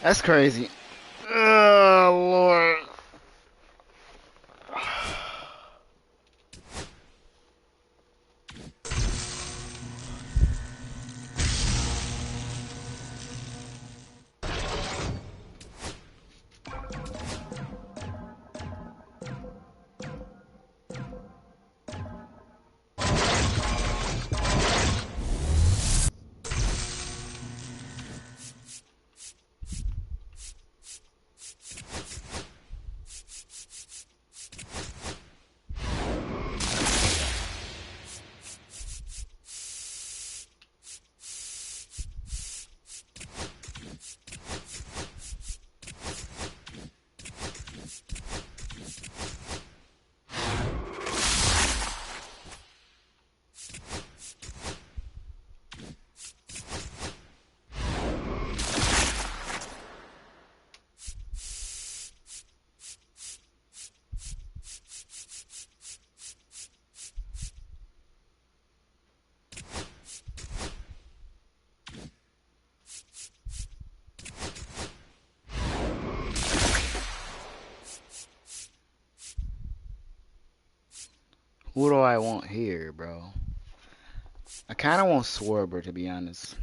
Speaker 4: That's crazy. Oh, Lord. Who do I want here, bro? I kind of want Schwarber, to be honest.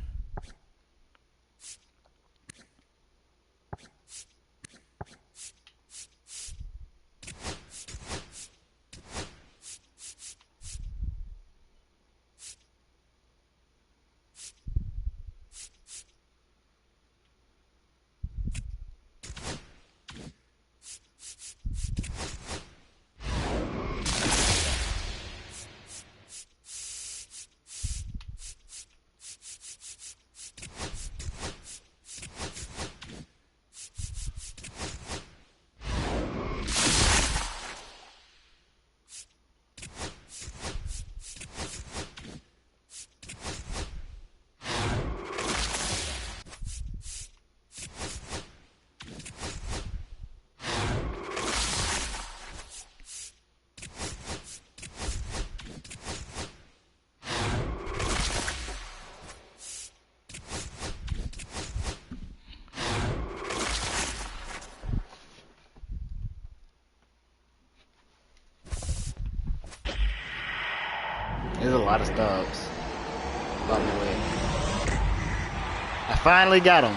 Speaker 4: There's a lot of stubs. By the way, I finally got him.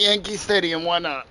Speaker 4: Yankee Stadium, why not?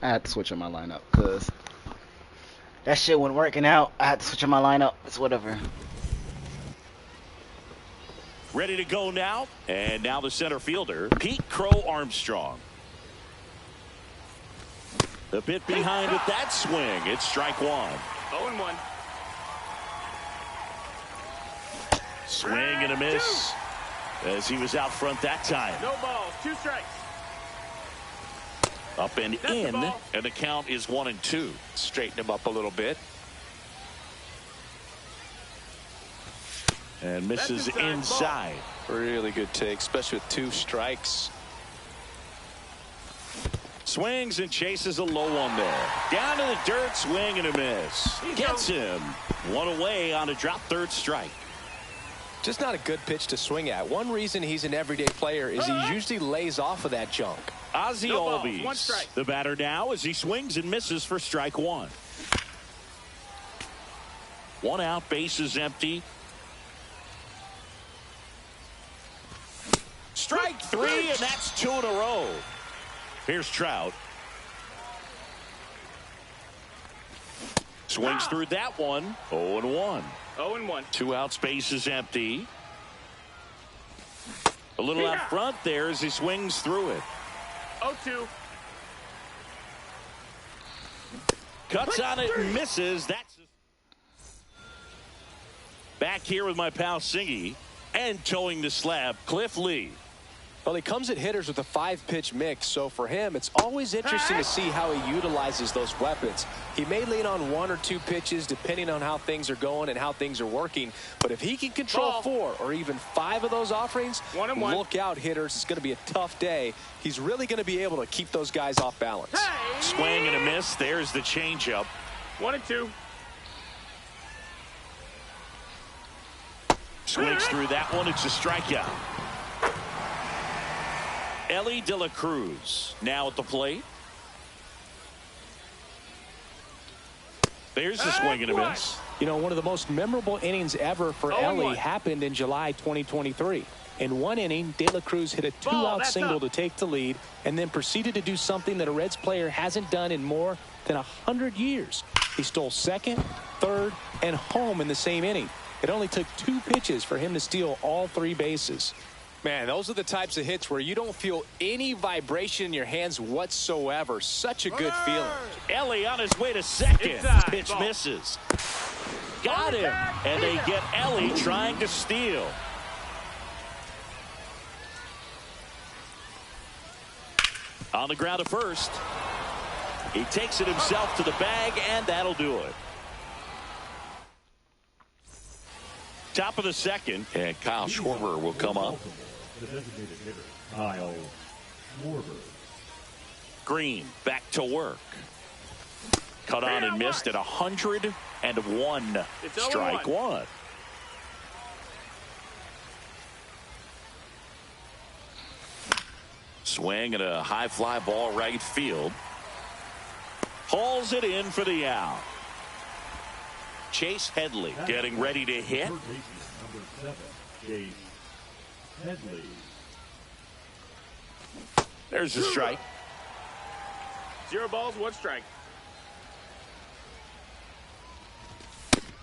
Speaker 4: I had to switch on my lineup because that shit wasn't working out. I had to switch on my lineup. It's whatever.
Speaker 1: Ready to go now. And now the center fielder, Pete Crow Armstrong. A bit behind with that swing. It's strike one.
Speaker 3: 0-1.
Speaker 1: Swing and a miss as he was out front that time.
Speaker 3: No balls, 2 strikes.
Speaker 1: Up and
Speaker 3: That's
Speaker 1: in,
Speaker 3: the ball.
Speaker 1: and the count is 1-2.
Speaker 2: Straighten him up a little bit.
Speaker 1: And misses
Speaker 3: That's inside.
Speaker 2: Really good take, especially with 2 strikes.
Speaker 1: Swings and chases a low one there. Down to the dirt, swing and a miss. Gets him. One away on a drop third strike.
Speaker 2: Just not a good pitch to swing at. One reason he's an everyday player is he usually lays off of that junk.
Speaker 1: Ozzie
Speaker 3: No balls,
Speaker 1: Albies,
Speaker 3: 1 strike.
Speaker 1: the batter now as he swings and misses for strike one. 1 out, bases empty. Strike 3, and that's 2 in a row. Here's Trout. Swings through that one. 0-1.
Speaker 3: 0-1.
Speaker 1: 2 outs, bases empty. A little out front there as he swings through it.
Speaker 3: 0-2.
Speaker 1: Cuts on it and misses. That's Back here with my pal Singy and towing the slab, Cliff Lee.
Speaker 2: Well, he comes at hitters with a 5-pitch mix, so for him, it's always interesting to see how he utilizes those weapons. He may lean on 1 or 2 pitches depending on how things are going and how things are working, but if he can control 4 or even 5 of those offerings, look out, hitters. It's going to be a tough day. He's really going to be able to keep those guys off balance.
Speaker 3: Hey!
Speaker 1: Swing and a miss. There's the changeup.
Speaker 3: 1-2.
Speaker 1: Swings through that one. It's a strikeout. Elly De La Cruz now at the plate. There's the swing and a miss.
Speaker 2: You know, one of the most memorable innings ever for Elly happened in July 2023. In one inning, De La Cruz hit a 2-out single to take the lead and then proceeded to do something that a Reds player hasn't done in more than 100 years. He stole second, third, and home in the same inning. It only took 2 pitches for him to steal all 3 bases. Man, those are the types of hits where you don't feel any vibration in your hands whatsoever. Such a good feeling.
Speaker 1: Elly on his way to second. Pitch misses. Got him. And they get Elly trying to steal. On the ground at first. He takes it himself to the bag, and that'll do it. Top of the second, and Kyle Schwarber will come up.
Speaker 5: The designated hitter, Kyle Schwarber.
Speaker 1: Green back to work. Cut on and missed at 101. Strike 1. Swing and a high fly ball right field. Hauls it in for the out. Chase Headley getting ready to hit.
Speaker 5: Number 7, Chase Headley.
Speaker 1: There's a strike.
Speaker 3: 0 balls, 1 strike.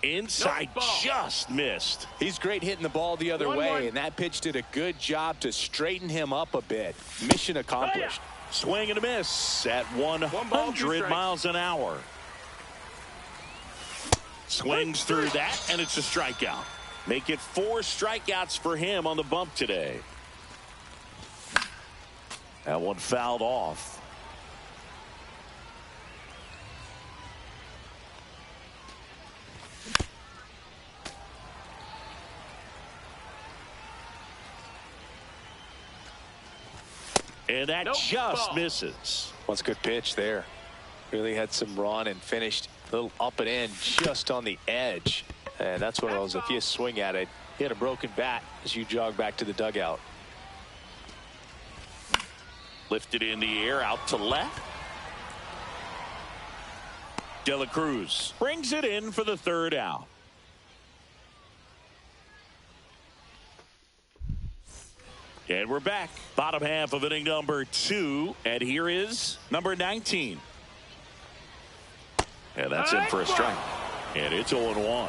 Speaker 1: Inside, just missed.
Speaker 2: He's great hitting the ball the other way, and that pitch did a good job to straighten him up a bit. Mission accomplished.
Speaker 1: Swing and a miss at 100 miles an hour. Swings through that, and it's a strikeout. Make it 4 strikeouts for him on the bump today. That one fouled off. And that just misses.
Speaker 2: That's a good pitch there. Really had some run and finished a little up and in just on the edge. And that's one of those, if you swing at it, hit a broken bat as you jog back to the dugout.
Speaker 1: Lifted in the air out to left. De La Cruz brings it in for the 3rd out. And we're back. Bottom half of inning number 2. And here is number 19. And that's in for a strike. And it's 0-1.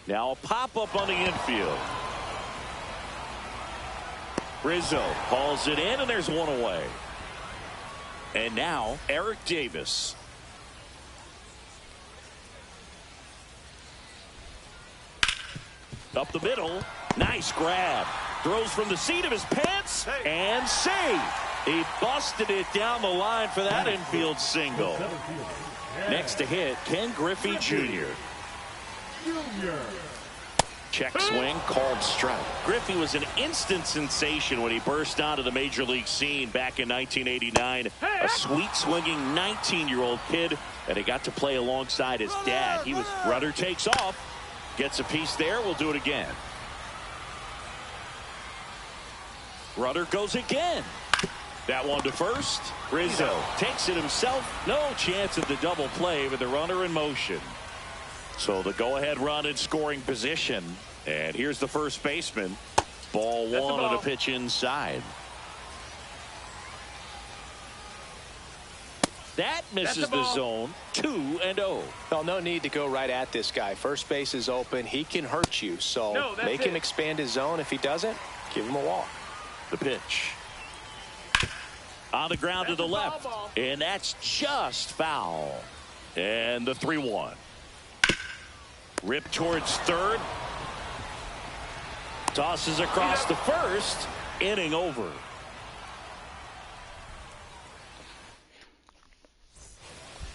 Speaker 1: Now a pop-up on the infield. Rizzo hauls it in, and there's one away. And now Eric Davis. Up the middle. Nice grab. Throws from the seat of his pants and saved. He busted it down the line for that infield single. Next to hit, Ken Griffey Jr. Check swing, called strike. Griffey was an instant sensation when he burst onto the major league scene back in 1989. A sweet swinging 19-year-old kid, and he got to play alongside his dad. Rudder takes off, gets a piece there. We'll do it again. Rudder goes again. That one to first. Rizzo takes it himself. No chance of the double play with the runner in motion. So the go-ahead run in scoring position. And here's the first baseman. Ball 1 on a pitch inside. That misses the zone. 2-0.
Speaker 2: Well, no need to go right at this guy. First base is open. He can hurt you. So make him expand his zone. If he doesn't, give him a walk.
Speaker 1: The pitch. On the ground to the left. And that's just foul. And the 3-1. Rip towards third. Tosses across the first. Inning over.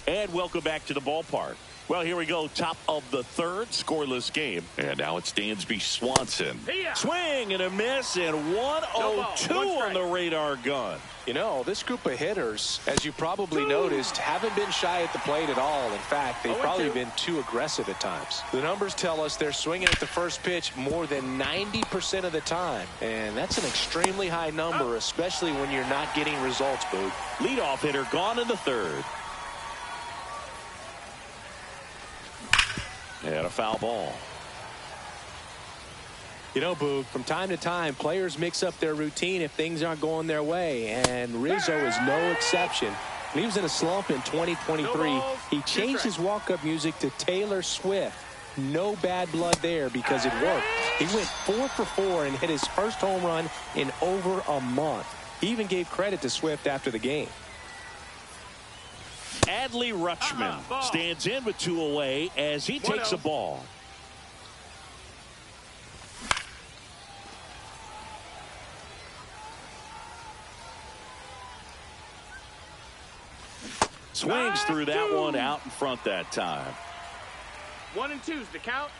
Speaker 1: And welcome back to the ballpark. Well, here we go. Top of the third, scoreless game. And now it's Dansby Swanson. Swing and a miss, and 1-0-2 on the radar gun.
Speaker 2: You know, this group of hitters, as you probably noticed, haven't been shy at the plate at all. In fact, they've probably been too aggressive at times. The numbers tell us they're swinging at the first pitch more than 90% of the time. And that's an extremely high number, especially when you're not getting results, Boog.
Speaker 1: Leadoff hitter gone in the third. And a foul ball.
Speaker 2: You know, Boog, from time to time, players mix up their routine if things aren't going their way, and Rizzo is no exception. When he was in a slump in 2023, he changed his walk-up music to Taylor Swift. No bad blood there because it worked. He went 4 for 4 and hit his first home run in over a month. He even gave credit to Swift after the game.
Speaker 1: Adley Rutschman stands in with 2 away as he takes a ball. Swings through that one out in front that time.
Speaker 3: 1-2's the count.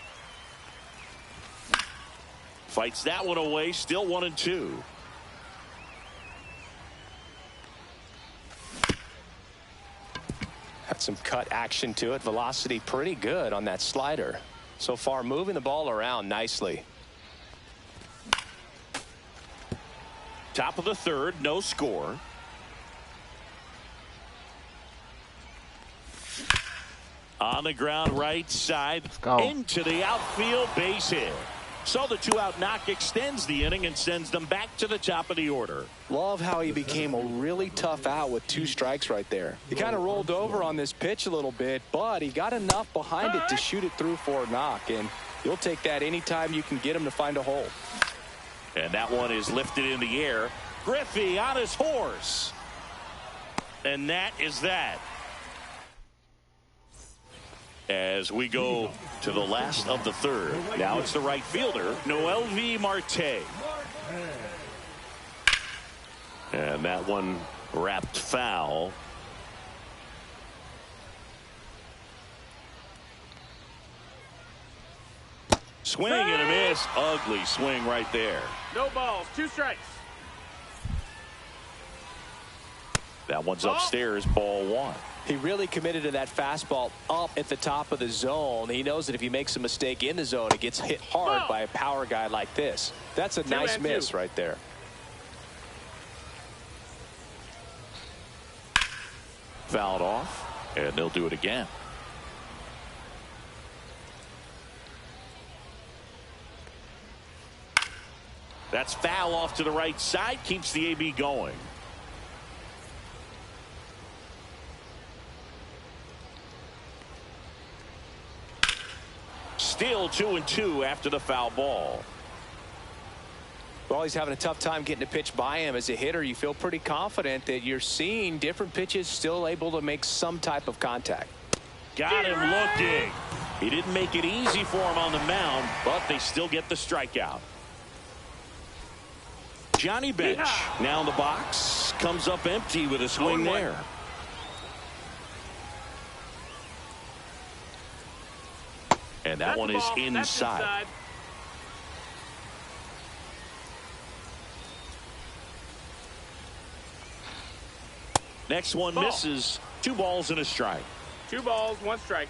Speaker 1: Fights that one away, still 1-2.
Speaker 2: Had some cut action to it. Velocity pretty good on that slider. So far, moving the ball around nicely.
Speaker 1: Top of the third, no score. On the ground right side, into the outfield, base hit. So the 2-out knock extends the inning and sends them back to the top of the order.
Speaker 2: Love how he became a really tough out with 2 strikes right there. He kind of rolled over on this pitch a little bit, but he got enough behind it to shoot it through for a knock, and you'll take that anytime you can get him to find a hole.
Speaker 1: And that one is lifted in the air. Griffey on his horse. And that is that. As we go to the last of the third. Now it's the right fielder, Noelvi Marte. And that one wrapped foul. Swing and a miss. Ugly swing right there.
Speaker 3: No balls, 2 strikes.
Speaker 1: That one's upstairs, ball 1.
Speaker 2: He really committed to that fastball up at the top of the zone. He knows that if he makes a mistake in the zone, it gets hit hard by a power guy like this. That's a nice miss right there.
Speaker 1: Fouled off, and they'll do it again. That's foul off to the right side, keeps the AB going. Still 2-2 after the foul ball.
Speaker 2: Well, he's having a tough time getting a pitch by him. As a hitter, you feel pretty confident that you're seeing different pitches still able to make some type of contact.
Speaker 1: Got him looking. He didn't make it easy for him on the mound, but they still get the strikeout. Johnny Bench now in the box. Comes up empty with a swing there. And that one is inside. Next one misses. 2 balls and a strike.
Speaker 3: 2 balls, 1 strike.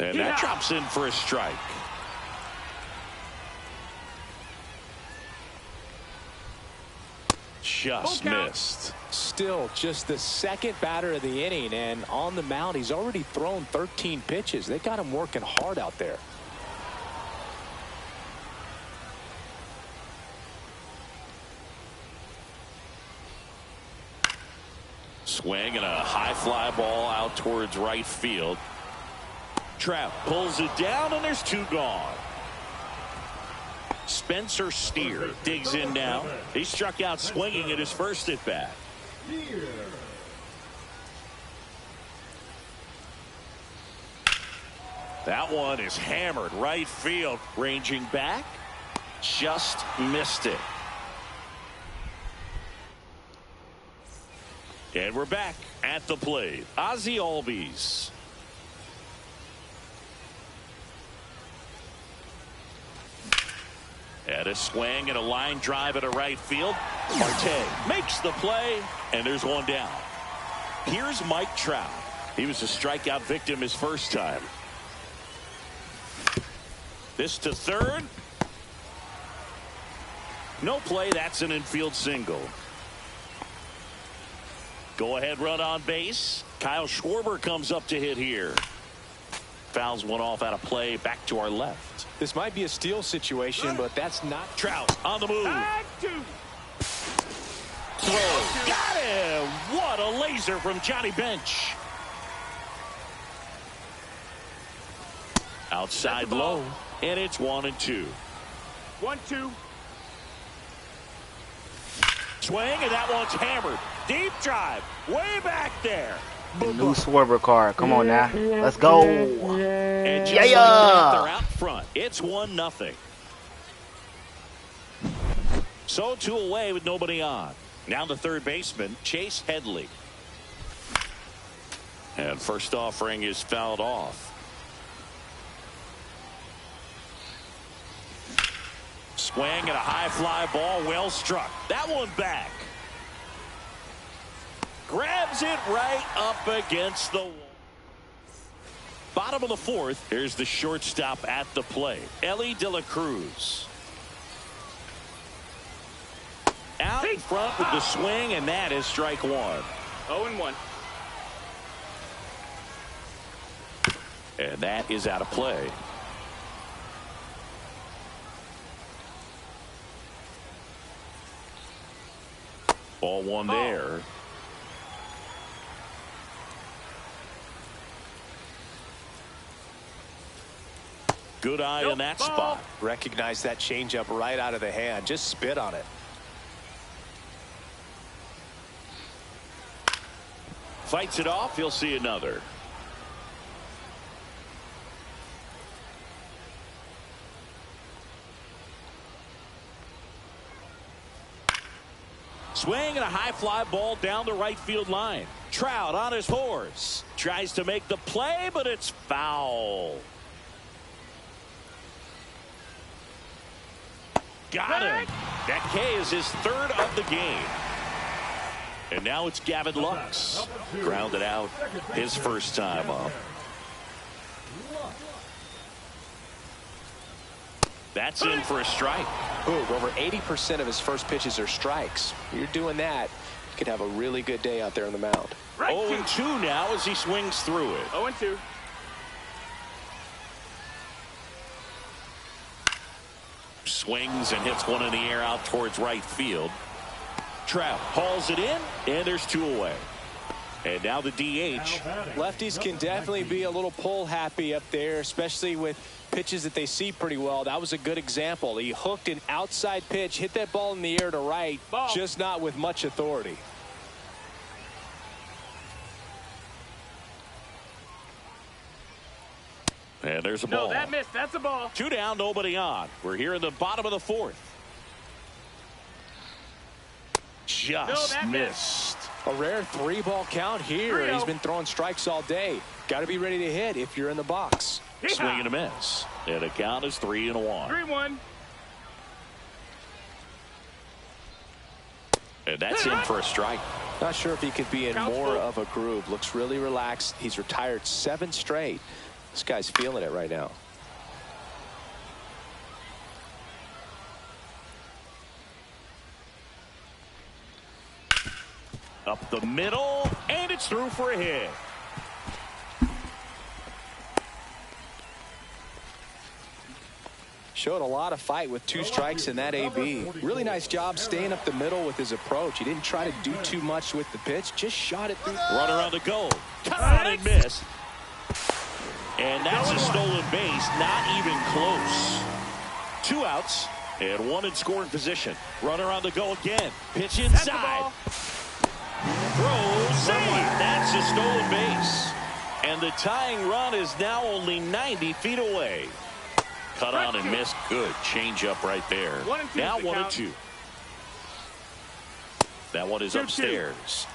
Speaker 1: And that drops in for a strike. Just missed.
Speaker 2: Still just the second batter of the inning, and on the mound he's already thrown 13 pitches. They got him working hard out there.
Speaker 1: Swing and a high fly ball out towards right field. Trout pulls it down, and there's 2 gone. Spencer Steer digs in now. He struck out swinging at his first at bat.
Speaker 5: Here.
Speaker 1: That one is hammered right field. Ranging back. Just missed it. And we're back at the plate. Ozzie Albies. And a swing and a line drive at a right field. Marte makes the play, and there's one down. Here's Mike Trout. He was a strikeout victim his first time. This to third. No play. That's an infield single. Go ahead run on base. Kyle Schwarber comes up to hit here. Fouls one off out of play back to our left.
Speaker 2: This might be a steal situation, but that's not.
Speaker 1: Trout on the move.
Speaker 3: Back two.
Speaker 1: Throw. Got him. What a laser from Johnny Bench. Outside low. And it's 1-2.
Speaker 3: 1-2.
Speaker 1: Swing, and that one's hammered. Deep drive. Way back there.
Speaker 4: New Schwarber card. Come on now. Let's go.
Speaker 1: And just like that, they're out front. It's 1-0. So 2 away with nobody on. Now the third baseman, Chase Headley. And first offering is fouled off. Swing and a high fly ball, well struck. That one back. Grabs it right up against the wall. Bottom of the fourth. Here's the shortstop at the plate, Elly De La Cruz. Out in front with the swing, and that is strike one.
Speaker 3: 0-1.
Speaker 1: And that is out of play. Ball one there. Good eye in that spot.
Speaker 2: Recognize that changeup right out of the hand. Just spit on it.
Speaker 1: Fights it off. He'll see another. Swing and a high fly ball down the right field line. Trout on his horse. Tries to make the play, but it's foul. Got him. That K is his third of the game. And now it's Gavin Lux. Grounded out his first time up. That's in for a strike.
Speaker 2: Boog, over 80% of his first pitches are strikes. You're doing that, you could have a really good day out there on the mound.
Speaker 1: 0-2 now as he swings through it.
Speaker 3: 0-2.
Speaker 1: Swings and hits one in the air out towards right field. Trout hauls it in, and there's 2 away. And now the DH.
Speaker 2: Lefties can definitely be a little pull happy up there, especially with pitches that they see pretty well. That was a good example. He hooked an outside pitch, hit that ball in the air to right, just not with much authority.
Speaker 1: And there's a ball.
Speaker 3: No, that missed. That's a ball.
Speaker 1: 2 down, nobody on. We're here in the bottom of the fourth. Just missed.
Speaker 2: A rare 3-ball count here.
Speaker 3: 3-0.
Speaker 2: He's been throwing strikes all day. Got to be ready to hit if you're in the box.
Speaker 1: Swing and a miss. And the count is 3-1.
Speaker 3: 3-1.
Speaker 1: And that's in for a strike.
Speaker 2: Not sure if he could be in more of a groove. Looks really relaxed. He's retired 7 straight. This guy's feeling it right now.
Speaker 1: Up the middle, and it's through for a hit.
Speaker 2: Showed a lot of fight with 2 strikes in that AB. Really nice job staying up the middle with his approach. He didn't try to do too much with the pitch, just shot it through.
Speaker 1: Runner on the goal. Come on and miss. And that's a stolen base, not even close. 2 outs and 1 in scoring position. Runner on the go again. Pitch inside. Throw, save. That's a stolen base. And the tying run is now only 90 feet away. Cut on and missed. Good change up right there. Now 1-2. That one is upstairs.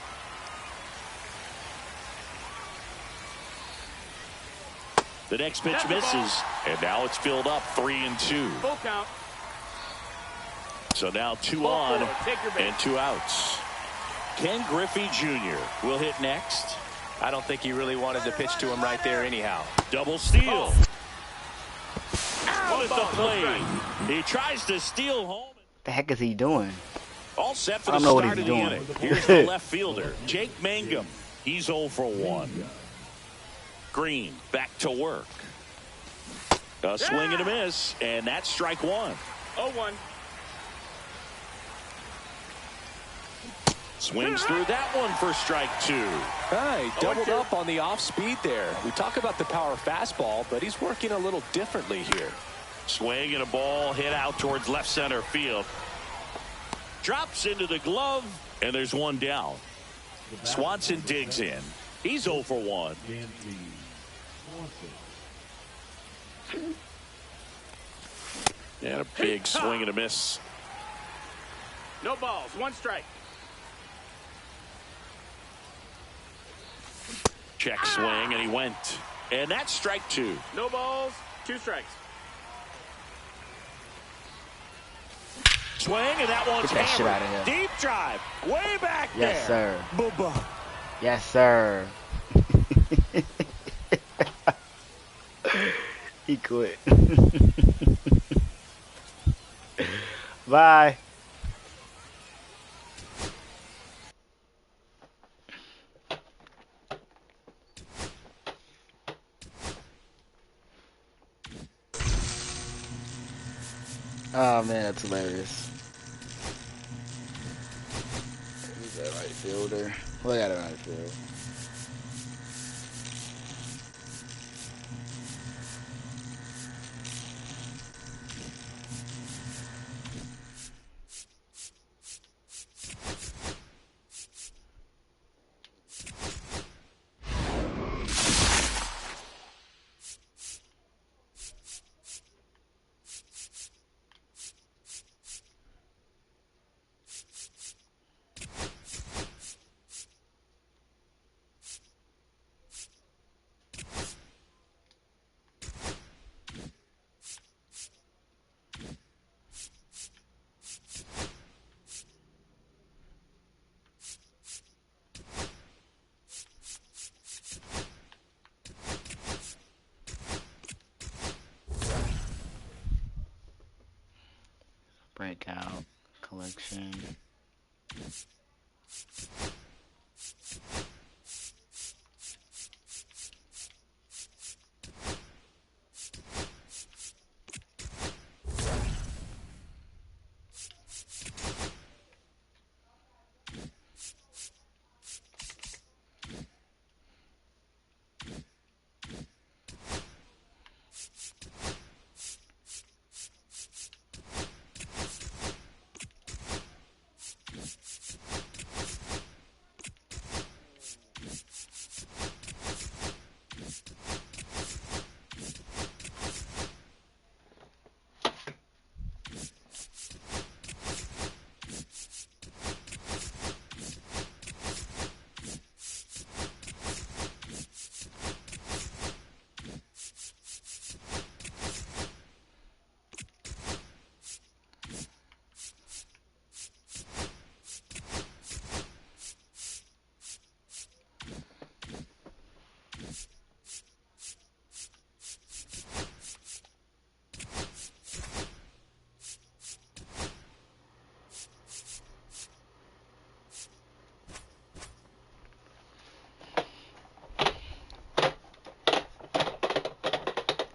Speaker 1: The next pitch misses, and now it's filled up 3-2.
Speaker 3: Full count.
Speaker 1: So now 2 on and 2 outs. Ken Griffey Jr. will hit next.
Speaker 2: I don't think he really wanted to pitch to him right there anyhow.
Speaker 1: Double steal. Out at the plate. He tries to steal home.
Speaker 4: The heck is he doing?
Speaker 1: All set for
Speaker 4: I
Speaker 1: the
Speaker 4: don't know what
Speaker 1: start
Speaker 4: he's
Speaker 1: of the
Speaker 4: doing.
Speaker 1: inning. Here's the left fielder, Jake Mangum. He's 0 for 1. Green back to work. A swing and a miss, and that's strike 1.
Speaker 3: 0-1.
Speaker 1: Swings through that one for strike 2.
Speaker 2: He doubled up on the off speed there. We talk about the power fastball, but he's working a little differently here.
Speaker 1: Swing and a ball hit out towards left center field. Drops into the glove, and there's one down. Swanson digs in. He's 0 for 1. And a big swing and a miss.
Speaker 3: No balls. 1 strike.
Speaker 1: Check swing, and he went. And that's strike 2.
Speaker 3: No balls. 2 strikes.
Speaker 1: Swing, and that one's
Speaker 4: Get that shit
Speaker 1: hammered.
Speaker 4: out of here.
Speaker 1: Deep drive. Way back
Speaker 4: Yes,
Speaker 1: there.
Speaker 4: sir.
Speaker 1: Boo-boo.
Speaker 4: Yes, sir. He quit. Bye. Oh man, that's hilarious. Who's that right fielder? Look at it right field. Breakout collection.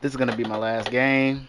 Speaker 4: This is gonna be my last game.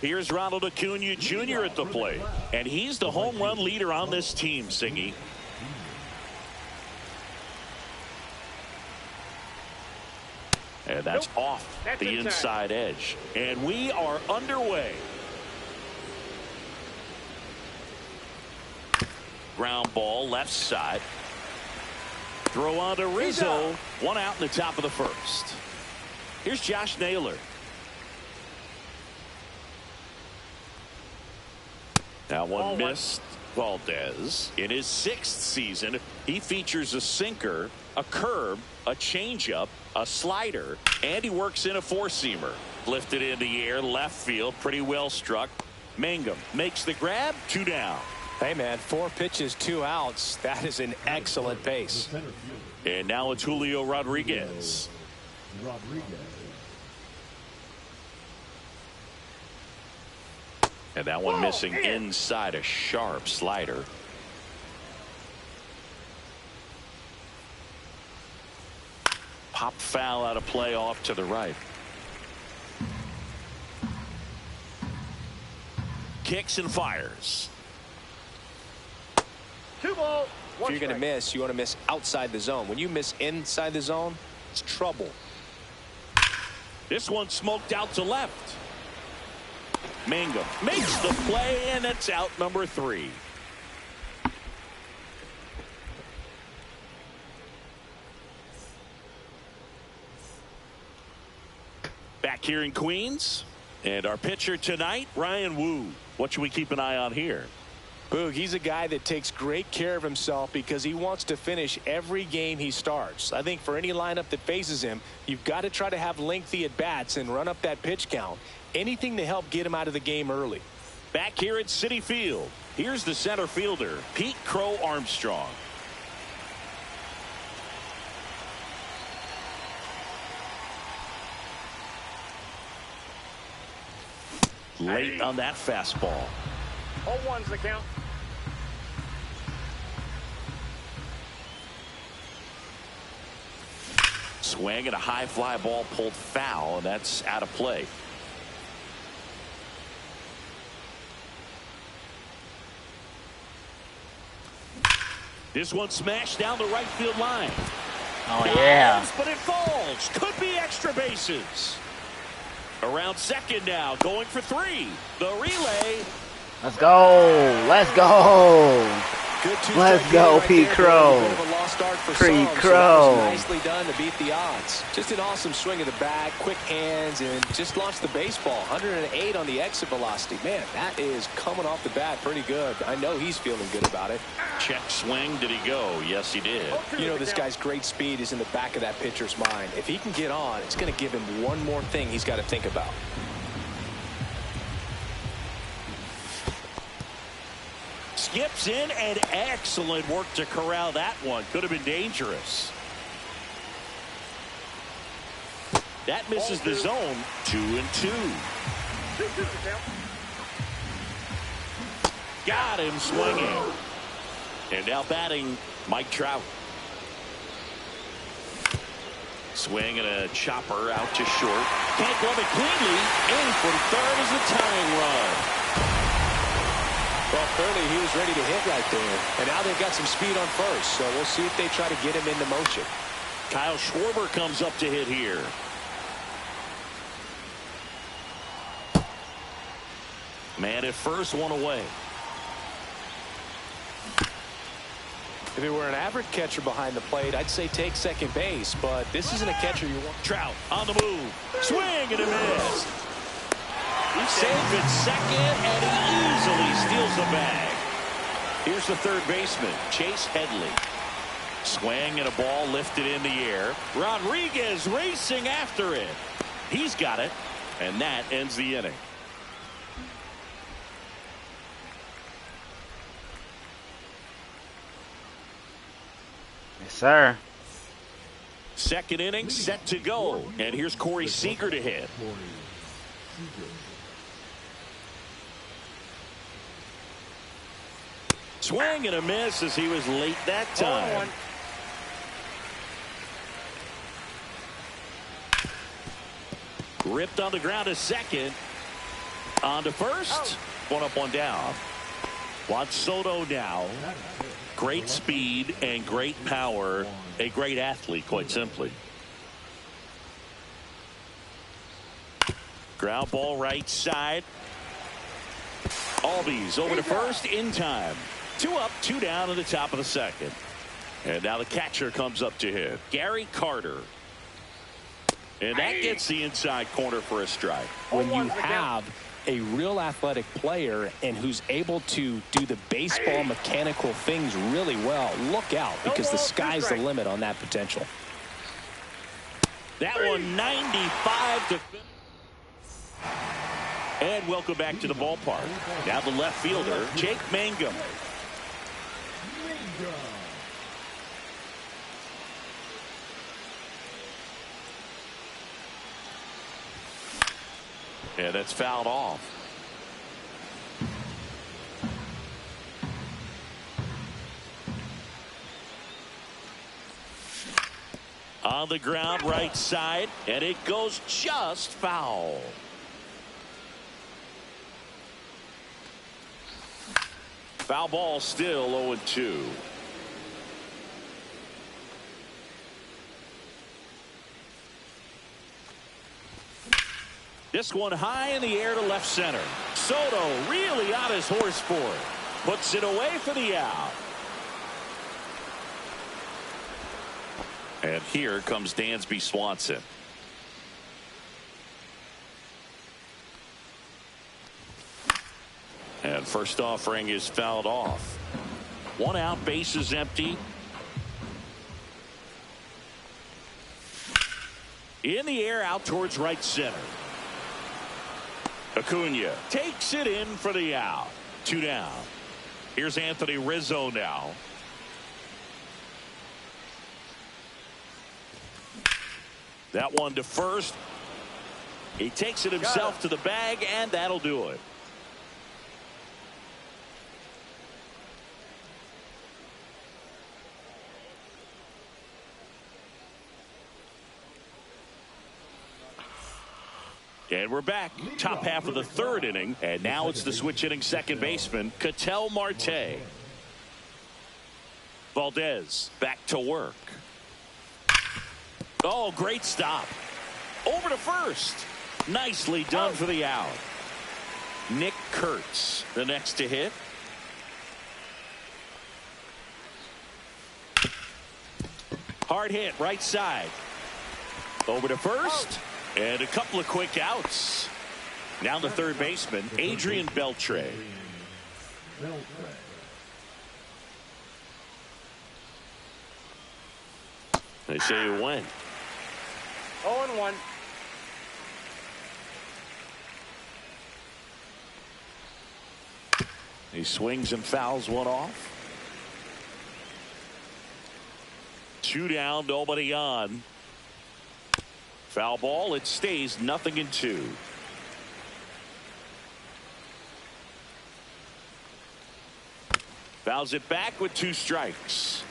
Speaker 1: Here's Ronald Acuna Jr. at the plate. And he's the home run leader on this team, Singy. And that's off the inside edge. And we are underway. Ground ball left side. Throw on to Rizzo. One out in the top of the first. Here's Josh Naylor. That one missed. Valdez. In his 6th season, he features a sinker, a curve, a changeup, a slider, and he works in a 4-seamer. Lifted in the air, left field, pretty well struck. Mangum makes the grab, 2 down.
Speaker 2: Hey, man, 4 pitches, 2 outs. That is an excellent pace.
Speaker 1: And now it's Julio Rodriguez. And that one missing inside, a sharp slider. Pop foul out of play off to the right. Kicks and fires.
Speaker 3: 2 balls.
Speaker 2: If you're going to miss, you want to miss outside the zone. When you miss inside the zone, it's trouble.
Speaker 1: This one smoked out to left. Mangum makes the play, and it's out number 3. Back here in Queens, and our pitcher tonight, Ryan Wu. What should we keep an eye on here?
Speaker 2: Boog, he's a guy that takes great care of himself because he wants to finish every game he starts. I think for any lineup that faces him, you've got to try to have lengthy at-bats and run up that pitch count. Anything to help get him out of the game early.
Speaker 1: Back here at Citi Field, here's the center fielder, Pete Crow Armstrong. Late on that fastball.
Speaker 3: 0-1's the count.
Speaker 1: Swing and a high fly ball pulled foul, and that's out of play. This one smashed down the right field line.
Speaker 4: Oh, yeah.
Speaker 1: But it falls. Could be extra bases. Around second now, going for 3. The relay.
Speaker 4: Let's go. Let's go. Let's go, Pete Crow. Pete Crow.
Speaker 2: Nicely done to beat the odds. Just an awesome swing of the bat, quick hands, and just launched the baseball. 108 on the exit velocity. Man, that is coming off the bat pretty good. I know he's feeling good about it.
Speaker 1: Check swing. Did he go? Yes, he did.
Speaker 2: You know, this guy's great speed is in the back of that pitcher's mind. If he can get on, it's going to give him one more thing he's got to think about.
Speaker 1: Skips in, and excellent work to corral that one. Could have been dangerous. That misses the zone. 2-2. Got him swinging. And now batting, Mike Trout. Swing and a chopper out to short. Can't glove it cleanly. In from third is the tying run.
Speaker 2: Well, clearly he was ready to hit right there. And now they've got some speed on first. So we'll see if they try to get him into motion.
Speaker 1: Kyle Schwarber comes up to hit here. Man at first, one away.
Speaker 2: If it were an average catcher behind the plate, I'd say take second base. But this isn't a catcher you want.
Speaker 1: Trout on the move. Swing and a miss. He saves it second, and he easily steals the bag. Here's the third baseman, Chase Headley. Swing and a ball lifted in the air. Rodriguez racing after it. He's got it, and that ends the inning.
Speaker 4: Yes, sir.
Speaker 1: Second inning set to go, and here's Corey Seager to hit. Swing and a miss as he was late that time. Ripped on the ground to second. On to first. One up, one down. Juan Soto now. Great speed and great power. A great athlete, quite simply. Ground ball right side. Albies over to first in time. 2 up, 2 down in the top of the second. And now the catcher comes up to hit. Gary Carter. And that gets the inside corner for a strike.
Speaker 2: When you have a real athletic player and who's able to do the baseball mechanical things really well, look out, because the sky's the limit on that potential.
Speaker 1: That one 95 to finish. And welcome back to the ballpark. Now the left fielder, Jake Mangum. And that's fouled off. On the ground right side, and it goes just foul. Foul ball, still 0-2. This one high in the air to left center. Soto really on his horse for it. Puts it away for the out. And here comes Dansby Swanson. And first offering is fouled off. 1 out, base is empty. In the air, out towards right center. Acuna takes it in for the out. 2 down. Here's Anthony Rizzo now. That one to first. He takes it himself to the bag, and that'll do it. And we're back. Top half of the 3rd inning. And now it's the switch hitting second baseman, Ketel Marte. Valdez back to work. Oh, great stop. Over to first. Nicely done for the out. Nick Kurtz, the next to hit. Hard hit, right side. Over to first. And a couple of quick outs. Now the third baseman, Adrian Beltre. They say you win.
Speaker 3: 0-1.
Speaker 1: He swings and fouls one off. 2 down, nobody on. Foul ball, it stays 0-2. Fouls it back with 2 strikes.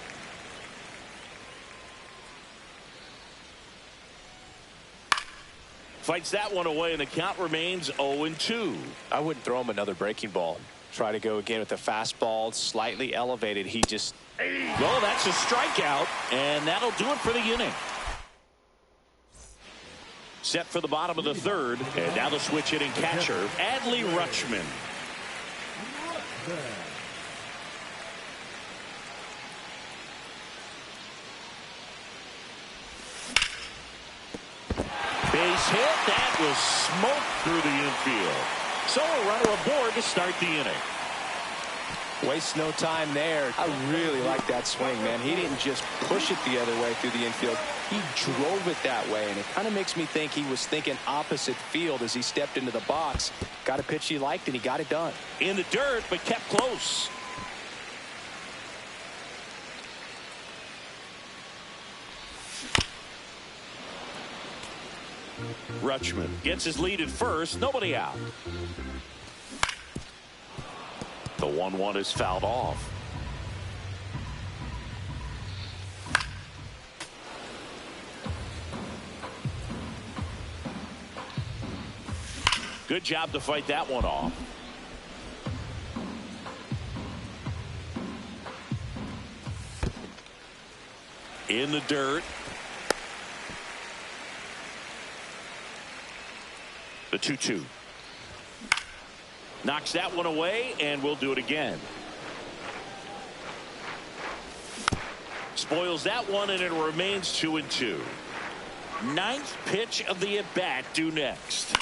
Speaker 1: Fights that one away, and the count remains 0-2.
Speaker 2: I wouldn't throw him another breaking ball. Try to go again with the fastball, slightly elevated. He just...
Speaker 1: Well, that's a strikeout, and that'll do it for the inning. Set for the bottom of the 3rd, and now the switch hitting catcher, Adley Rutschman. Base hit, that was smoked through the infield. So a runner aboard to start the inning.
Speaker 2: Waste no time there. I really like that swing, man. He didn't just push it the other way through the infield. He drove it that way, and it kind of makes me think he was thinking opposite field as he stepped into the box. Got a pitch he liked, and he got it done.
Speaker 1: In the dirt, but kept close. Rutschman gets his lead at first. Nobody out. The 1-1 is fouled off. Good job to fight that one off. In the dirt. The 2-2. Knocks that one away, and we'll do it again. Spoils that one, and it remains 2-2. Ninth pitch of the at-bat due next.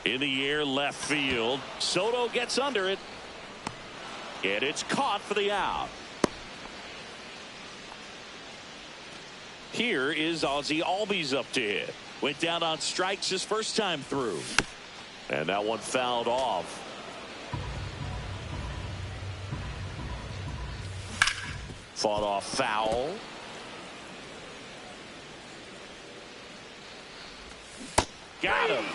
Speaker 1: In the air, left field. Soto gets under it. And it's caught for the out. Here is Ozzie Albies up to hit. Went down on strikes his first time through. And that one fouled off. Fought off foul. Got him.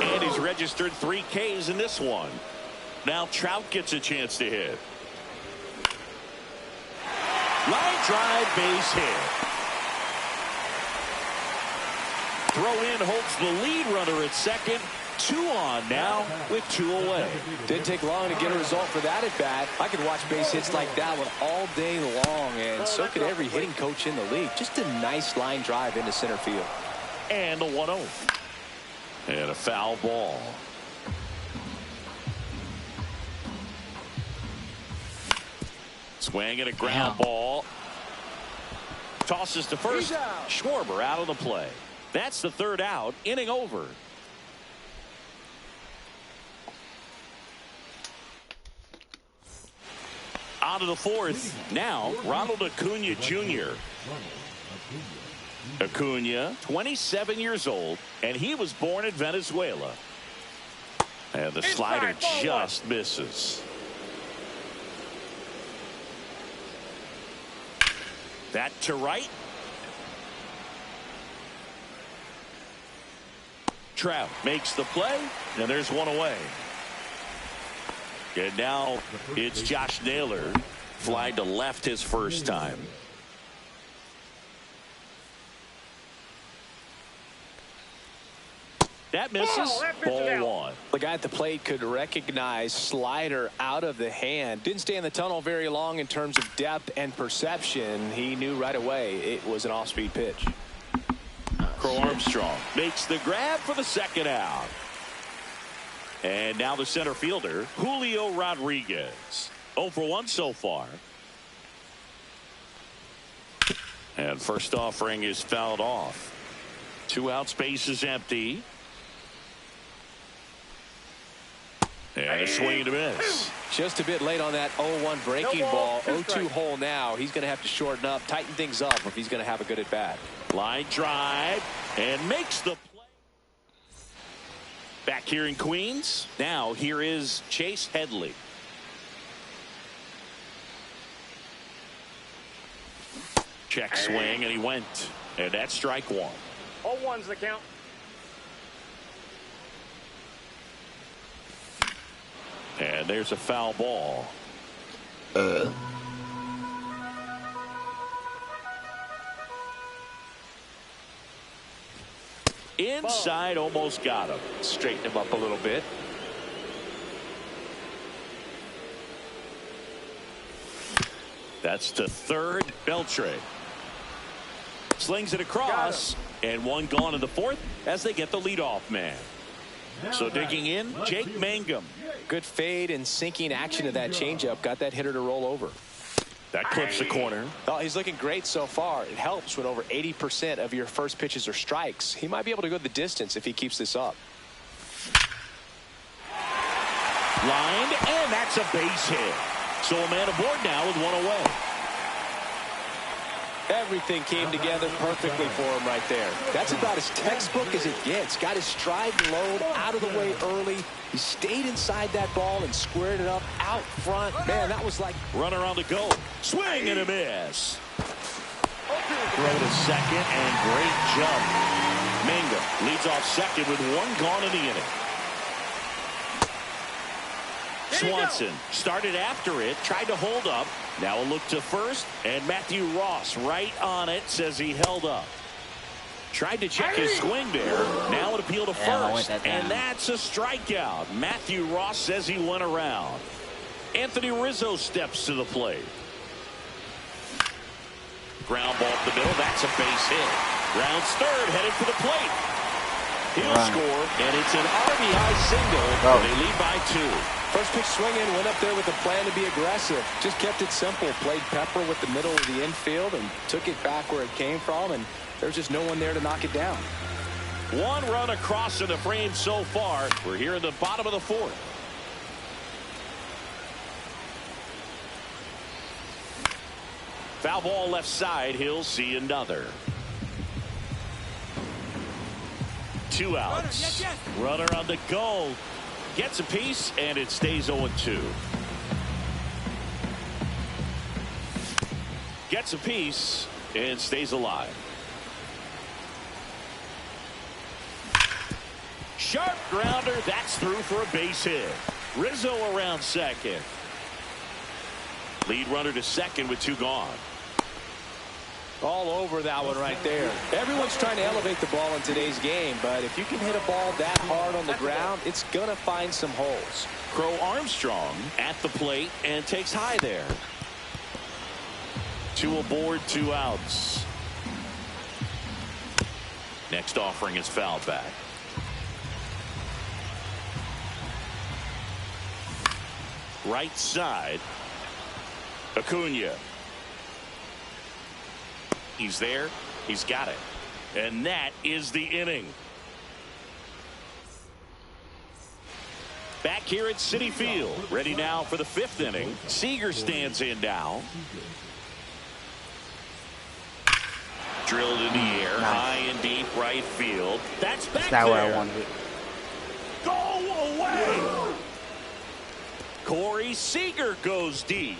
Speaker 1: And he's registered 3 Ks in this one. Now Trout gets a chance to hit. Line drive, base hit. Throw in holds the lead runner at second. 2 on now with 2 away.
Speaker 2: Didn't take long to get a result for that at bat. I could watch base hits like that one all day long, and so could every hitting coach in the league. Just a nice line drive into center field.
Speaker 1: And the 1-0. And a foul ball. Swing and a ground ball. Tosses to first. Schwarber out of the play. That's the 3rd out. Inning over. On to the 4th. Now, Ronald Acuna Jr. Acuna, 27 years old, and he was born in Venezuela. And the slider just misses. That to right. Trout makes the play, and there's 1 away. And now it's Josh Naylor flying to left his first time. That misses. Ball 1.
Speaker 2: The guy at the plate could recognize slider out of the hand. Didn't stay in the tunnel very long in terms of depth and perception. He knew right away it was an off-speed pitch.
Speaker 1: Crow Armstrong makes the grab for the 2nd out. And now the center fielder, Julio Rodriguez. 0 for 1 so far. And first offering is fouled off. 2 outs, base is empty. And a swing and a miss.
Speaker 2: Just a bit late on that 0-1 breaking ball. 0-2 hole now. He's going to have to shorten up, tighten things up if he's going to have a good at bat.
Speaker 1: Line drive and makes the play. Back here in Queens. Now here is Chase Headley. Check swing, and he went. And that's strike 1.
Speaker 3: 0-1's the count.
Speaker 1: And there's a foul ball. Inside, almost got him.
Speaker 2: Straighten him up a little bit.
Speaker 1: That's to third. Beltre slings it across, and 1 gone in the 4th as they get the leadoff man. So digging in, Jake Mangum.
Speaker 2: Good fade and sinking action of that changeup. Got that hitter to roll over.
Speaker 1: That clips the corner.
Speaker 2: Oh, he's looking great so far. It helps when over 80% of your first pitches are strikes. He might be able to go the distance if he keeps this up.
Speaker 1: Lined, and that's a base hit. So a man aboard now with 1 away.
Speaker 2: Everything came together perfectly for him right there. That's about as textbook as it gets. Got his stride and load out of the way early. He stayed inside that ball and squared it up out front. Man, that was like...
Speaker 1: Runner on the go. Swing and a miss. Throw to second, and great jump. Mangum leads off second with 1 gone in the inning. Swanson started after it, tried to hold up. Now a look to first, and Matthew Ross right on it, says he held up. Tried to check his swing there. Now an appeal to first, and that's a strikeout. Matthew Ross says he went around. Anthony Rizzo steps to the plate. Ground ball up the middle. That's a base hit. Rounds third, headed for the plate. He'll score, and it's an RBI single. They lead by 2.
Speaker 2: First pitch swinging, went up there with a plan to be aggressive. Just kept it simple. Played pepper with the middle of the infield and took it back where it came from, and there's just no one there to knock it down.
Speaker 1: 1 run across in the frame so far. We're here in the bottom of the 4th. Foul ball left side. He'll see another. 2 outs. Runner on the go. Gets a piece, and it stays 0-2. Gets a piece and stays alive. Sharp grounder. That's through for a base hit. Rizzo around second. Lead runner to second with 2 gone.
Speaker 2: All over that one right there. Everyone's trying to elevate the ball in today's game, but if you can hit a ball that hard on the ground, it's going to find some holes.
Speaker 1: Crow Armstrong at the plate and takes high there. 2 aboard, 2 outs. Next offering is fouled back. Right side. Acuna. He's there. He's got it. And that is the inning. Back here at Citi Field. Ready now for the 5th inning. Seager stands in now. Drilled in the air. High and deep right field. That's back there.
Speaker 4: That's where I wanted it.
Speaker 1: Go away. Corey Seager goes deep.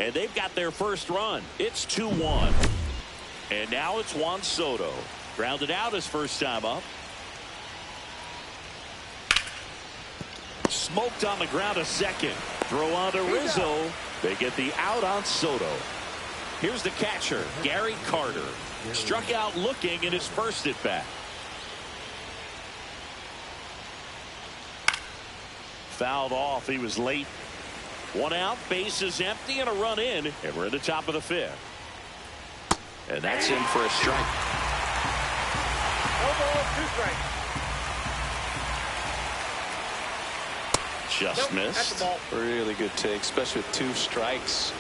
Speaker 1: And they've got their first run. It's 2-1. And now it's Juan Soto. Grounded out his first time up. Smoked on the ground a second. Throw on to Rizzo. They get the out on Soto. Here's the catcher, Gary Carter. Struck out looking in his first at bat. Fouled off. He was late. 1 out, bases empty, and a run in. And we're at the top of the 5th. And that's in for a strike.
Speaker 3: No ball, 2 strikes.
Speaker 1: Just missed.
Speaker 3: That's the ball.
Speaker 2: Really good take, especially with 2 strikes.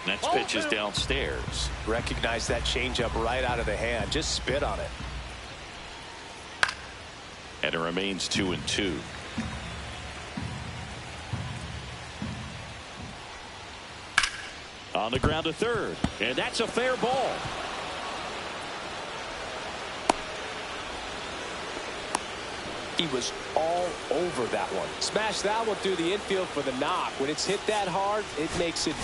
Speaker 1: Next pitch is downstairs.
Speaker 2: Recognize that changeup right out of the hand. Just spit on it.
Speaker 1: And it remains 2-2. On the ground to third. And that's a fair ball.
Speaker 2: He was all over that one. Smashed that one through the infield for the knock. When it's hit that hard, it makes it.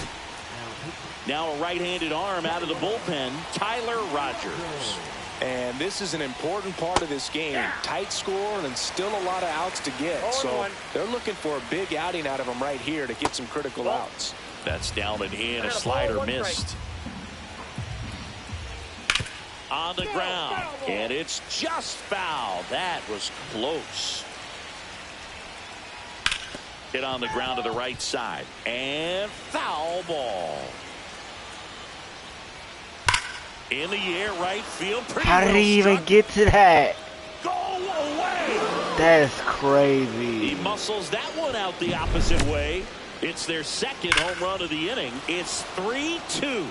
Speaker 1: Now a right-handed arm out of the bullpen, Tyler Rogers.
Speaker 2: And this is an important part of this game. Tight score and still a lot of outs to get. So they're looking for a big outing out of him right here to get some critical outs.
Speaker 1: That's down and in. A slider missed. On the ground. And it's just foul. That was close. Hit on the ground to the right side. And foul ball. In the air, right field.
Speaker 4: How did he even get to that?
Speaker 1: Go away.
Speaker 4: That's crazy.
Speaker 1: He muscles that one out the opposite way. It's their second home run of the inning. It's 3-2.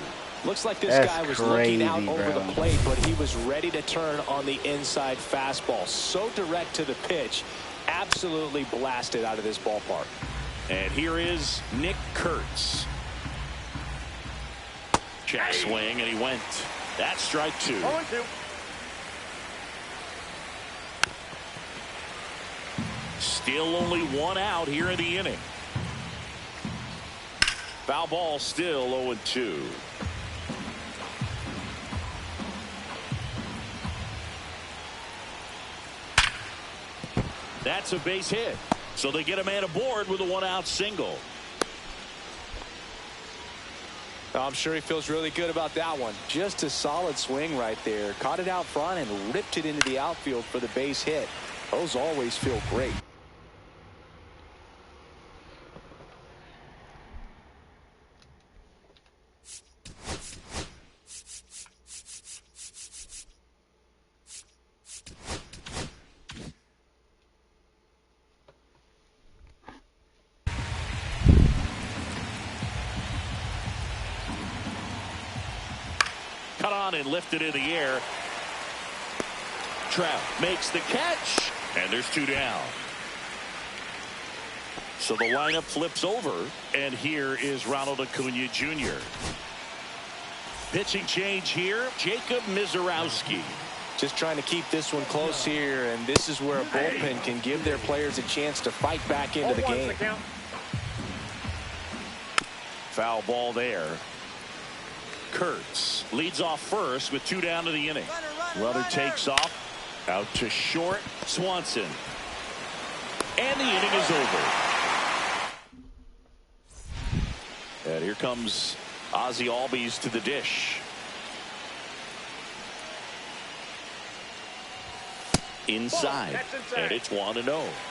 Speaker 2: Looks like this guy was looking out over the plate, but he was ready to turn on the inside fastball. So direct to the pitch. Absolutely blasted out of this ballpark.
Speaker 1: And here is Nick Kurtz. Check swing, and he went. That's strike 2.
Speaker 3: 0-2.
Speaker 1: Still only 1 out here in the inning. Foul ball, still 0-2. That's a base hit. So they get a man aboard with a one-out single.
Speaker 2: I'm sure he feels really good about that one. Just a solid swing right there. Caught it out front and ripped it into the outfield for the base hit. Those always feel great.
Speaker 1: Cut on and lifted in the air. Trout makes the catch, and there's two down. So the lineup flips over, and here is Ronald Acuna Jr. Pitching change here, Jacob Misiorowski.
Speaker 2: Just trying to keep this one close here, and this is where a bullpen can give their players a chance to fight back into the game.
Speaker 1: Foul ball there. Kurtz leads off first with two down to the inning. Runner takes off. Out to short. Swanson. And the inning is over. And here comes Ozzie Albies to the dish. Inside. And it's 1-0.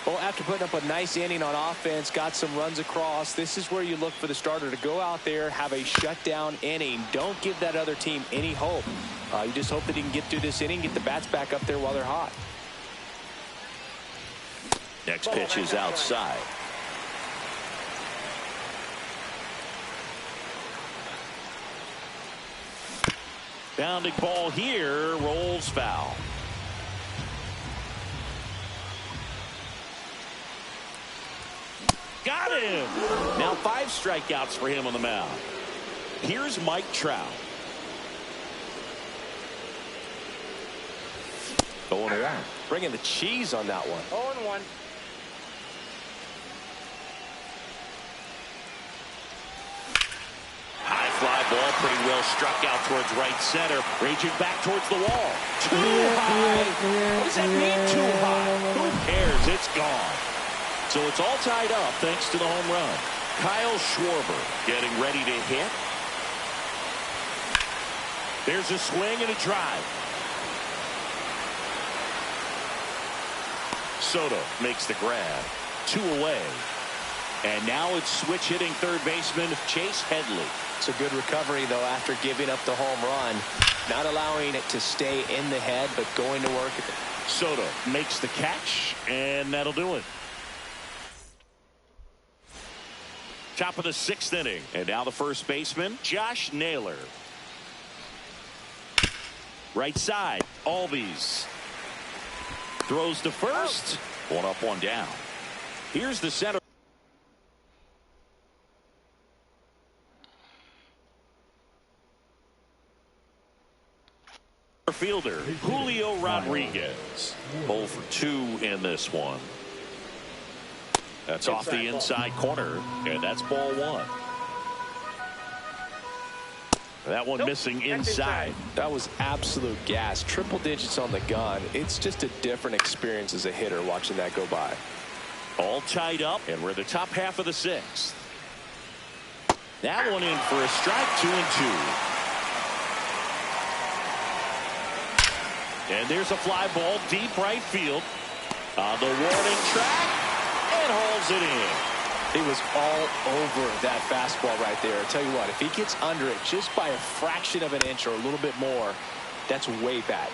Speaker 2: Well, after putting up a nice inning on offense, got some runs across, this is where you look for the starter to go out there, have a shutdown inning. Don't give that other team any hope. You just hope that he can get through this inning, get the bats back up there while they're hot.
Speaker 1: Next pitch is outside. Bounding ball here, rolls foul. Got him. Now 5 strikeouts for him on the mound. Here's Mike Trout. 0-1.
Speaker 2: Bringing the cheese on that one.
Speaker 3: 0-1.
Speaker 1: High fly ball, pretty well struck out towards right center. Raging back towards the wall. Too high. What does that mean, too high? Who cares? It's gone. So it's all tied up thanks to the home run. Kyle Schwarber getting ready to hit. There's a swing and a drive. Soto makes the grab. 2 away. And now it's switch hitting third baseman Chase Headley.
Speaker 2: It's a good recovery, though, after giving up the home run. Not allowing it to stay in the head, but going to work.
Speaker 1: Soto makes the catch, and that'll do it. Top of the 6th inning. And now the first baseman, Josh Naylor. Right side, Albies. Throws to first. 1 up, 1 down. Here's the center fielder, Julio Rodriguez. 0 for 2 in this one. That's off the inside corner, and that's ball 1. That one missing inside.
Speaker 2: That was absolute gas. Triple digits on the gun. It's just a different experience as a hitter watching that go by.
Speaker 1: All tied up, and we're in the top half of the 6th. That one in for a strike. 2-2. And there's a fly ball deep right field. On the warning track, and hauls it in.
Speaker 2: He was all over that fastball right there. I tell you what, if he gets under it just by a fraction of an inch or a little bit more, that's way back.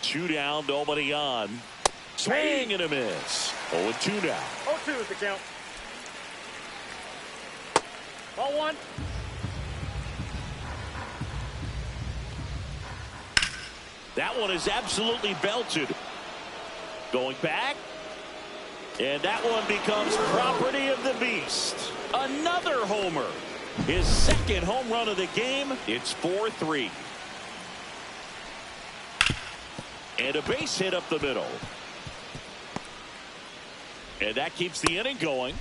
Speaker 1: 2 down, nobody on. Swing and a miss. 0-2 now.
Speaker 3: 0-2 is the count. Ball 1.
Speaker 1: That one is absolutely belted. Going back. And that one becomes property of the beast. Another homer. His 2nd home run of the game. It's 4-3. And a base hit up the middle. And that keeps the inning going.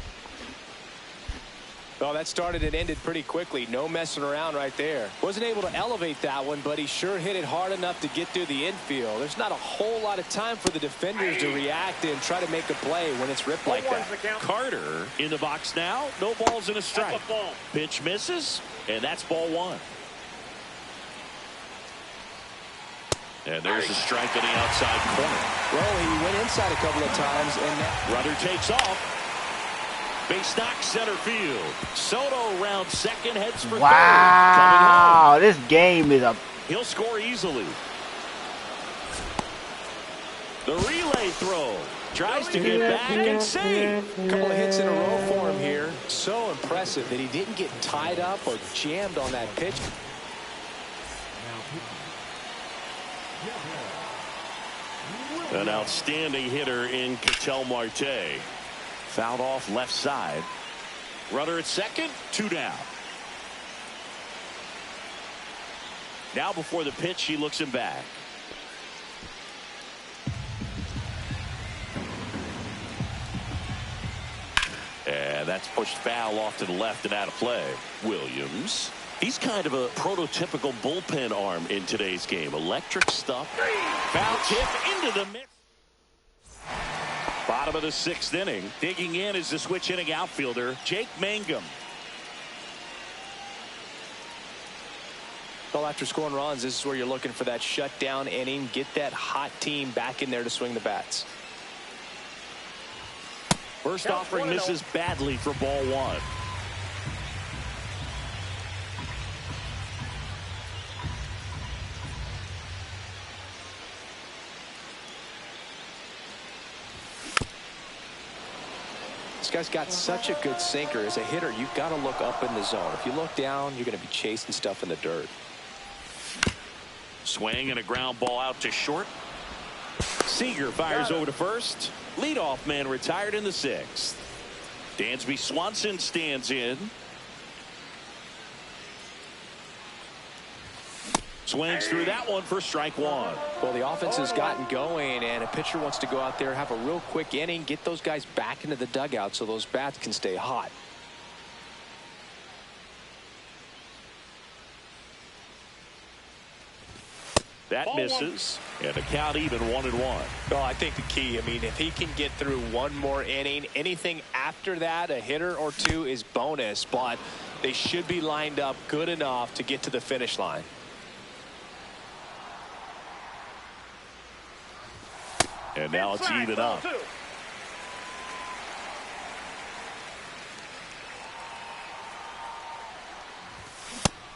Speaker 2: Well, that started and ended pretty quickly. No messing around right there. Wasn't able to elevate that one, but he sure hit it hard enough to get through the infield. There's not a whole lot of time for the defenders to react and try to make a play when it's ripped like that.
Speaker 1: Carter in the box now. No balls and a strike. Pitch misses, and that's ball one. And there's a strike on the outside corner.
Speaker 2: Well, he went inside a couple of times, and
Speaker 1: Runner takes off. Base knock center field. Soto round second, heads for third.
Speaker 4: Wow, this game is a...
Speaker 1: He'll score easily. The relay throw. Tries to get back and save.
Speaker 2: a couple of hits in a row for him here. So impressive that he didn't get tied up or jammed on that pitch.
Speaker 1: An outstanding hitter in Ketel Marte. Fouled off left side. Runner at second, 2 down. Now before the pitch, he looks him back. And that's pushed foul off to the left and out of play. Williams. He's kind of a prototypical bullpen arm in today's game. Electric stuff. Foul tip into the mix. Bottom of the 6th inning. Digging in is the switch inning outfielder, Jake Mangum.
Speaker 2: Well, after scoring runs, this is where you're looking for that shutdown inning. Get that hot team back in there to swing the bats.
Speaker 1: First offering misses badly for ball one.
Speaker 2: This guy's got such a good sinker. As a hitter, you've got to look up in the zone. If you look down, you're going to be chasing stuff in the dirt.
Speaker 1: Swing and a ground ball out to short. Seager fires over to first. Leadoff man retired in the 6th. Dansby Swanson stands in. Swings through that one for strike one.
Speaker 2: Well, the offense has gotten going, and a pitcher wants to go out there, have a real quick inning, get those guys back into the dugout so those bats can stay hot.
Speaker 1: That misses, and the count even 1-1.
Speaker 2: Well, I think the key, I mean, if he can get through one more inning, anything after that, a hitter or two is bonus, but they should be lined up good enough to get to the finish line.
Speaker 1: And now it's even up.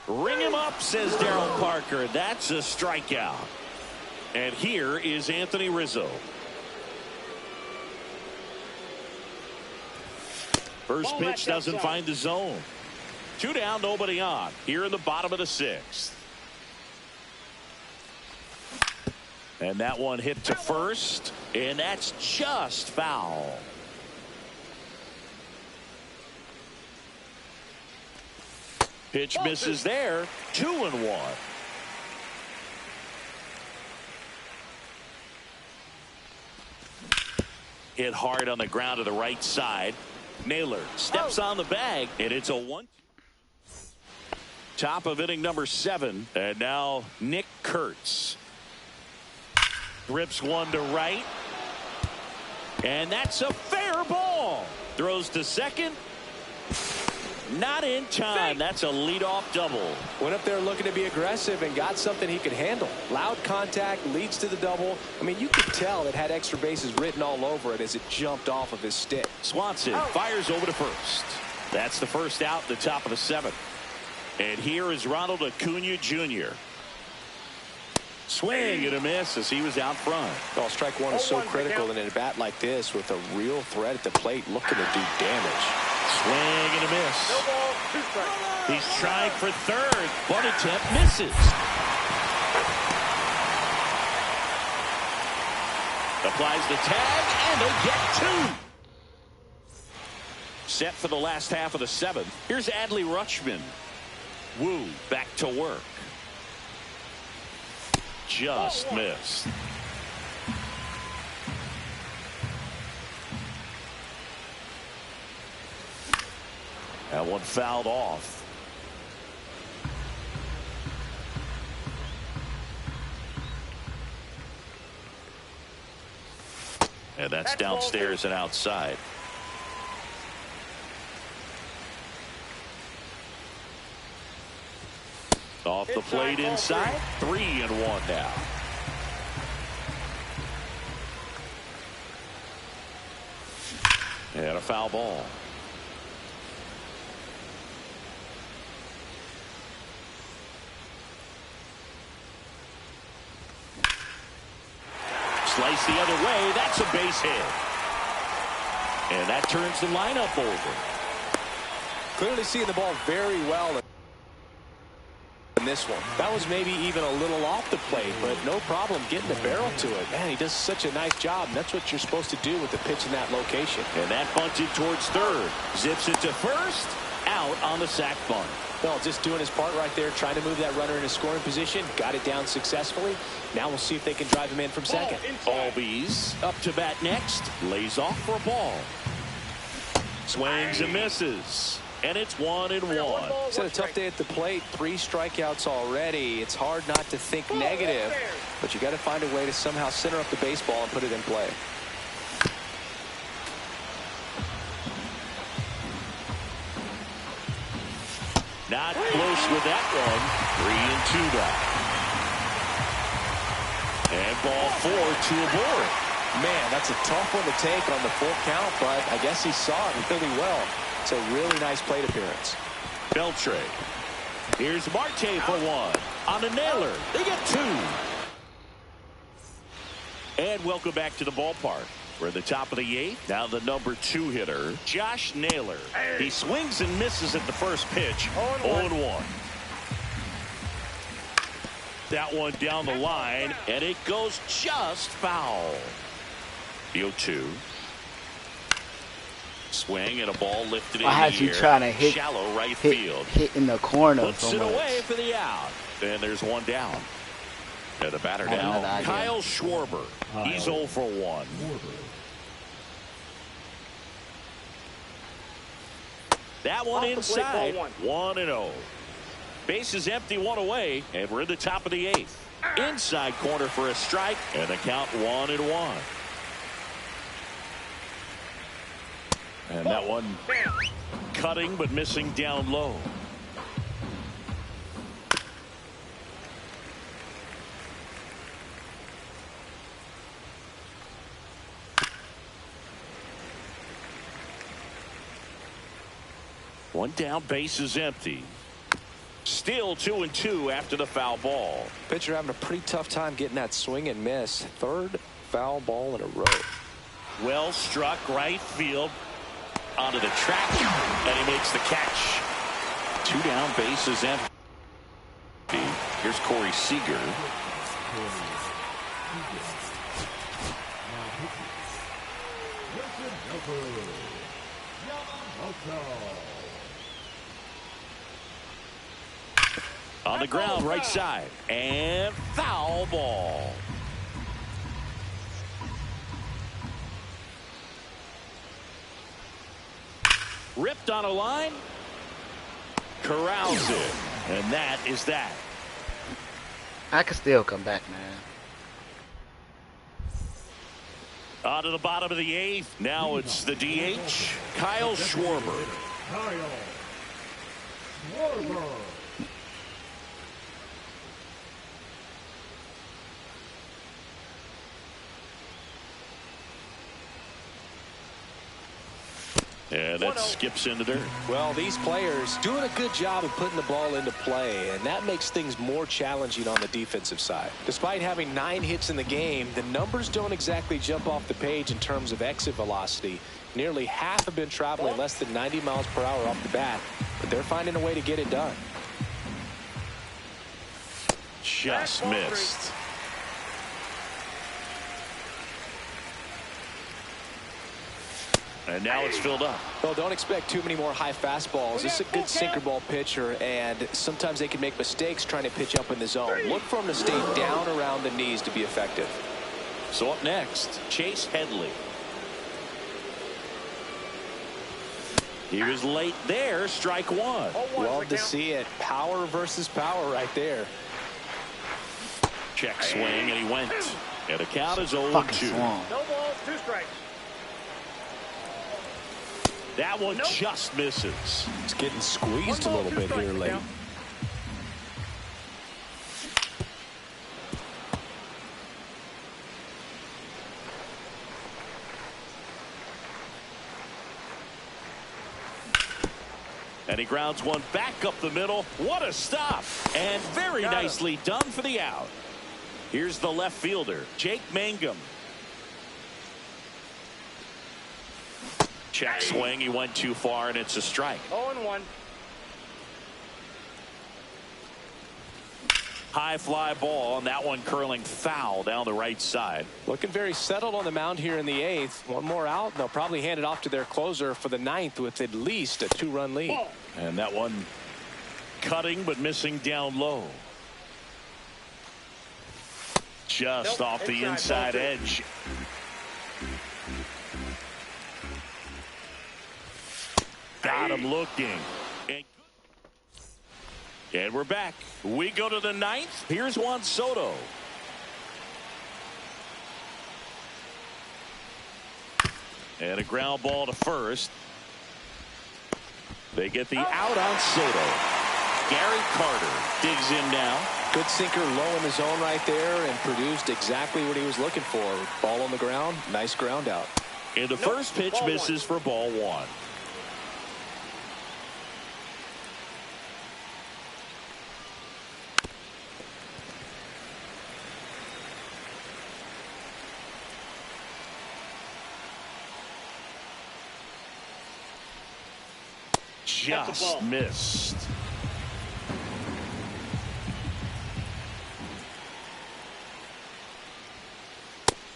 Speaker 1: Ring him up, says Darryl Parker. That's a strikeout. And here is Anthony Rizzo. First pitch doesn't find the zone. 2 down, nobody on. Here in the bottom of the 6th. And that one hit to first, and that's just foul. Pitch misses there. 2-1. Hit hard on the ground to the right side. Naylor steps on the bag, and it's a 1. Top of inning number 7, and now Nick Kurtz. Rips one to right. And that's a fair ball. Throws to second. Not in time. That's a leadoff double.
Speaker 2: Went up there looking to be aggressive and got something he could handle. Loud contact leads to the double. I mean, you could tell it had extra bases written all over it as it jumped off of his stick.
Speaker 1: Swanson fires over to first. That's the first out, the top of the 7th. And here is Ronald Acuna Jr. Swing and a miss as he was out front.
Speaker 2: Well, strike one is so critical in a bat like this with a real threat at the plate looking to do damage.
Speaker 1: Swing and a miss.
Speaker 3: No ball, 2 strikes.
Speaker 1: He's trying for third. Bunt attempt misses. Applies the tag and they get 2. Set for the last half of the 7th. Here's Adley Rutschman. Woo back to work. Just missed. That one fouled off. And that's downstairs and outside. Off the plate inside. 3-1 now. And a foul ball. Slice the other way. That's a base hit. And that turns the lineup over.
Speaker 2: Clearly seeing the ball very well in this one. That was maybe even a little off the plate, but no problem getting the barrel to it. Man, he does such a nice job, and that's what you're supposed to do with the pitch in that location.
Speaker 1: And that bunted towards third. Zips it to first. Out on the sac bunt.
Speaker 2: Well, just doing his part right there, trying to move that runner in a scoring position. Got it down successfully. Now we'll see if they can drive him in from second.
Speaker 1: Albies up to bat next. Lays off for a ball. Swings and misses. And it's 1-1.
Speaker 2: He's had a tough day at the plate. 3 strikeouts already. It's hard not to think negative, but you got to find a way to somehow center up the baseball and put it in play.
Speaker 1: Not close with that one. 3-2 now. And ball 4 to Aboard.
Speaker 2: Man, that's a tough one to take on the full count, but I guess he saw it really well. It's a really nice plate appearance.
Speaker 1: Beltre. Here's Marte for 1. On a nailer. They get 2. And welcome back to the ballpark. We're at the top of the 8th. Now the number 2 hitter, Josh Naylor. He swings and misses at the first pitch. 0-1. That one down the line, and it goes just foul. The 0-2. Swing and a ball lifted in the air.
Speaker 4: I had you trying to hit
Speaker 1: shallow right field.
Speaker 4: Hit in the corner.
Speaker 1: Puts it away for the out. And there's one down. And the batter now, Kyle Schwarber. He's 0 for 1. That one inside. 1-0. Base is empty, 1 away, and we're in the top of the 8th. Inside corner for a strike, and the count 1-1. And that one cutting but missing down low. One down, base is empty. Still 2-2 after the foul ball.
Speaker 2: Pitcher having a pretty tough time getting that swing and miss. 3rd foul ball in a row.
Speaker 1: Well struck right field onto the track, and he makes the catch. 2 down, base is empty. Here's Corey Seager. On the ground, right side, and foul ball. Ripped on a line, corrals it, and that is that.
Speaker 4: I could still come back, man.
Speaker 1: On to the bottom of the 8th. Now it's the DH, Kyle Schwarber.
Speaker 5: Kyle Schwarber.
Speaker 1: And that skips into dirt.
Speaker 2: Well, these players doing a good job of putting the ball into play, and that makes things more challenging on the defensive side. Despite having 9 hits in the game, the numbers don't exactly jump off the page in terms of exit velocity. Nearly half have been traveling less than 90 miles per hour off the bat, but they're finding a way to get it done.
Speaker 1: Just missed. And now it's filled up.
Speaker 2: Well, don't expect too many more high fastballs. This is a good sinker ball pitcher, and sometimes they can make mistakes trying to pitch up in the zone. Look for him to stay down around the knees to be effective.
Speaker 1: So up next, Chase Headley. He was late there. Strike one.
Speaker 2: Love to see it. Power versus power right there.
Speaker 1: Check swing, and he went. And the count is 0-2.
Speaker 3: No balls, 2 strikes.
Speaker 1: That one just misses.
Speaker 2: It's getting squeezed a little bit here late.
Speaker 1: And he grounds one back up the middle. What a stop. And very nicely done for the out. Here's the left fielder, Jake Mangum. Check swing. He went too far, and it's a strike.
Speaker 3: 0-1.
Speaker 1: High fly ball, and that one curling foul down the right side.
Speaker 2: Looking very settled on the mound here in the 8th. One more out, and they'll probably hand it off to their closer for the 9th with at least a 2-run lead.
Speaker 1: And that one cutting but missing down low. Just off the inside edge. Got him looking. And we're back. We go to the 9th. Here's Juan Soto. And a ground ball to first. They get the out on Soto. Gary Carter digs in now.
Speaker 2: Good sinker low in the zone right there and produced exactly what he was looking for. Ball on the ground. Nice ground out.
Speaker 1: And the first pitch misses for ball 1. Just missed.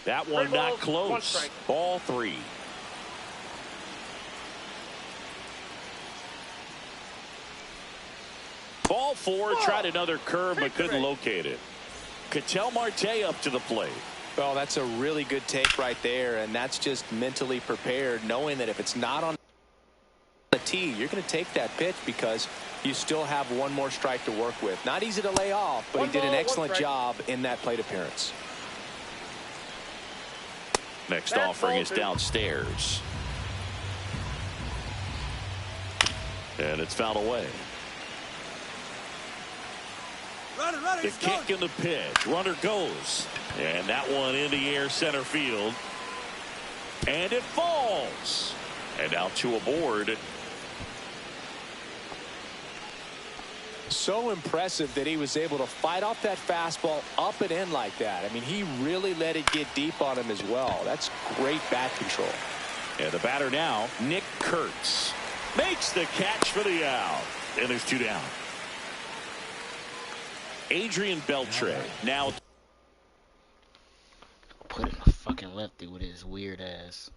Speaker 1: That one not close. Ball 3. Ball 4 tried another curve but couldn't locate it. Ketel Marte up to the plate.
Speaker 2: Well, that's a really good take right there, and that's just mentally prepared, knowing that if it's not on the tee, you're going to take that pitch because you still have one more strike to work with. Not easy to lay off, but he did an excellent job in that plate appearance.
Speaker 1: Next offering is downstairs. And it's fouled away. The kick and the pitch. Runner goes. And that one in the air center field. And it falls. And now 2 aboard.
Speaker 2: So impressive that he was able to fight off that fastball up and in like that. I mean, he really let it get deep on him as well. That's great bat control.
Speaker 1: And the batter now, Nick Kurtz, makes the catch for the out. And there's 2 down. Adrian Beltre now.
Speaker 4: Put in a fucking lefty with his weird ass.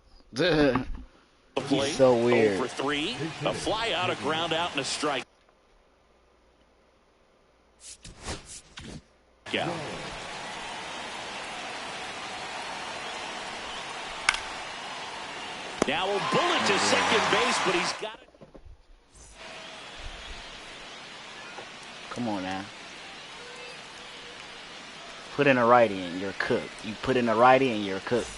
Speaker 4: He's so weird.
Speaker 1: 0 for 3. A fly out, a ground out, and a strike. Yeah. Now a bullet to second base, but he's got it.
Speaker 4: Come on now. Put in a righty and you're cooked. You put in a righty and you're cooked.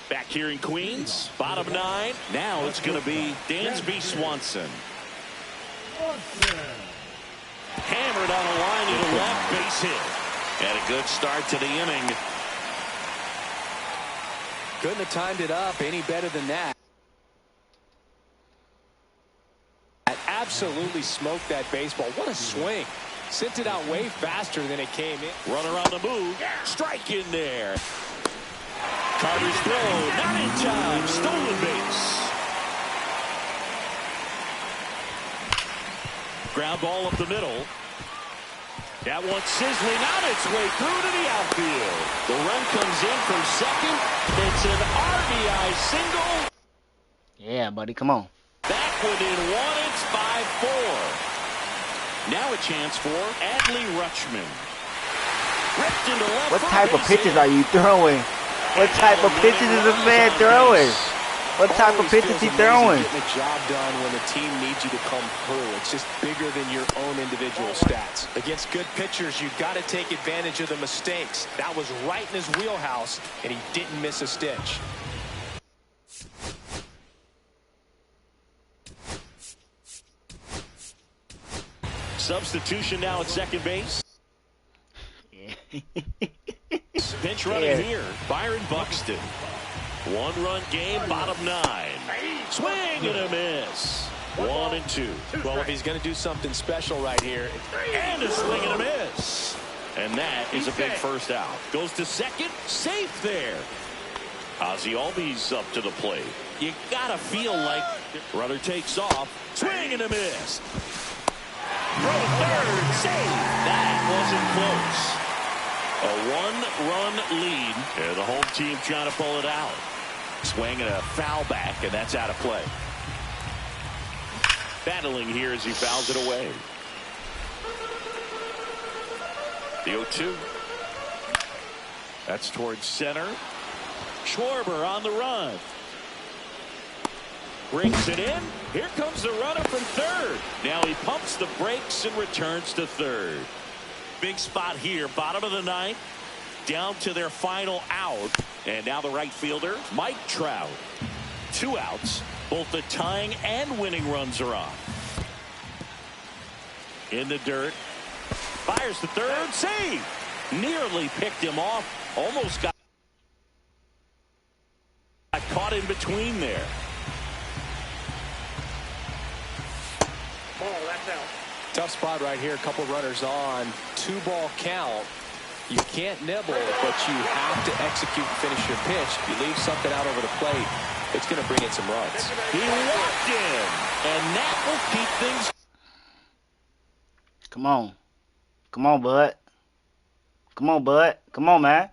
Speaker 1: Back here in Queens, bottom 9. Now it's going to be Dansby Swanson. Hammered on a line to the left, base hit. And a good start to the inning.
Speaker 2: Couldn't have timed it up any better than that. Absolutely smoked that baseball. What a swing. Sent it out way faster than it came in.
Speaker 1: Runner on the move. Strike in there. Carter's throw, not in time. Stolen base. Ground ball up the middle. That one sizzling on its way through to the outfield. The run comes in from second. It's an RBI single.
Speaker 4: Yeah, buddy, come on.
Speaker 1: Back within 1, it's 5-4. Now a chance for Adley Rutschman. Ripped into left.
Speaker 4: What type of pitches are you throwing? What type of pitches is this man throwing? What type of pitch is he throwing?
Speaker 2: Getting the job done when the team needs you to come through. It's just bigger than your own individual stats. Against good pitchers, you've got to take advantage of the mistakes. That was right in his wheelhouse, and he didn't miss a stitch.
Speaker 1: Substitution now at second base. Pinch running here, Byron Buxton. One-run game, bottom 9. Swing and a miss. 1 and 2.
Speaker 2: Well, if he's going to do something special right here.
Speaker 1: And a swing and a miss. And that is a big first out. Goes to second, safe there. Ozzie Albies up to the plate. You got to feel like runner takes off. Swing and a miss. Throw third, save. That wasn't close. A 1-run lead, and the home team trying to pull it out. Swing and a foul back, and that's out of play. Battling here as he fouls it away. The 0-2. That's towards center. Schwarber on the run. Brings it in. Here comes the runner from third. Now he pumps the brakes and returns to third. Big spot here, bottom of the 9th. Down to their final out. And now the right fielder, Mike Trout. 2 outs. Both the tying and winning runs are on. In the dirt. Fires the third. Save. Nearly picked him off. Almost got caught in between there.
Speaker 3: Ball, that's out.
Speaker 2: Tough spot right here. A couple runners on. 2-ball count. You can't nibble, but you have to execute and finish your pitch. If you leave something out over the plate, it's going to bring in some runs.
Speaker 1: He walked in, and that will keep things.
Speaker 4: Come on. Come on, bud. Come on, bud. Come on, man.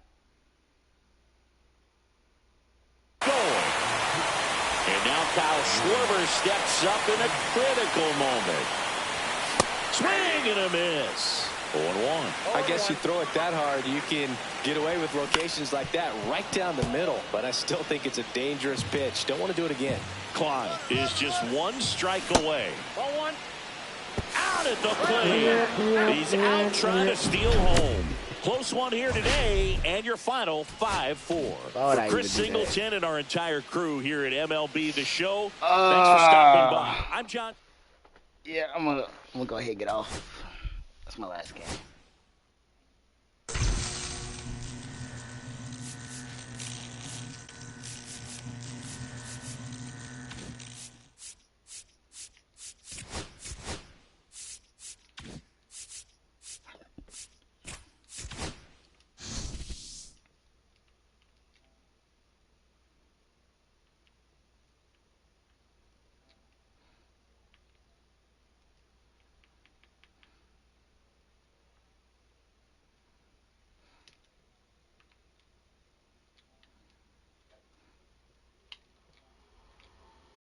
Speaker 1: Going. And now Kyle Schwarber steps up in a critical moment. Swing and a miss. 0-1.
Speaker 2: I guess you throw it that hard, you can get away with locations like that right down the middle. But I still think it's a dangerous pitch. Don't want to do it again.
Speaker 1: Klein is just 1 strike away. Ball 1. Out at the plate. He's out trying to steal home. Close one here today, and your final 5-4. For Chris Singleton and our entire crew here at MLB The Show, thanks for stopping by. I'm John.
Speaker 4: Yeah, I'm gonna go ahead and get off. That's my last game.